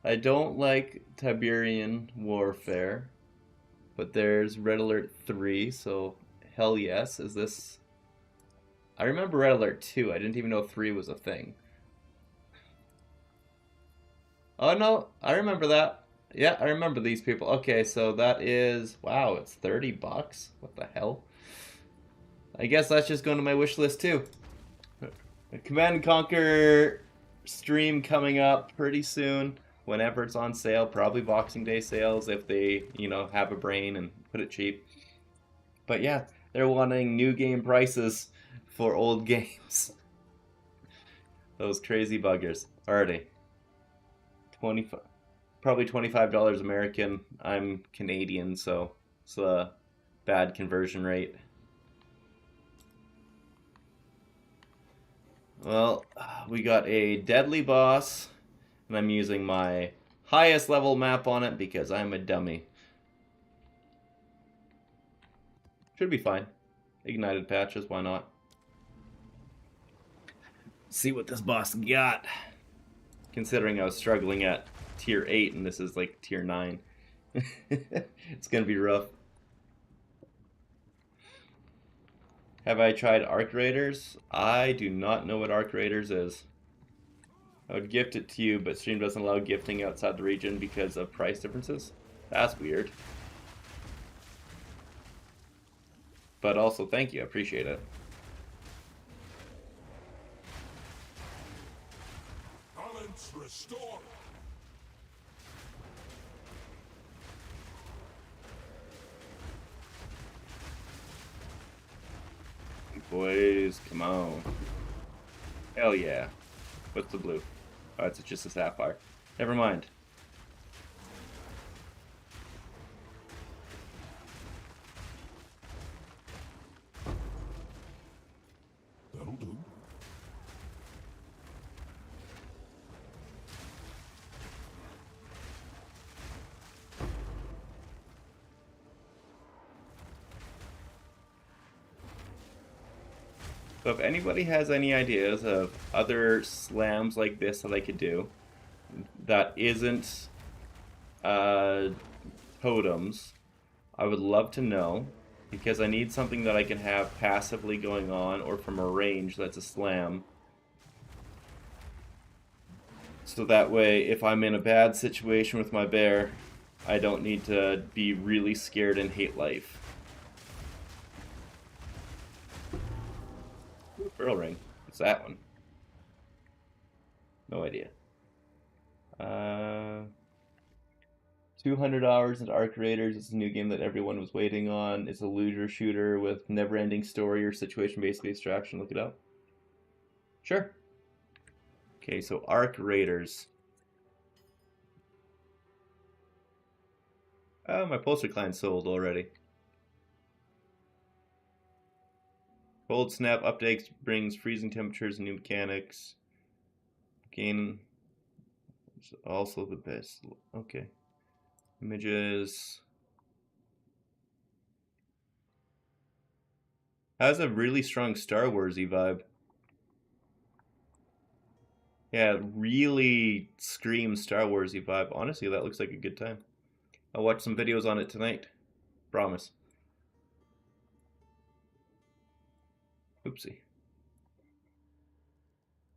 I don't like Tiberian Warfare, but there's Red Alert 3, so hell yes. Is this... I remember Red Alert 2. I didn't even know 3 was a thing. Oh no, I remember that. Yeah, I remember these people. Okay, so that is... Wow, it's $30. What the hell? I guess that's just going to my wish list too. A Command & Conquer stream coming up pretty soon. Whenever it's on sale. Probably Boxing Day sales if they, you know, have a brain and put it cheap. But yeah, they're wanting new game prices for old games. Those crazy buggers. Alrighty. Probably $25 American. I'm Canadian, so it's a bad conversion rate. Well, we got a deadly boss, and I'm using my highest level map on it because I'm a dummy. Should be fine. Ignited patches, why not? See what this boss got. Considering I was struggling at tier 8 and this is like tier 9. It's gonna be rough. Have I tried Arc Raiders? I do not know what Arc Raiders is. I would gift it to you, but Stream doesn't allow gifting outside the region because of price differences. That's weird. But also, thank you. I appreciate it. Balance restored. Boys, come on. Hell yeah. What's the blue? Oh, it's just a sapphire. Never mind. That'll do. So if anybody has any ideas of other slams like this that I could do that isn't totems, I would love to know, because I need something that I can have passively going on or from a range that's a slam. So that way, if I'm in a bad situation with my bear, I don't need to be really scared and hate life. Ooh, Pearl Ring. It's that one. No idea. 200 hours into Arc Raiders. It's a new game that everyone was waiting on. It's a looter shooter with never-ending story or situation-based extraction. Look it up. Sure. Okay, so Arc Raiders. Oh, my poster client sold already. Cold Snap updates brings freezing temperatures and new mechanics. Gain is also the best. Okay. Images. Has a really strong Star Wars-y vibe. Yeah, it really screams Star Wars-y vibe. Honestly, that looks like a good time. I'll watch some videos on it tonight. Promise. Oopsie.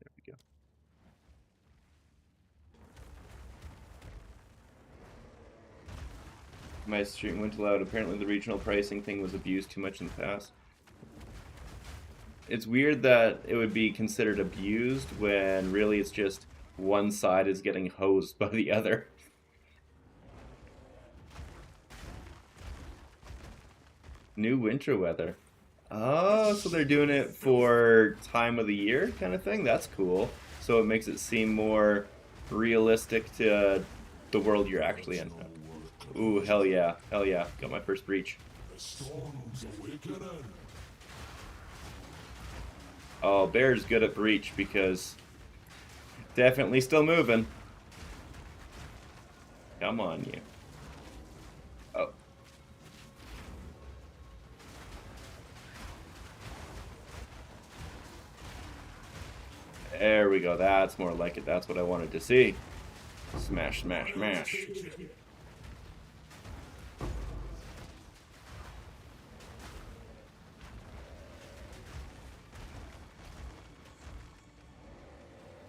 There we go. My stream went loud. Apparently the regional pricing thing was abused too much in the past. It's weird that it would be considered abused when really it's just one side is getting hosed by the other. New winter weather. Oh, so they're doing it for time of the year kind of thing? That's cool. So it makes it seem more realistic to the world you're actually in. Ooh, hell yeah. Hell yeah. Got my first breach. The storm's awakening. Oh, Bear's good at breach because definitely still moving. Come on, you. Oh. There we go. That's more like it. That's what I wanted to see. Smash, smash, smash.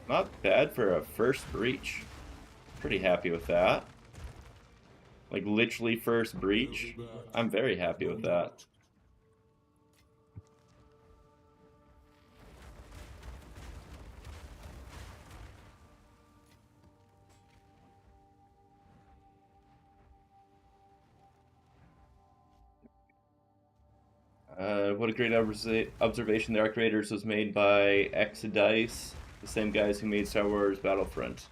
Not bad for a first breach. Pretty happy with that. Like literally first breach. I'm very happy with that. What a great observation. The Arc Raiders was made by Exodice, the same guys who made Star Wars Battlefront.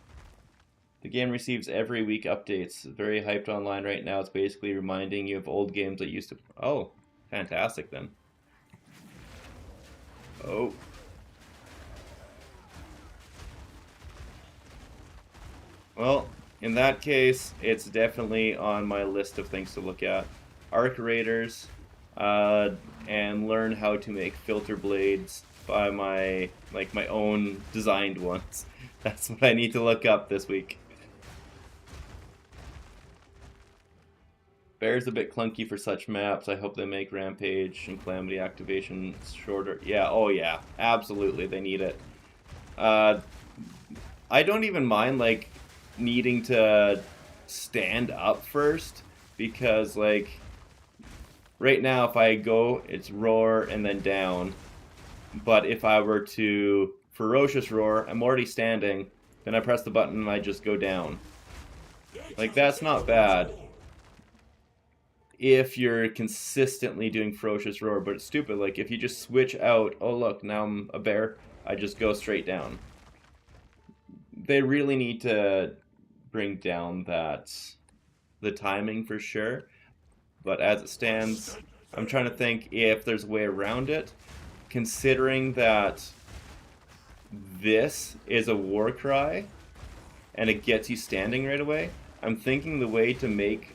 The game receives every week updates. Very hyped online right now. It's basically reminding you of old games that used to... Oh, fantastic then. Oh. Well, in that case, it's definitely on my list of things to look at. Arc Raiders, and learn how to make filter blades by my own designed ones. That's what I need to look up this week. Bear's a bit clunky for such maps. I hope they make Rampage and Calamity activation shorter. Yeah, oh yeah, absolutely, they need it. I don't even mind like needing to stand up first because like right now if I go it's roar and then down, but if I were to ferocious roar, I'm already standing, then I press the button and I just go down. Like that's not bad if you're consistently doing ferocious roar, but it's stupid. Like if you just switch out, oh look, now I'm a bear, I just go straight down. They really need to bring down the timing for sure, but as it stands, I'm trying to think if there's a way around it, considering that this is a war cry and it gets you standing right away. I'm thinking the way to make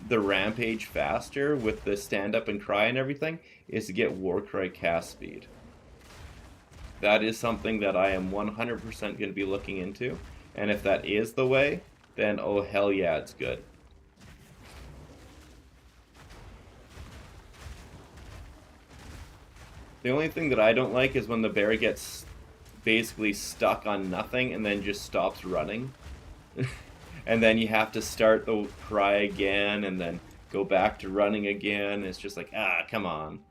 the Rampage faster with the stand up and cry and everything is to get Warcry cast speed. That is something that I am 100% going to be looking into, and if that is the way, then oh hell yeah, it's good. The only thing that I don't like is when the bear gets basically stuck on nothing and then just stops running. And then you have to start the cry again and then go back to running again. It's just like, ah, come on.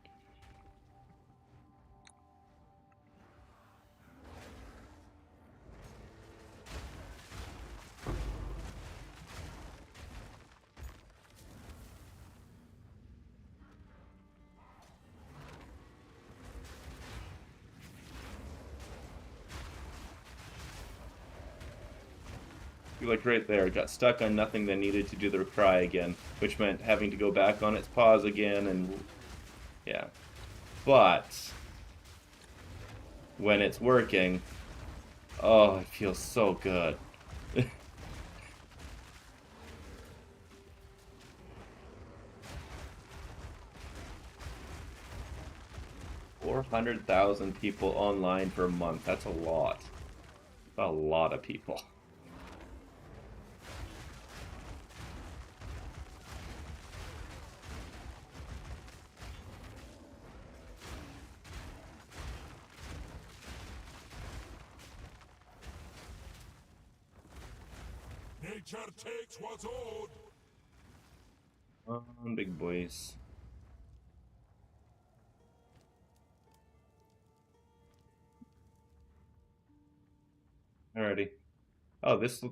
like right there, it got stuck on nothing, then needed to do the cry again, which meant having to go back on its paws again, and yeah. But when it's working, oh, it feels so good. 400,000 people online for a month. That's a lot. A lot of people. Nature takes what's owed. Big boys. Alrighty. Oh, this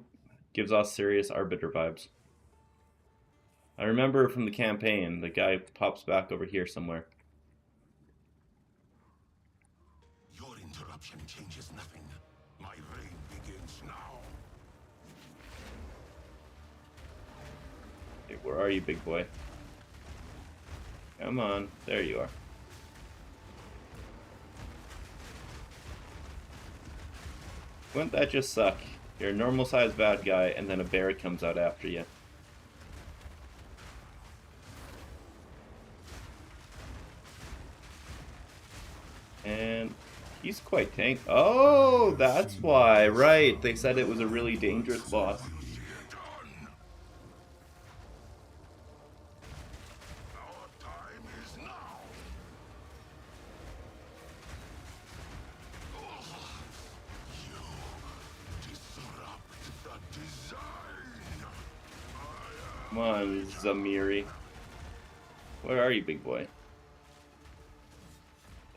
gives off serious Arbiter vibes. I remember from the campaign, the guy pops back over here somewhere. Your interruption changes nothing. My reign begins now. Hey, where are you, big boy? Come on. There you are. Wouldn't that just suck? You're a normal-sized bad guy, and then a bear comes out after you. And he's quite tank. Oh, that's why. Right. They said it was a really dangerous boss. Our time is now. You disrupt the design. Come on, Zamiri. Where are you, big boy?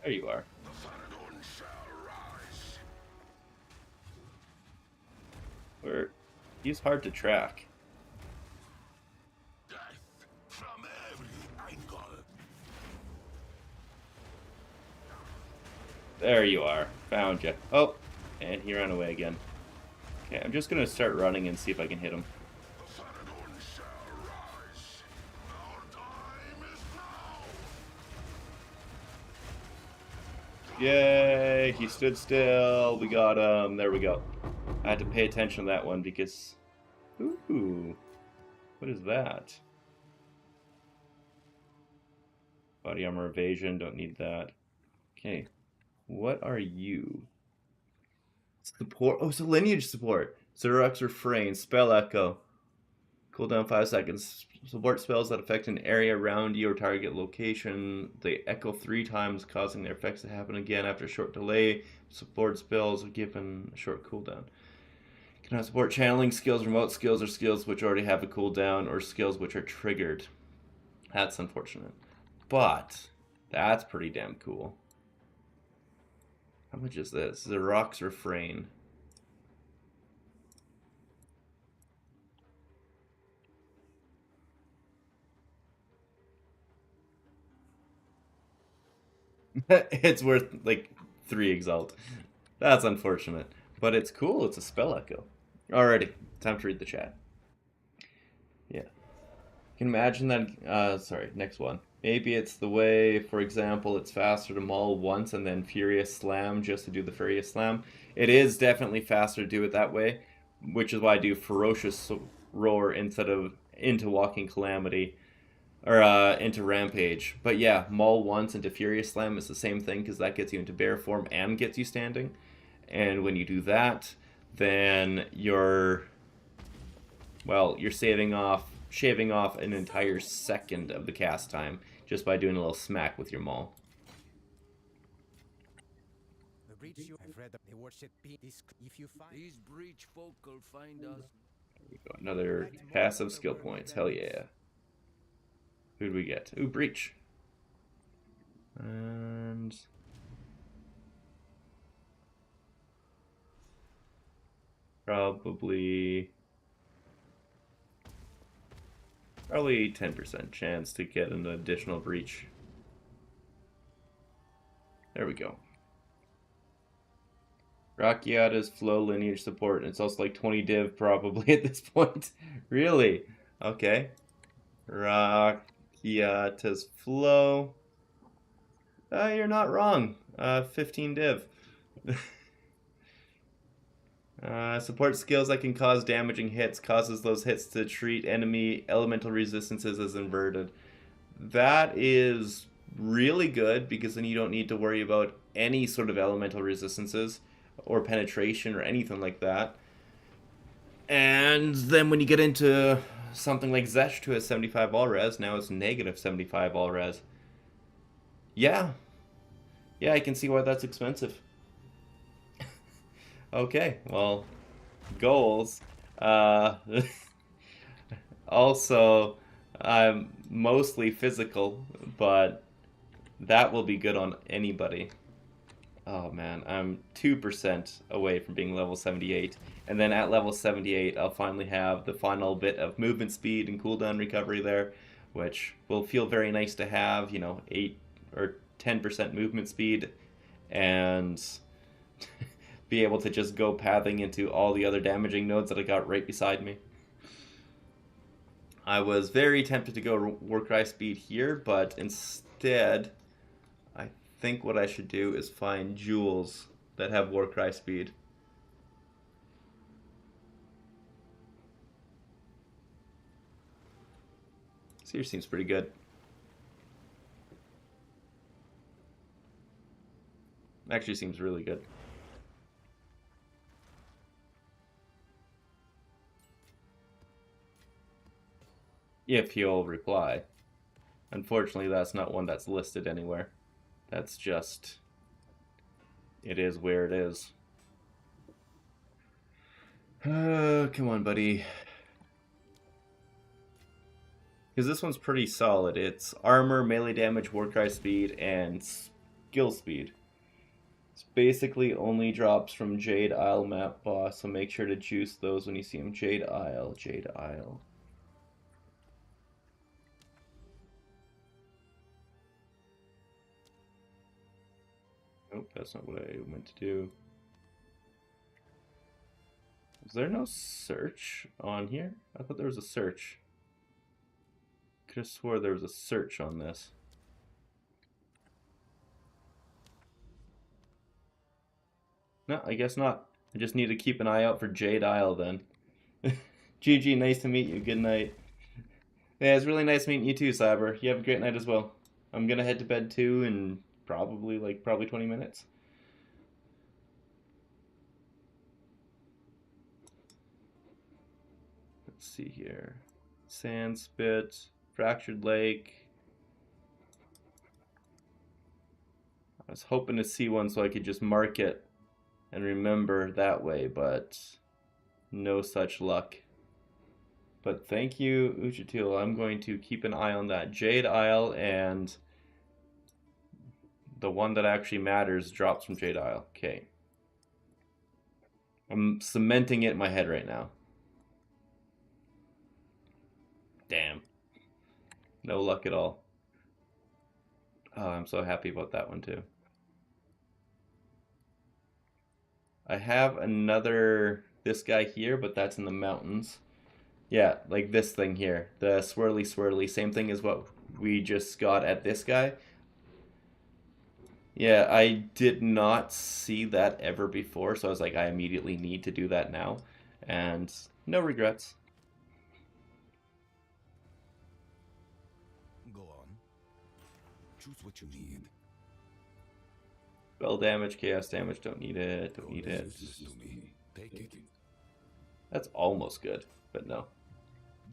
There you are. The Faradon shall rise. Where? He's hard to track. Death from every angle. There you are. Found you. Oh, and he ran away again. Okay, I'm just gonna start running and see if I can hit him. The Faradon shall rise. Our time is now. Yay! He stood still. We got him. There we go. I had to pay attention to that one because... Ooh. What is that? Body armor evasion. Don't need that. Okay. What are you? Support. Oh, it's a lineage support. Zerux refrain. Spell echo. Cooldown 5 seconds. Support spells that affect an area around you or target location. They echo 3 times, causing their effects to happen again after a short delay. Support spells are given a short cooldown. Cannot support channeling skills, remote skills, or skills which already have a cooldown, or skills which are triggered. That's unfortunate. But that's pretty damn cool. How much is this? The Rock's Refrain. It's worth like 3 exalt. That's unfortunate. But it's cool, it's a spell echo. Alrighty, time to read the chat. Yeah. You can imagine that, sorry, next one. Maybe it's the way, for example, it's faster to maul once and then Furious Slam just to do the Furious Slam. It is definitely faster to do it that way, which is why I do Ferocious Roar instead of into Walking Calamity, or into Rampage. But yeah, maul once into Furious Slam is the same thing because that gets you into bear form and gets you standing. And when you do that, then you're shaving off an entire second of the cast time just by doing a little smack with your maul. The breach I've read they worship if you find These breach folk will find us. There we go. Another passive skill points. Hell yeah. Who do we get? Ooh, breach. And probably 10% chance to get an additional breach. There we go. Rakiata's flow lineage support. It's also like 20 div probably at this point. Really? Okay. Rakiata's flow. You're not wrong. 15 div. Support skills that can cause damaging hits. Causes those hits to treat enemy elemental resistances as inverted. That is really good because then you don't need to worry about any sort of elemental resistances or penetration or anything like that. And then when you get into something like Zesh, who has 75 all res, now it's negative 75 all res. Yeah. Yeah, I can see why that's expensive. Okay, well, goals. Also, I'm mostly physical, but that will be good on anybody. Oh man, I'm 2% away from being level 78. And then at level 78, I'll finally have the final bit of movement speed and cooldown recovery there, which will feel very nice to have, 8 or 10% movement speed, and be able to just go pathing into all the other damaging nodes that I got right beside me. I was very tempted to go Warcry speed here, but instead, I think what I should do is find jewels that have Warcry speed. Seer seems pretty good. Actually seems really good. If he'll reply. Unfortunately, that's not one that's listed anywhere. That's just... it is where it is. Come on, buddy. Because this one's pretty solid. It's armor, melee damage, Warcry speed, and skill speed. It's basically only drops from Jade Isle map boss, so make sure to juice those when you see them. Jade Isle, Jade Isle. Nope, that's not what I meant to do. Is there no search on here? I thought there was a search. Could have swore there was a search on this. No, I guess not. I just need to keep an eye out for Jade Isle then. GG, nice to meet you. Good night. Yeah, it's really nice meeting you too, Cyber. You have a great night as well. I'm gonna head to bed too in probably 20 minutes. Let's see here. Sandspit, Fractured Lake. I was hoping to see one so I could just mark it and remember that way, but no such luck. But thank you, Uchitil. I'm going to keep an eye on that. Jade Isle, and the one that actually matters drops from Jade Isle. Okay. I'm cementing it in my head right now. Damn. No luck at all. Oh, I'm so happy about that one too. I have this guy here, but that's in the mountains. Yeah, like this thing here. The swirly swirly, same thing as what we just got at this guy. Yeah, I did not see that ever before, so I was like, I immediately need to do that now. And no regrets. Go on. Choose what you need. Spell damage, chaos damage, don't need it, don't need it. Useless to me. Take it. That's almost good, but no.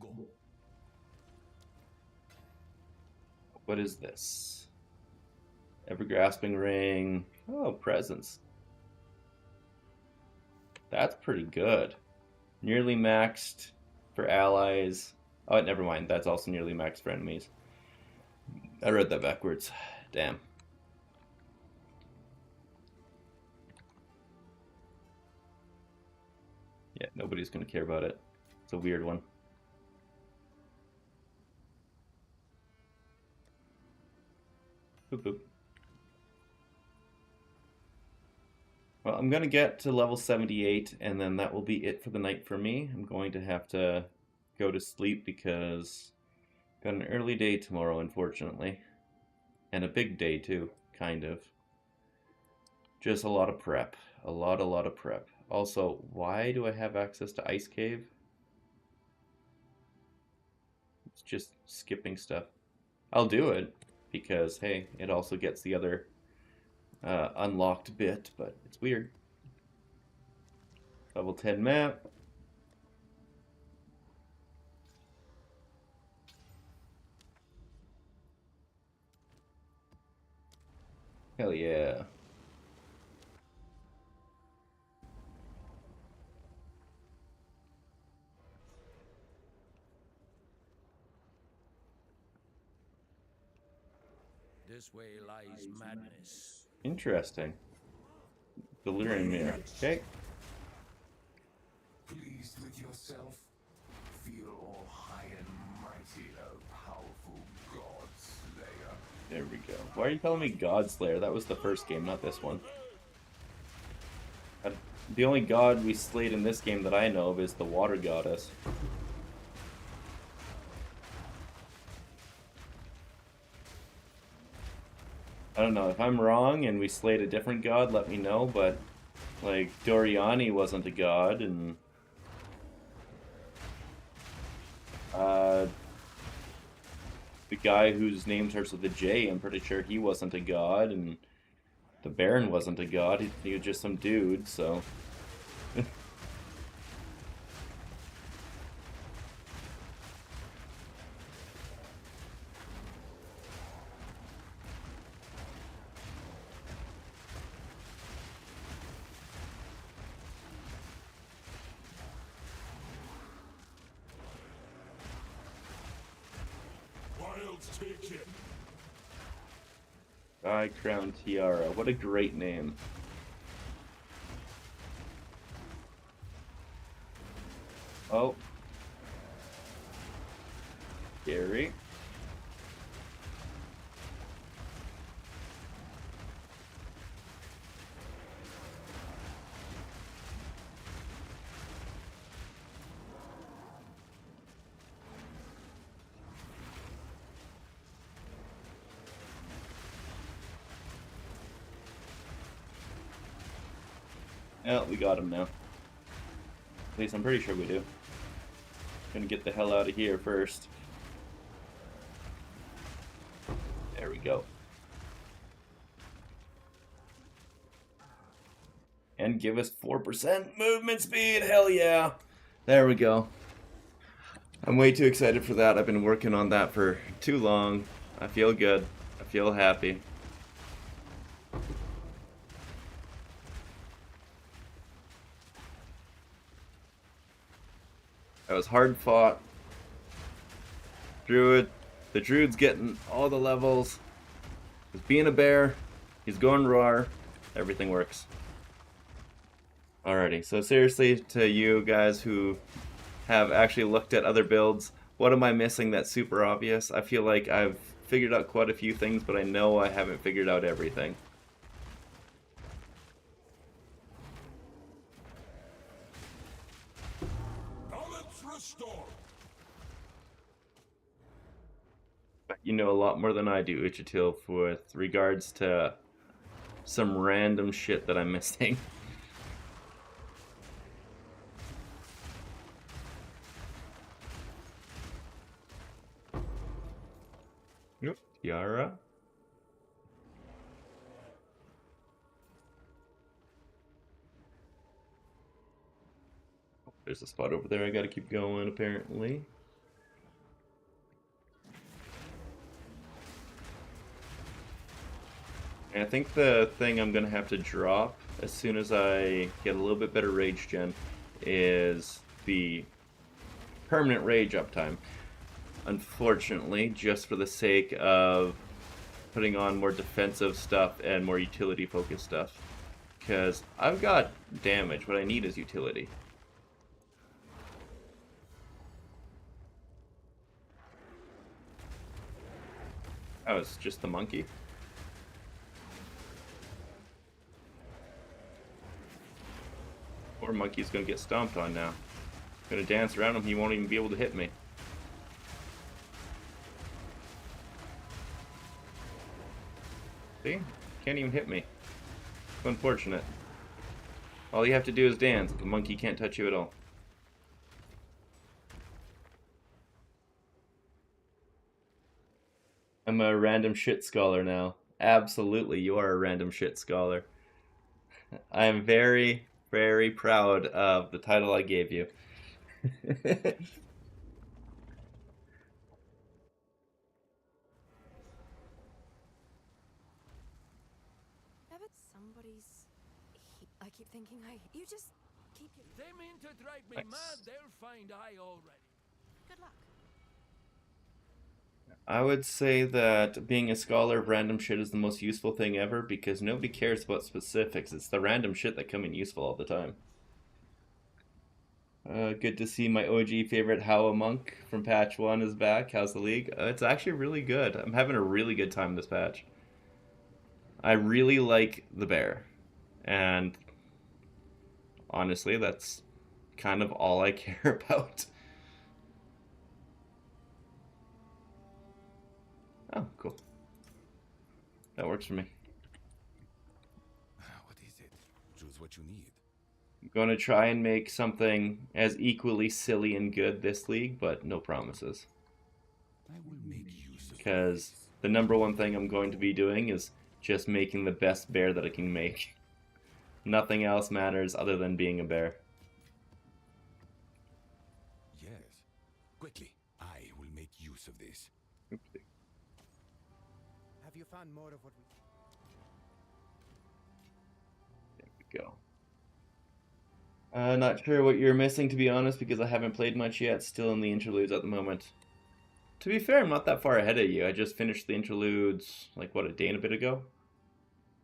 Go. What is this? Ever-grasping ring. Oh, presents. That's pretty good. Nearly maxed for allies. Oh, never mind. That's also nearly maxed for enemies. I read that backwards. Damn. Yeah, nobody's gonna care about it. It's a weird one. Boop boop. Well, I'm going to get to level 78, and then that will be it for the night for me. I'm going to have to go to sleep because got an early day tomorrow, unfortunately. And a big day, too, kind of. Just a lot of prep. A lot of prep. Also, why do I have access to Ice Cave? It's just skipping stuff. I'll do it, because, hey, it also gets the other unlocked bit, but it's weird. Level 10 map. Hell yeah. This way lies madness. Interesting. Delirium mirror. Okay. Pleased with yourself? Feel all high and mighty, O powerful God Slayer. There we go. Why are you calling me God Slayer? That was the first game, not this one. The only god we slayed in this game that I know of is the water goddess. I don't know, if I'm wrong and we slayed a different god, let me know, but like Doriani wasn't a god, and the guy whose name starts with a J, I'm pretty sure he wasn't a god, and the Baron wasn't a god, he was just some dude, so... Wild's taken. Sky Crown Tiara, what a great name. Oh. Scary. Oh, we got him now. At least I'm pretty sure we do. Gonna get the hell out of here first. There we go. And give us 4% movement speed, hell yeah! There we go. I'm way too excited for that. I've been working on that for too long. I feel good. I feel happy. That was hard fought. Druid. The Druid's getting all the levels. He's being a bear. He's going raw. Everything works. Alrighty, so seriously, to you guys who have actually looked at other builds, what am I missing that's super obvious? I feel like I've figured out quite a few things, but I know I haven't figured out everything. But you know a lot more than I do, Uchitil, with regards to some random shit that I'm missing. Yep, Tiara. There's a spot over there I gotta keep going, apparently. And I think the thing I'm gonna have to drop as soon as I get a little bit better rage gen is the permanent rage uptime. Unfortunately, just for the sake of putting on more defensive stuff and more utility focused stuff. Because I've got damage, what I need is utility. Oh, it's just the monkey. Poor monkey's gonna get stomped on now. Gonna dance around him, he won't even be able to hit me. See? Can't even hit me. So unfortunate. All you have to do is dance. The monkey can't touch you at all. I'm a random shit scholar now. Absolutely, you are a random shit scholar. I am very, very proud of the title I gave you. I keep thinking you just keep your... They mean to drive me Nice. mad, they'll find I already. Good luck. I would say that being a scholar of random shit is the most useful thing ever because nobody cares about specifics. It's the random shit that come in useful all the time. Good to see my OG favorite How a Monk from patch 1 is back. How's the league? It's actually really good. I'm having a really good time this patch. I really like the bear. And honestly, that's kind of all I care about. Oh, cool. That works for me. What is it? Choose what you need. I'm going to try and make something as equally silly and good this league, but no promises. I will make use of Because the number one thing I'm going to be doing is just making the best bear that I can make. Nothing else matters other than being a bear. Yes. Quickly, I will make use of this. Oopsie. Have you found more of what we... There we go. Not sure what you're missing, to be honest, because I haven't played much yet. Still in the interludes at the moment. To be fair, I'm not that far ahead of you. I just finished the interludes, like, what, a day and a bit ago?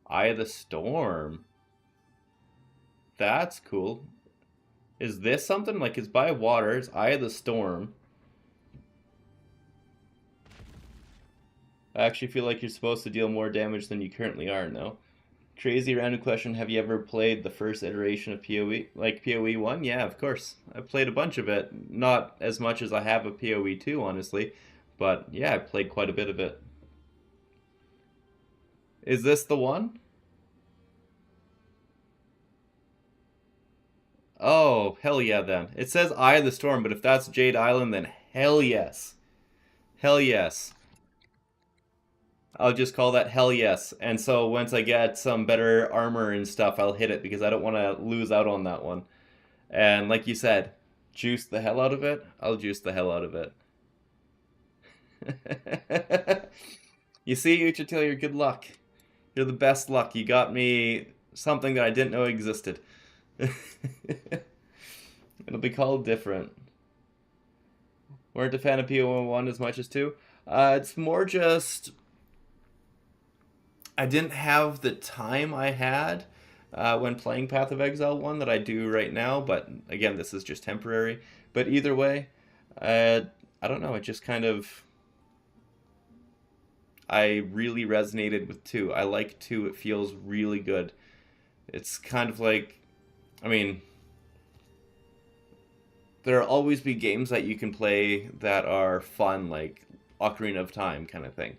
Eye of the Storm. That's cool. Is this something? Like, it's by water. It's Eye of the Storm. I actually feel like you're supposed to deal more damage than you currently are now. Crazy random question, have you ever played the first iteration of POE? Like POE 1? Yeah, of course. I've played a bunch of it. Not as much as I have of POE 2, honestly. But yeah, I played quite a bit of it. Is this the one? Oh, hell yeah then. It says Eye of the Storm, but if that's Jade Island, then hell yes. Hell yes. I'll just call that hell yes. And so once I get some better armor and stuff, I'll hit it because I don't want to lose out on that one. And like you said, juice the hell out of it. I'll juice the hell out of it. You see, Uchitil, good luck. You're the best luck. You got me something that I didn't know existed. It'll be called different. Weren't a fan of PO1 as much as 2. It's more just... I didn't have the time I had when playing Path of Exile 1 that I do right now, but again, this is just temporary. But either way, I don't know, it just kind of... I really resonated with 2. I like 2, it feels really good. It's kind of like... I mean... There'll always be games that you can play that are fun, like Ocarina of Time kind of thing.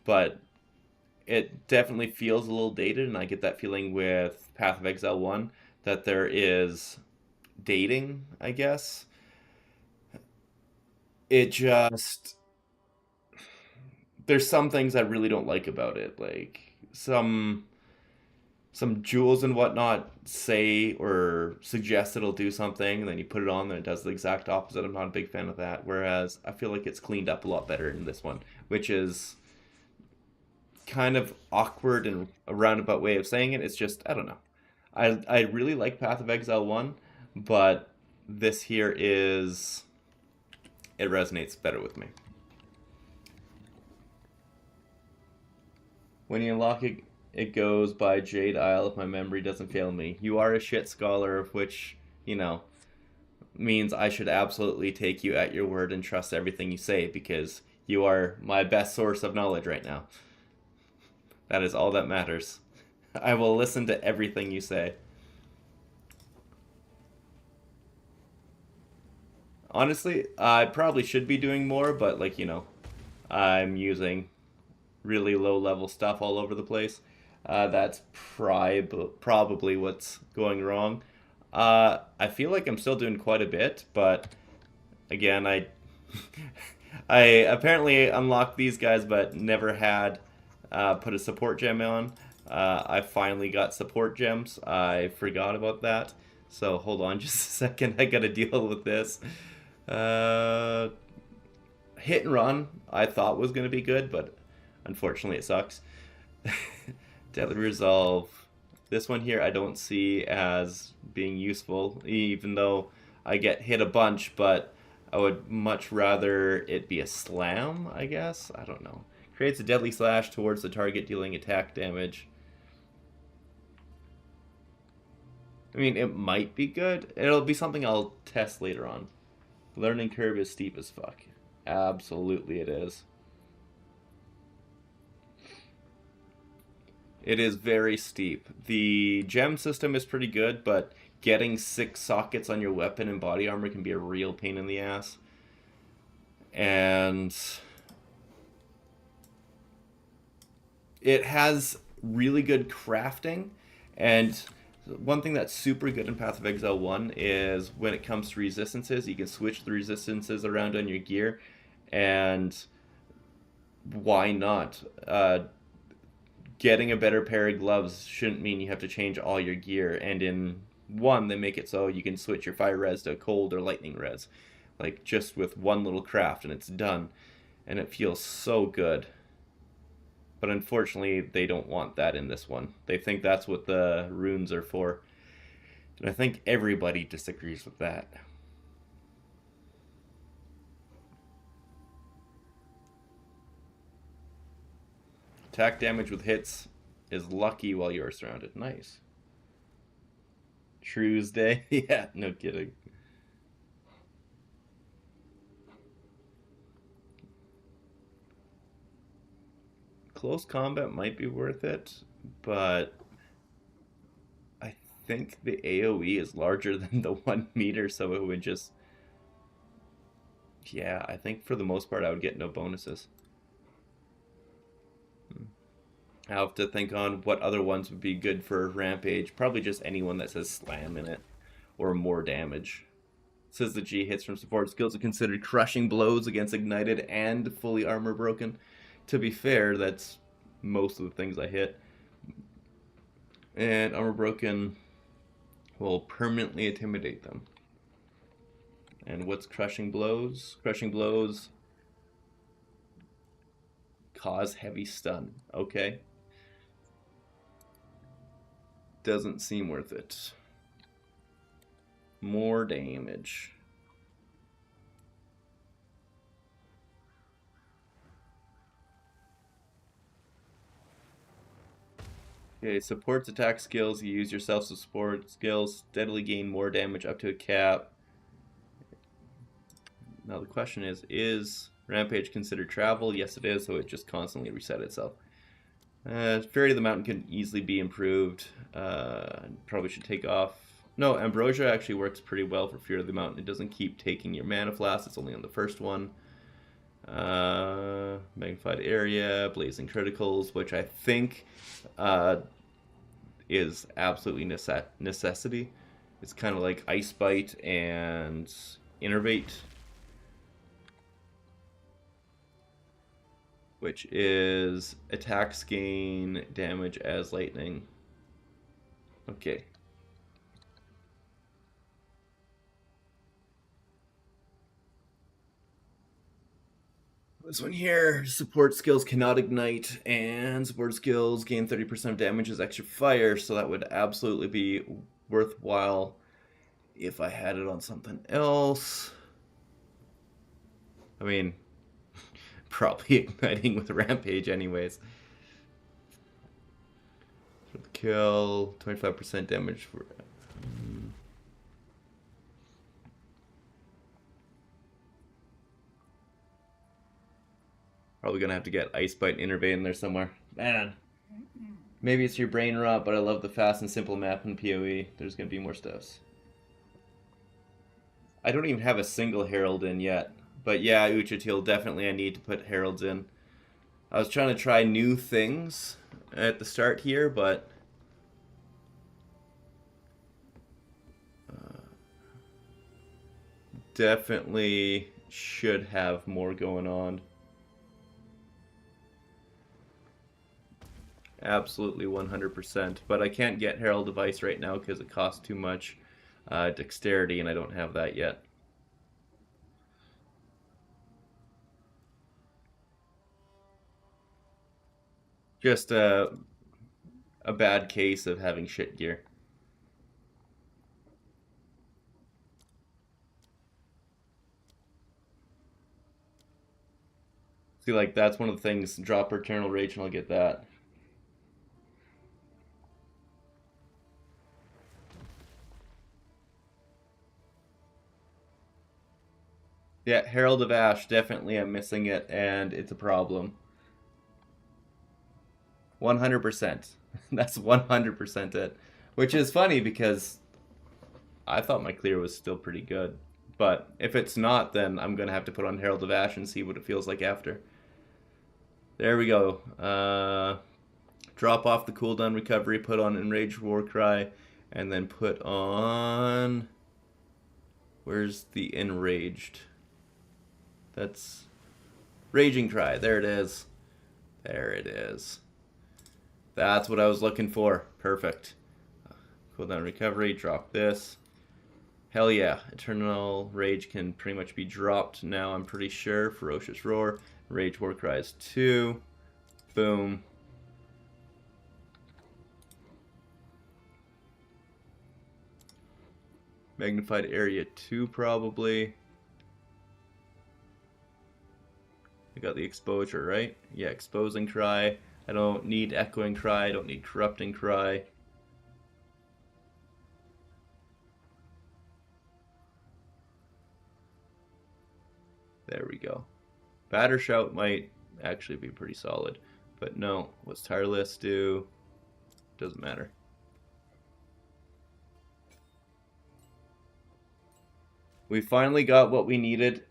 But... it definitely feels a little dated, and I get that feeling with Path of Exile 1, that there is dating, I guess. It just... there's some things I really don't like about it, like some jewels and whatnot say or suggest it'll do something, and then you put it on and it does the exact opposite. I'm not a big fan of that, whereas I feel like it's cleaned up a lot better in this one, which is... kind of awkward and a roundabout way of saying it. It's just, I don't know. I really like Path of Exile 1, but this here is... it resonates better with me. When you unlock it, it goes by Jade Isle if my memory doesn't fail me. You are a shit scholar, which, you know, means I should absolutely take you at your word and trust everything you say, because you are my best source of knowledge right now. That is all that matters. I will listen to everything you say. Honestly, I probably should be doing more, but like, I'm using really low level stuff all over the place. That's probably what's going wrong. I feel like I'm still doing quite a bit, but again, I apparently unlocked these guys, but never had put a support gem on. I finally got support gems. I forgot about that. So hold on just a second. I gotta deal with this. Uh, Hit and run I thought was gonna be good, but unfortunately it sucks. Deadly Resolve. This one here I don't see as being useful, even though I get hit a bunch, but I would much rather it be a slam, I guess? I don't know. Creates a deadly slash towards the target, dealing attack damage. I mean, it might be good. It'll be something I'll test later on. Learning curve is steep as fuck. Absolutely it is. It is very steep. The gem system is pretty good, but getting 6 sockets on your weapon and body armor can be a real pain in the ass. And it has really good crafting, and one thing that's super good in Path of Exile 1 is when it comes to resistances, you can switch the resistances around on your gear, and why not? Getting a better pair of gloves shouldn't mean you have to change all your gear, and in 1 they make it so you can switch your fire res to cold or lightning res, like just with one little craft and it's done, and it feels so good. But unfortunately they don't want that in this one. They think that's what the runes are for, and I think everybody disagrees with that. Attack damage with hits is lucky while you are surrounded. Nice. Tuesday. Yeah, no kidding. Close combat might be worth it, but I think the AoE is larger than the 1 meter, so it would just... Yeah, I think for the most part I would get no bonuses. I have to think on what other ones would be good for Rampage. Probably just anyone that says slam in it, or more damage. It says the G hits from support skills are considered crushing blows against ignited and fully armor broken. To be fair, that's most of the things I hit. And armor broken will permanently intimidate them. And what's crushing blows? Crushing blows cause heavy stun. Okay. Doesn't seem worth it. More damage. Okay, supports attack skills. You use yourself to support skills. Steadily gain more damage up to a cap. Now the question is Rampage considered travel? Yes it is, so it just constantly reset itself. Fairy of the Mountain can easily be improved. Probably should take off. No, Ambrosia actually works pretty well for Fear of the Mountain. It doesn't keep taking your mana flask. It's only on the first one. Magnified Area, Blazing Criticals, which I think is absolutely necessity. It's kind of like Ice Bite and Innervate, which is attacks gain damage as lightning. Okay. This one here, support skills cannot ignite, and support skills gain 30% of damage as extra fire, so that would absolutely be worthwhile if I had it on something else. I mean, probably igniting with Rampage anyways. For the kill, 25% damage for... Probably gonna have to get Ice Bite and Innervate in there somewhere. Man, maybe it's your brain rot, but I love the fast and simple map in POE. There's gonna be more stuffs. I don't even have a single herald in yet. But yeah, Uchitil, definitely I need to put heralds in. I was trying to try new things at the start here, but definitely should have more going on. Absolutely 100%. But I can't get Herald Device right now because it costs too much dexterity, and I don't have that yet. Just a bad case of having shit gear. See, like, that's one of the things. Drop Eternal Rage and I'll get that. Yeah, Herald of Ash, definitely I'm missing it, and it's a problem. 100%. That's 100% it. Which is funny because I thought my clear was still pretty good. But if it's not, then I'm going to have to put on Herald of Ash and see what it feels like after. There we go. Drop off the cooldown recovery, put on Enraged Warcry, and then put on... Where's the Enraged? That's Raging Cry. There it is. There it is. That's what I was looking for. Perfect. Cooldown recovery. Drop this. Hell yeah. Eternal Rage can pretty much be dropped now, I'm pretty sure. Ferocious Roar. Rage Warcry is 2. Boom. Magnified Area 2 probably. I got the exposure, right? Yeah, Exposing Cry. I don't need Echoing Cry. I don't need Corrupting Cry. There we go. Batter Shout might actually be pretty solid. But no, what's Tireless do? Doesn't matter. We finally got what we needed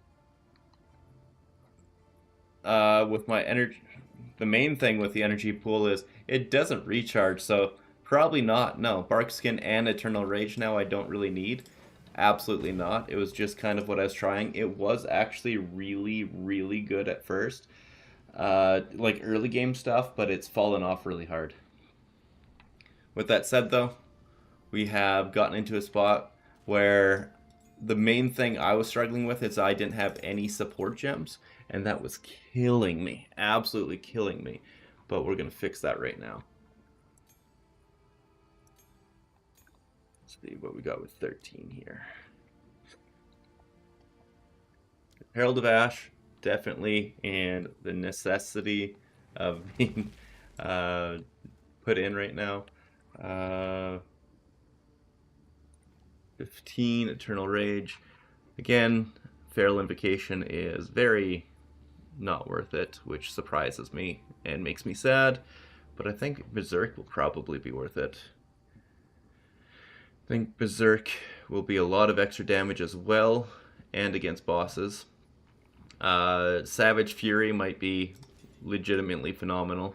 with my energy. The main thing with the energy pool is it doesn't recharge, so probably not. No, Bark Skin and Eternal Rage now I don't really need. Absolutely not. It was just kind of what I was trying. It was actually really, really good at first. Like early game stuff, but it's fallen off really hard. With that said though, we have gotten into a spot where the main thing I was struggling with is I didn't have any support gems, and that was killing me. Absolutely killing me. But we're going to fix that right now. Let's see what we got with 13 here. Herald of Ash, definitely, and the necessity of being put in right now. 15, Eternal Rage. Again, Feral Invocation is very not worth it, which surprises me and makes me sad, but I think Berserk will probably be worth it. I think Berserk will be a lot of extra damage as well, and against bosses. Savage Fury might be legitimately phenomenal.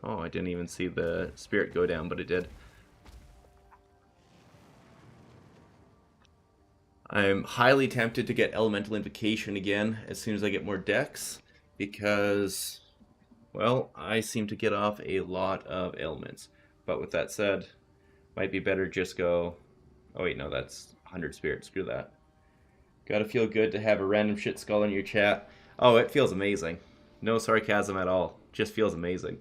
Oh, I didn't even see the spirit go down, but it did. I'm highly tempted to get Elemental Invocation again as soon as I get more decks, because, well, I seem to get off a lot of ailments. But with that said, might be better just go... Oh wait, no, that's 100 spirit, screw that. Gotta feel good to have a random shit skull in your chat. Oh, it feels amazing. No sarcasm at all, just feels amazing.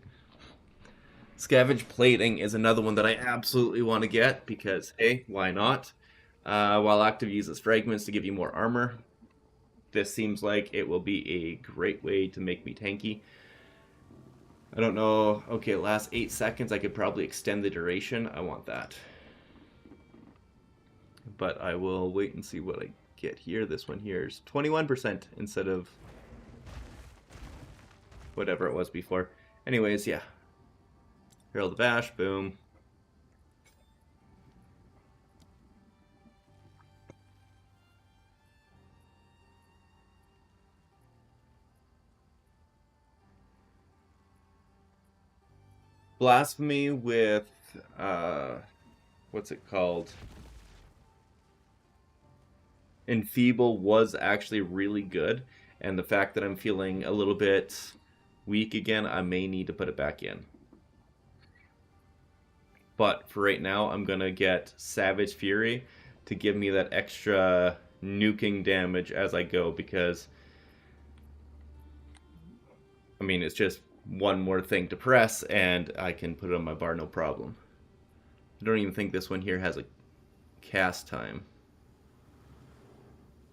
Scavenge Plating is another one that I absolutely want to get, because, hey, why not? While active, uses fragments to give you more armor. This seems like it will be a great way to make me tanky. I don't know. Okay, last 8 seconds, I could probably extend the duration. I want that. But I will wait and see what I get here. This one here is 21% instead of whatever it was before. Anyways, yeah. Herald of Ash, boom. Blasphemy with what's it called? Enfeeble was actually really good, and the fact that I'm feeling a little bit weak again, I may need to put it back in. But for right now, I'm gonna get Savage Fury to give me that extra nuking damage as I go, because I mean, it's just one more thing to press and I can put it on my bar no problem. I don't even think this one here has a cast time.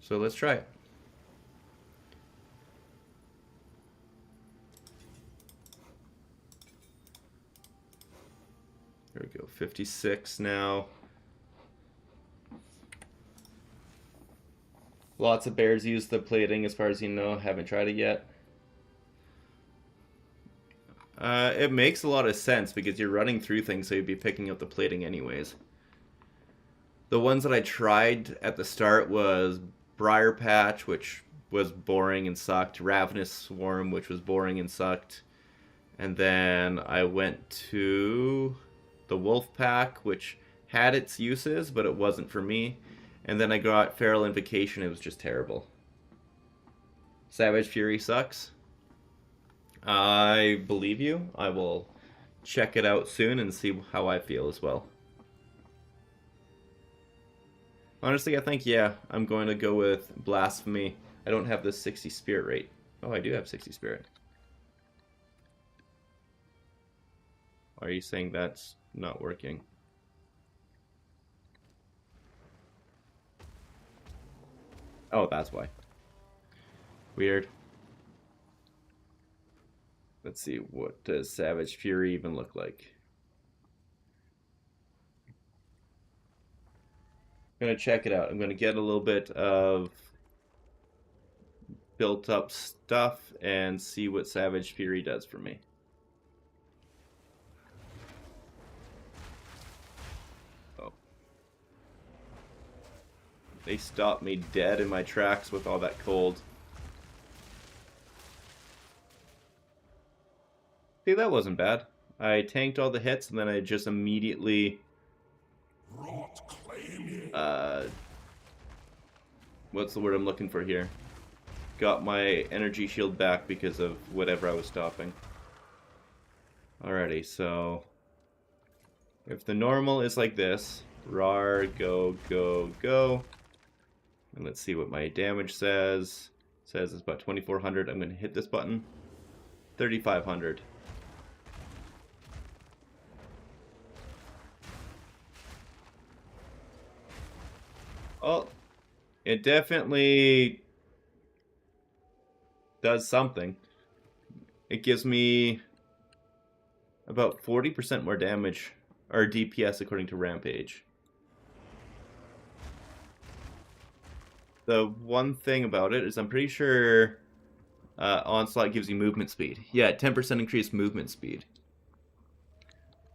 So let's try it. There we go, 56 now. Lots of bears use the plating as far as you know. Haven't tried it yet. It makes a lot of sense because you're running through things, so you'd be picking up the plating anyways. The ones that I tried at the start was Briar Patch, which was boring and sucked. Ravenous Swarm, which was boring and sucked. And then I went to the Wolf Pack, which had its uses, but it wasn't for me. And then I got Feral Invocation. It was just terrible. Savage Fury sucks. I believe you. I will check it out soon and see how I feel as well. Honestly, I think, yeah, I'm going to go with Blasphemy. I don't have the 60 spirit rate. Oh, I do have 60 spirit. Are you saying that's not working? Oh, that's why. Weird. Let's see, what does Savage Fury even look like? I'm gonna check it out. I'm gonna get a little bit of built up stuff and see what Savage Fury does for me. Oh. They stopped me dead in my tracks with all that cold. See, that wasn't bad. I tanked all the hits and then I just immediately what's the word I'm looking for here? Got my energy shield back because of whatever I was stopping. Alrighty, so if the normal is like this, rar, go, go, go. And let's see what my damage says. It says it's about 2400. I'm going to hit this button. 3500. Oh, it definitely does something. It gives me about 40% more damage, or DPS according to Rampage. The one thing about it is I'm pretty sure Onslaught gives you movement speed. Yeah, 10% increased movement speed.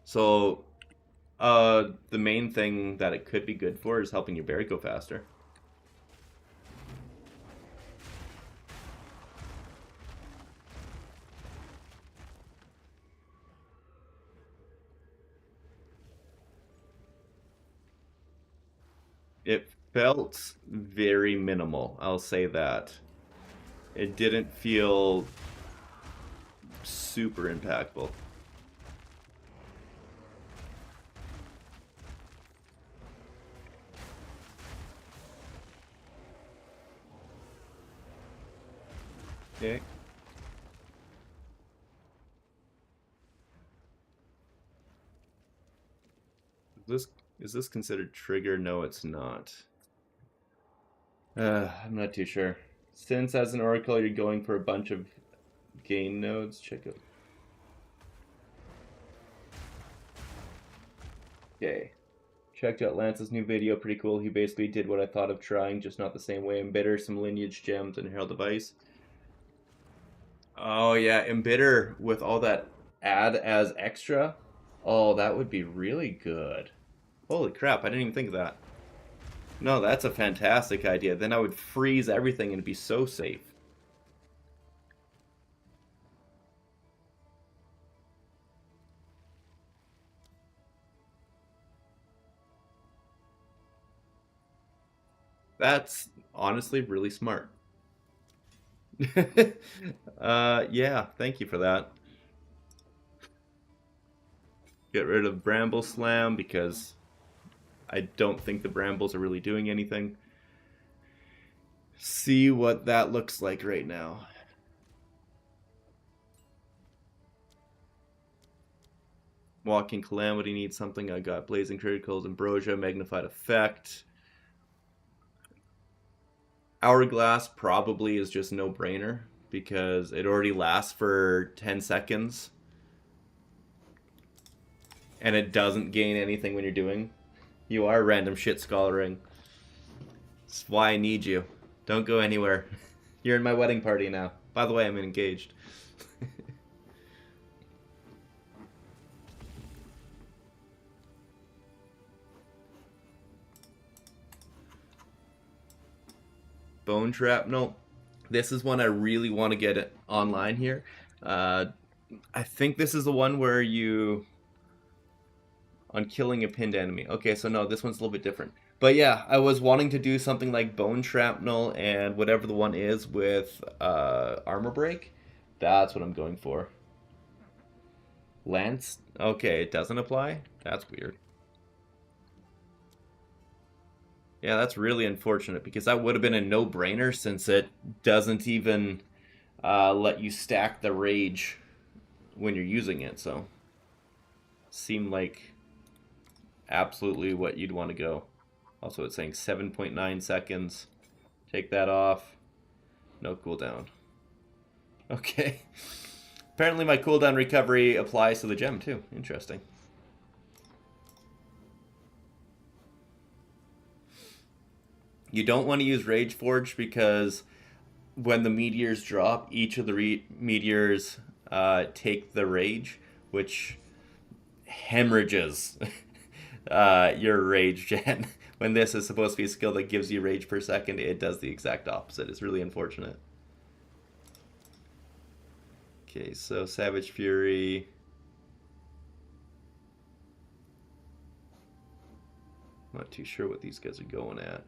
So the main thing that it could be good for is helping your berry go faster. It felt very minimal, I'll say that. It didn't feel super impactful. Okay. Is this considered trigger? No, it's not. I'm not too sure. Since as an oracle you're going for a bunch of gain nodes, check out. Okay. Checked out Lance's new video, pretty cool. He basically did what I thought of trying, just not the same way. Embitter, some lineage gems, and Herald of Ice. Oh yeah, Embitter with all that add as extra. Oh, that would be really good. Holy crap, I didn't even think of that. No, that's a fantastic idea. Then I would freeze everything and be so safe. That's honestly really smart. Yeah, thank you for that. Get rid of Bramble Slam because I don't think the Brambles are really doing anything. See what that looks like right now. Walking Calamity needs something. I got Blazing Criticals, Ambrosia, Magnified Effect. Hourglass probably is just no-brainer because it already lasts for 10 seconds. And it doesn't gain anything when you're doing. You are random shit scholaring. That's why I need you. Don't go anywhere. You're in my wedding party now. By the way, I'm engaged. Bone Shrapnel. This is one I really want to get it online here. I think this is the one where you... on killing a pinned enemy. Okay, so no, this one's a little bit different. But yeah, I was wanting to do something like Bone Shrapnel and whatever the one is with Armor Break. That's what I'm going for. Lance? Okay, it doesn't apply? That's weird. Yeah, that's really unfortunate because that would have been a no-brainer since it doesn't even let you stack the rage when you're using it, so seemed like absolutely what you'd want to go. Also, it's saying 7.9 seconds. Take that off. No cooldown. Okay. Apparently my cooldown recovery applies to the gem too. Interesting. You don't want to use Rage Forge because when the meteors drop, each of the meteors take the rage, which hemorrhages your rage gen. When this is supposed to be a skill that gives you rage per second, it does the exact opposite. It's really unfortunate. Okay, so Savage Fury. Not too sure what these guys are going at.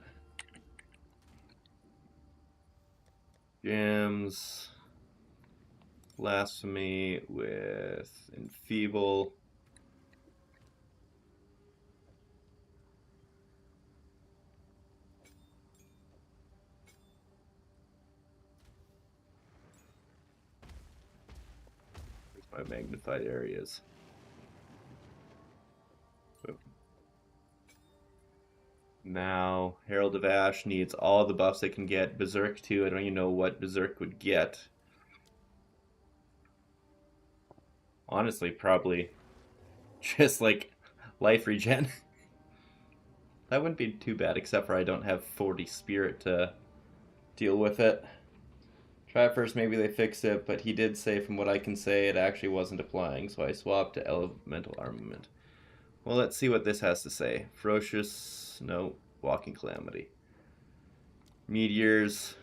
Gems. Blasphemy with Enfeeble. My magnified areas. Now, Herald of Ash needs all the buffs it can get. Berserk too. I don't even know what Berserk would get. Honestly, probably just like life regen. That wouldn't be too bad, except for I don't have 40 spirit to deal with it. First, maybe they fixed it, but he did say, from what I can say, it actually wasn't applying, so I swapped to Elemental Armament. Well, let's see what this has to say. Ferocious, no, Walking Calamity. Meteors,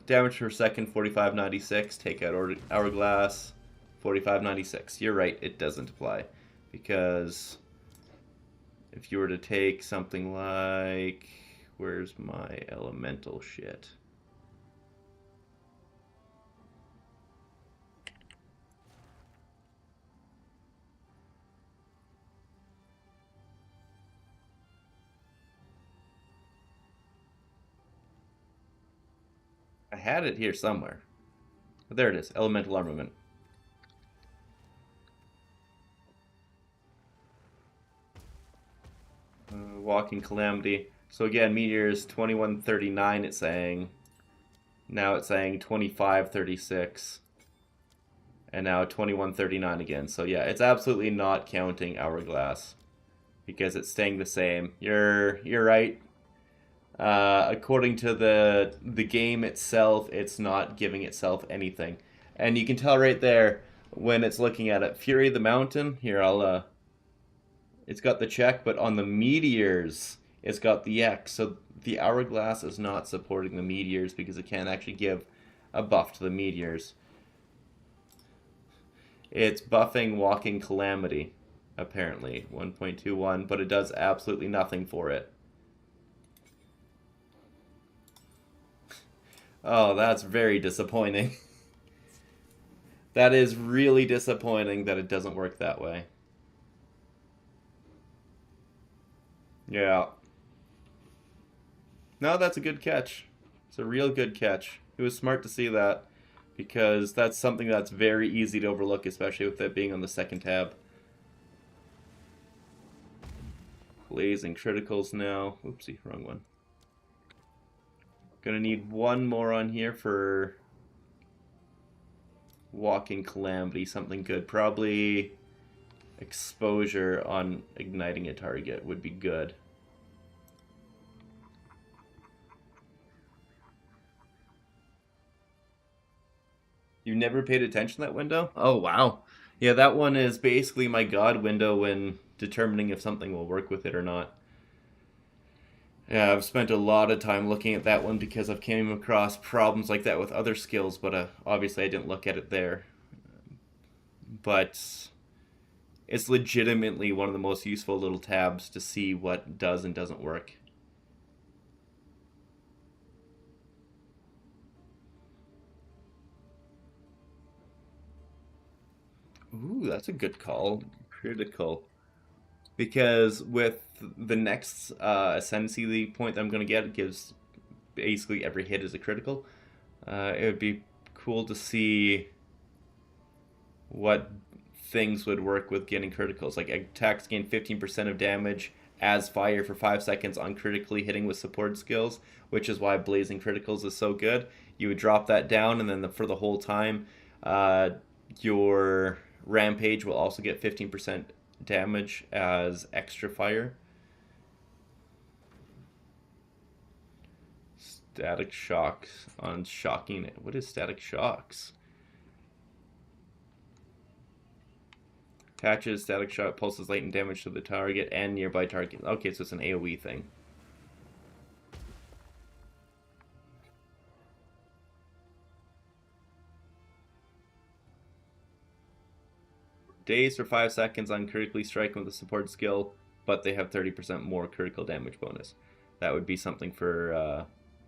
damage per second, 45.96. Take out Hourglass, 45.96. You're right, it doesn't apply, because if you were to take something like... where's my elemental shit? I had it here somewhere. But there it is, Elemental Armament. Walking Calamity. So again, Meteors 2139 it's saying. Now it's saying 2536. And now 2139 again. So yeah, it's absolutely not counting Hourglass. Because it's staying the same. You're right. According to the game itself, it's not giving itself anything. And you can tell right there when it's looking at it. Fury of the Mountain, here I'll it's got the check, but on the meteors it's got the X. So the Hourglass is not supporting the meteors because it can't actually give a buff to the meteors. It's buffing Walking Calamity, apparently, 1.21, but it does absolutely nothing for it. Oh, that's very disappointing. That is really disappointing that it doesn't work that way. Yeah. No, that's a good catch. It's a real good catch. It was smart to see that, because that's something that's very easy to overlook, especially with it being on the second tab. Blazing criticals now. Oopsie, wrong one. Gonna need one more on here for Walking Calamity, something good. Probably exposure on igniting a target would be good. You never paid attention to that window? Oh, wow. Yeah, that one is basically my god window when determining if something will work with it or not. Yeah, I've spent a lot of time looking at that one because I've came across problems like that with other skills, but obviously I didn't look at it there. But it's legitimately one of the most useful little tabs to see what does and doesn't work. Ooh, that's a good call. Critical. Because with the next ascendancy point that I'm going to get, it gives basically every hit is a critical. It would be cool to see what things would work with getting criticals. Like attacks gain 15% of damage as fire for 5 seconds on critically hitting with support skills, which is why blazing criticals is so good. You would drop that down, and then for the whole time, your Rampage will also get 15% damage as extra fire. Static shocks on shocking. What is static shocks? Attaches static shock, pulses latent damage to the target and nearby target. Okay, so it's an AoE thing. Daze for 5 seconds on critically striking with a support skill, but they have 30% more critical damage bonus. That would be something for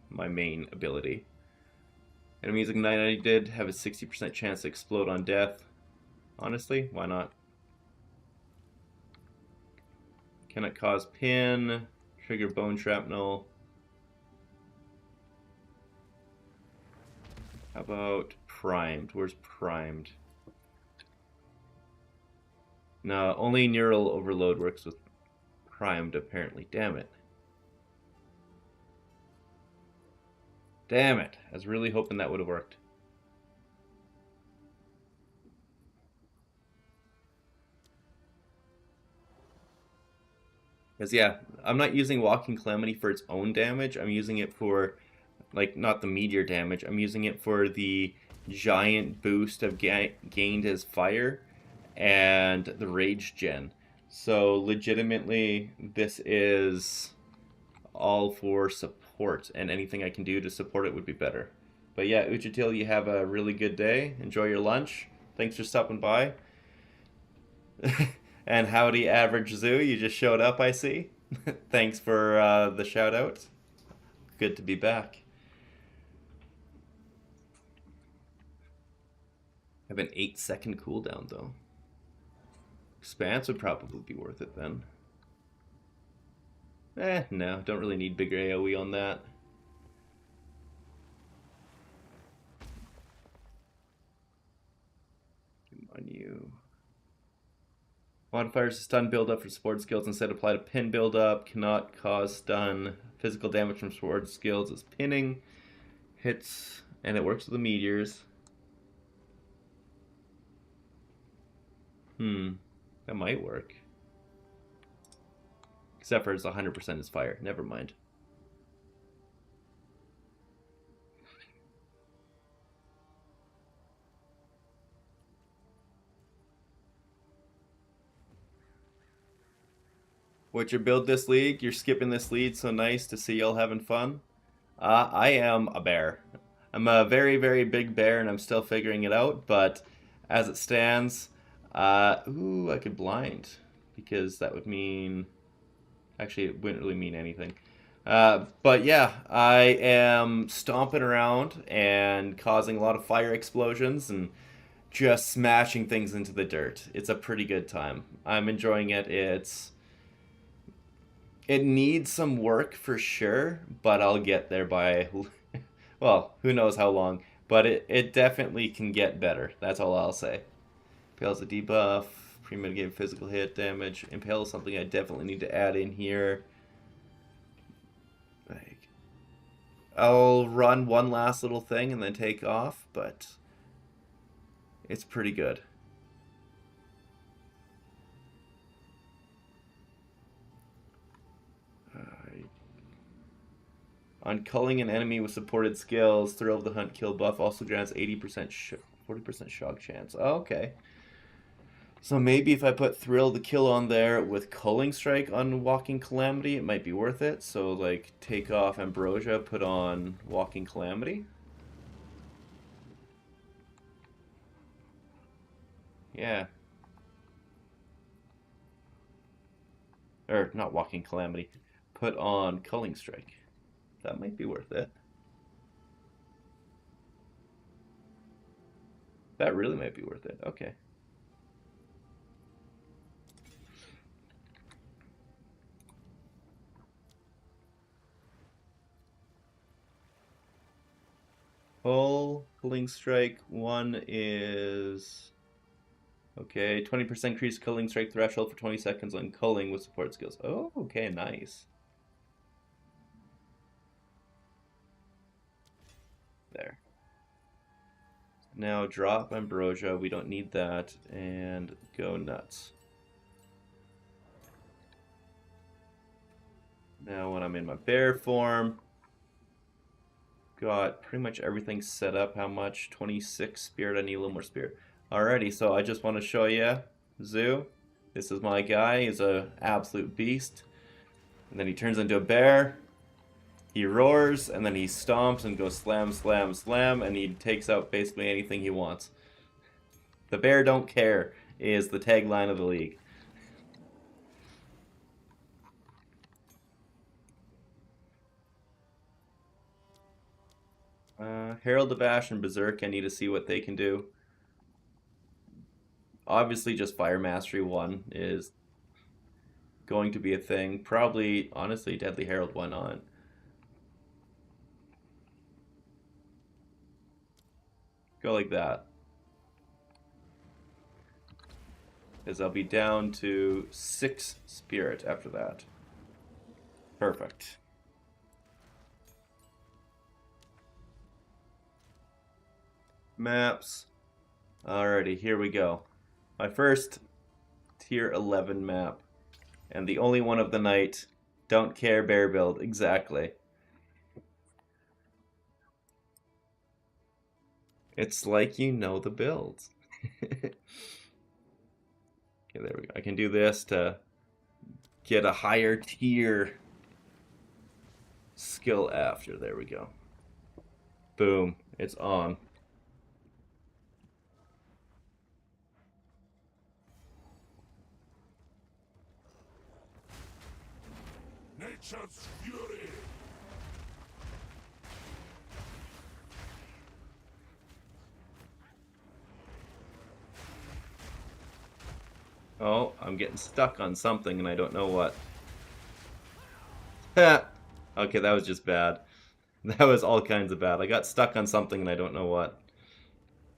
my main ability. Enemies ignited have a 60% chance to explode on death. Honestly, why not? Cannot cause pin, trigger bone shrapnel. How about primed? Where's primed? No, only neural overload works with primed, apparently. Damn it. Damn it. I was really hoping that would have worked. Because, yeah, I'm not using Walking Calamity for its own damage. I'm using it for, like, not the meteor damage. I'm using it for the giant boost of gained as fire and the rage gen. So legitimately, this is all for support, and anything I can do to support it would be better. But yeah, Uchitil, you have a really good day. Enjoy your lunch. Thanks for stopping by. And howdy, Average Zoo. You just showed up, I see. Thanks for the shout out. Good to be back. I have an 8-second cooldown, though. Expanse would probably be worth it then. No, don't really need bigger AoE on that. Come on, you. Modifiers to stun build-up for support skills instead apply to pin build-up. Cannot cause stun. Physical damage from support skills is pinning. Hits, and it works with the meteors. That might work. Except for it's 100% is fire. Never mind. What's your build this league? You're skipping this lead, so nice to see y'all having fun. I am a bear. I'm a very, very big bear, and I'm still figuring it out, but as it stands, ooh, I could blind, because that would mean... Actually, it wouldn't really mean anything. But yeah, I am stomping around and causing a lot of fire explosions and just smashing things into the dirt. It's a pretty good time. I'm enjoying it. It needs some work for sure, but I'll get there by well, who knows how long. But it definitely can get better. That's all I'll say. Impale's a debuff, pre-mitigated physical hit damage. Impale is something I definitely need to add in here. Like, I'll run one last little thing and then take off, but it's pretty good. On culling an enemy with supported skills, Thrill of the Hunt kill buff also grants 80% 40% shock chance. Oh, okay. So maybe if I put Thrill the Kill on there with Culling Strike on Walking Calamity, it might be worth it. So, like, take off Ambrosia, put on Walking Calamity. Yeah. Or, not Walking Calamity. Put on Culling Strike. That might be worth it. That really might be worth it. Okay. Culling Strike 1 is... Okay, 20% increase Culling Strike threshold for 20 seconds on culling with support skills. Oh, okay, nice. There. Now drop Ambrosia, we don't need that, and go nuts. Now when I'm in my bear form, got pretty much everything set up. How much? 26 spirit, I need a little more spirit. Alrighty, so I just want to show you Zoo. This is my guy, he's an absolute beast. And then he turns into a bear. He roars, and then he stomps and goes slam, slam, slam, and he takes out basically anything he wants. The bear don't care is the tagline of the league. Herald of Ash and Berserk, I need to see what they can do. Obviously just Fire Mastery 1 is going to be a thing. Probably, honestly, Deadly Herald 1 on. Go like that. Because I'll be down to 6 spirit after that. Perfect. Maps. Alrighty, here we go. My first tier 11 map. And the only one of the night. Don't care bear build. Exactly. It's like you know the builds. Okay, there we go. I can do this to get a higher tier skill after. There we go. Boom. It's on. Nature's fury. Oh, I'm getting stuck on something and I don't know what. Okay, that was just bad. That was all kinds of bad. I got stuck on something and I don't know what.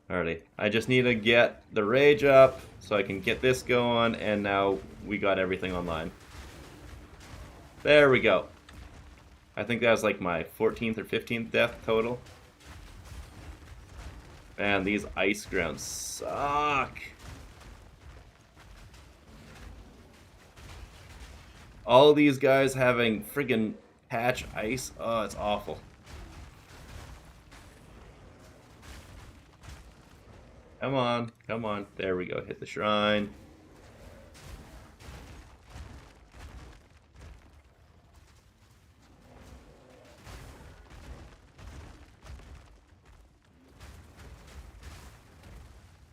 Alrighty, I just need to get the rage up so I can get this going, and now we got everything online. There we go. I think that was like my 14th or 15th death total. Man, these ice grounds suck. All these guys having friggin' patch ice. Oh, it's awful. Come on, come on. There we go. Hit the shrine.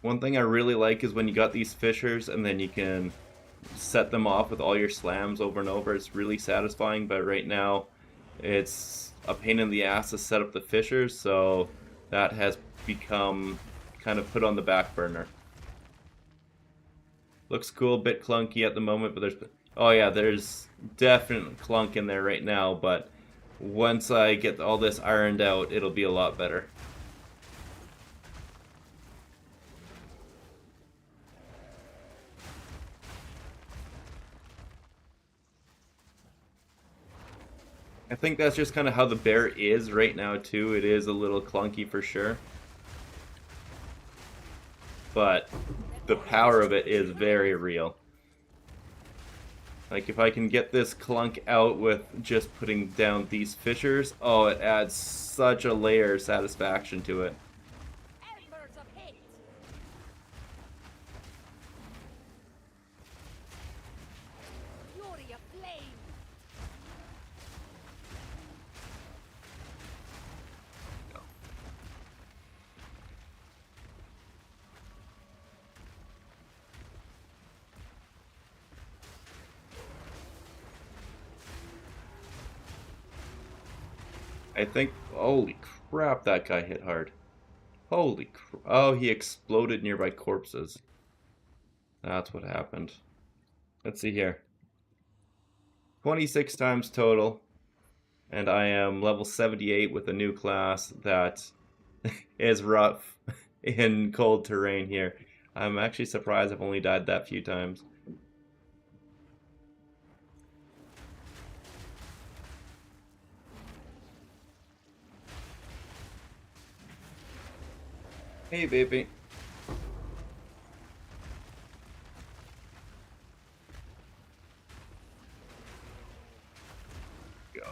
One thing I really like is when you got these fissures and then you can set them off with all your slams over and over. It's really satisfying, but right now It's a pain in the ass to set up the fissures, so that has become kind of put on the back burner. Looks cool, a bit clunky at the moment, but there's definite clunk in there right now, but once I get all this ironed out, it'll be a lot better. I think that's just kind of how the bear is right now too. It is a little clunky for sure. But the power of it is very real. Like if I can get this clunk out with just putting down these fissures, oh, it adds such a layer of satisfaction to it. Embers of hate. Fury of flame. I think, holy crap, that guy hit hard. Holy crap. Oh, he exploded nearby corpses. That's what happened. Let's see here. 26 times total. And I am level 78 with a new class that is rough in cold terrain here. I'm actually surprised I've only died that few times. Hey, baby. Go.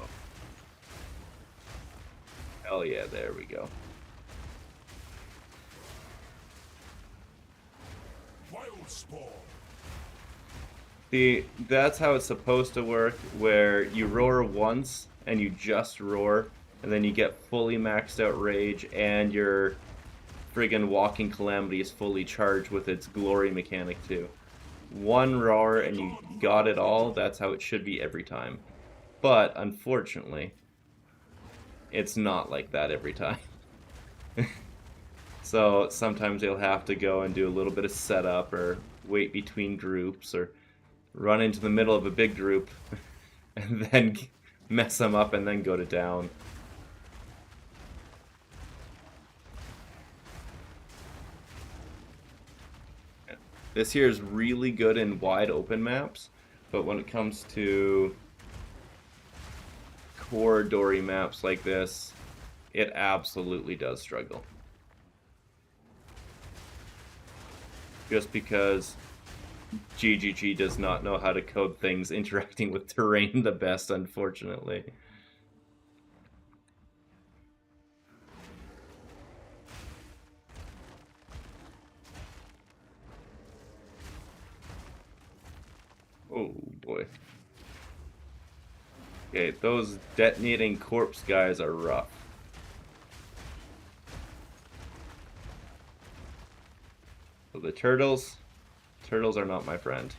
Hell yeah, there we go. Wild spawn. See, that's how it's supposed to work, where you roar once, and you just roar, and then you get fully maxed out rage, and your friggin' walking calamity is fully charged with its glory mechanic too. One roar and you got it all, that's how it should be every time. But, unfortunately, it's not like that every time. So, sometimes you'll have to go and do a little bit of setup, or wait between groups, or run into the middle of a big group, and then mess them up and then go to down. This here is really good in wide open maps, but when it comes to corridory maps like this, it absolutely does struggle. Just because GGG does not know how to code things interacting with terrain the best, unfortunately. Oh boy. Okay, those detonating corpse guys are rough. So the turtles are not my friend.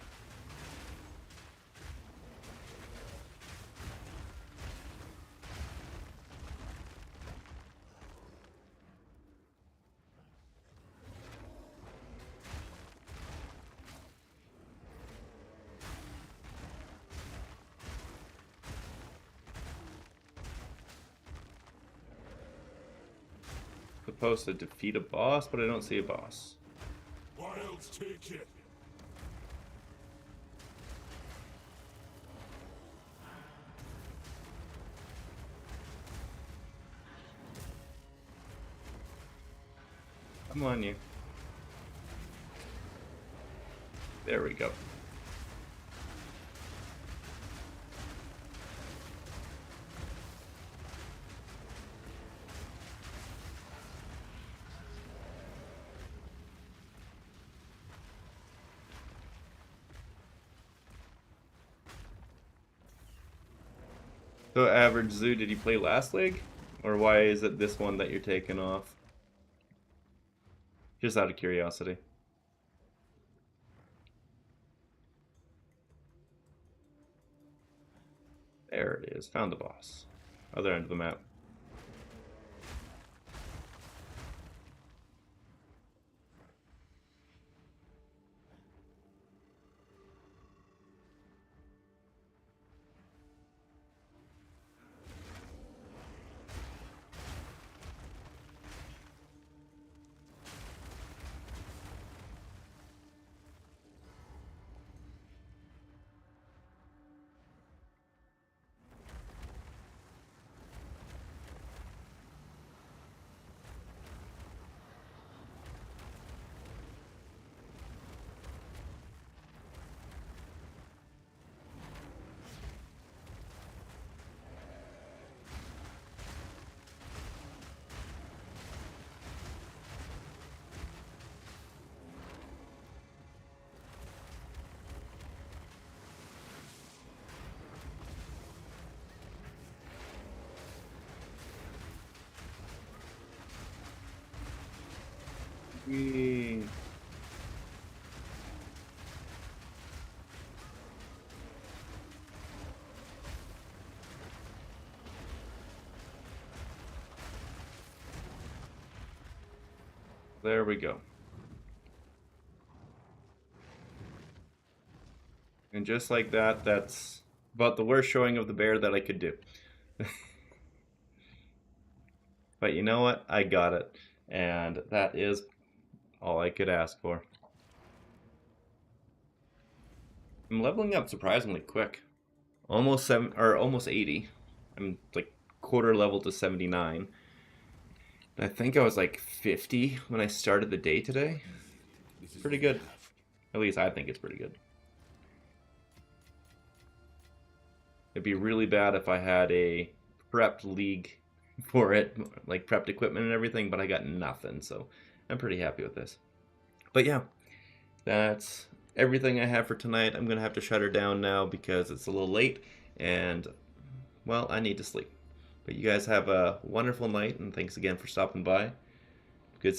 Supposed to defeat a boss, but I don't see a boss. Wilds take it. Come on, you. There we go. So, Average Zoo, did you play last league? Or why is it this one that you're taking off? Just out of curiosity. There it is. Found the boss. Other end of the map. Yay. There we go. And just like that, that's about the worst showing of the bear that I could do. But you know what? I got it. And that is all I could ask for. I'm leveling up surprisingly quick. Almost 80. I'm like quarter level to 79. I think I was like 50 when I started the day today. Pretty good. At least I think it's pretty good. It'd be really bad if I had a prepped league for it, like prepped equipment and everything, but I got nothing, so I'm pretty happy with this. But yeah, that's everything I have for tonight. I'm gonna have to shut her down now because it's a little late, and well, I need to sleep. But you guys have a wonderful night, and thanks again for stopping by. Good seeing you.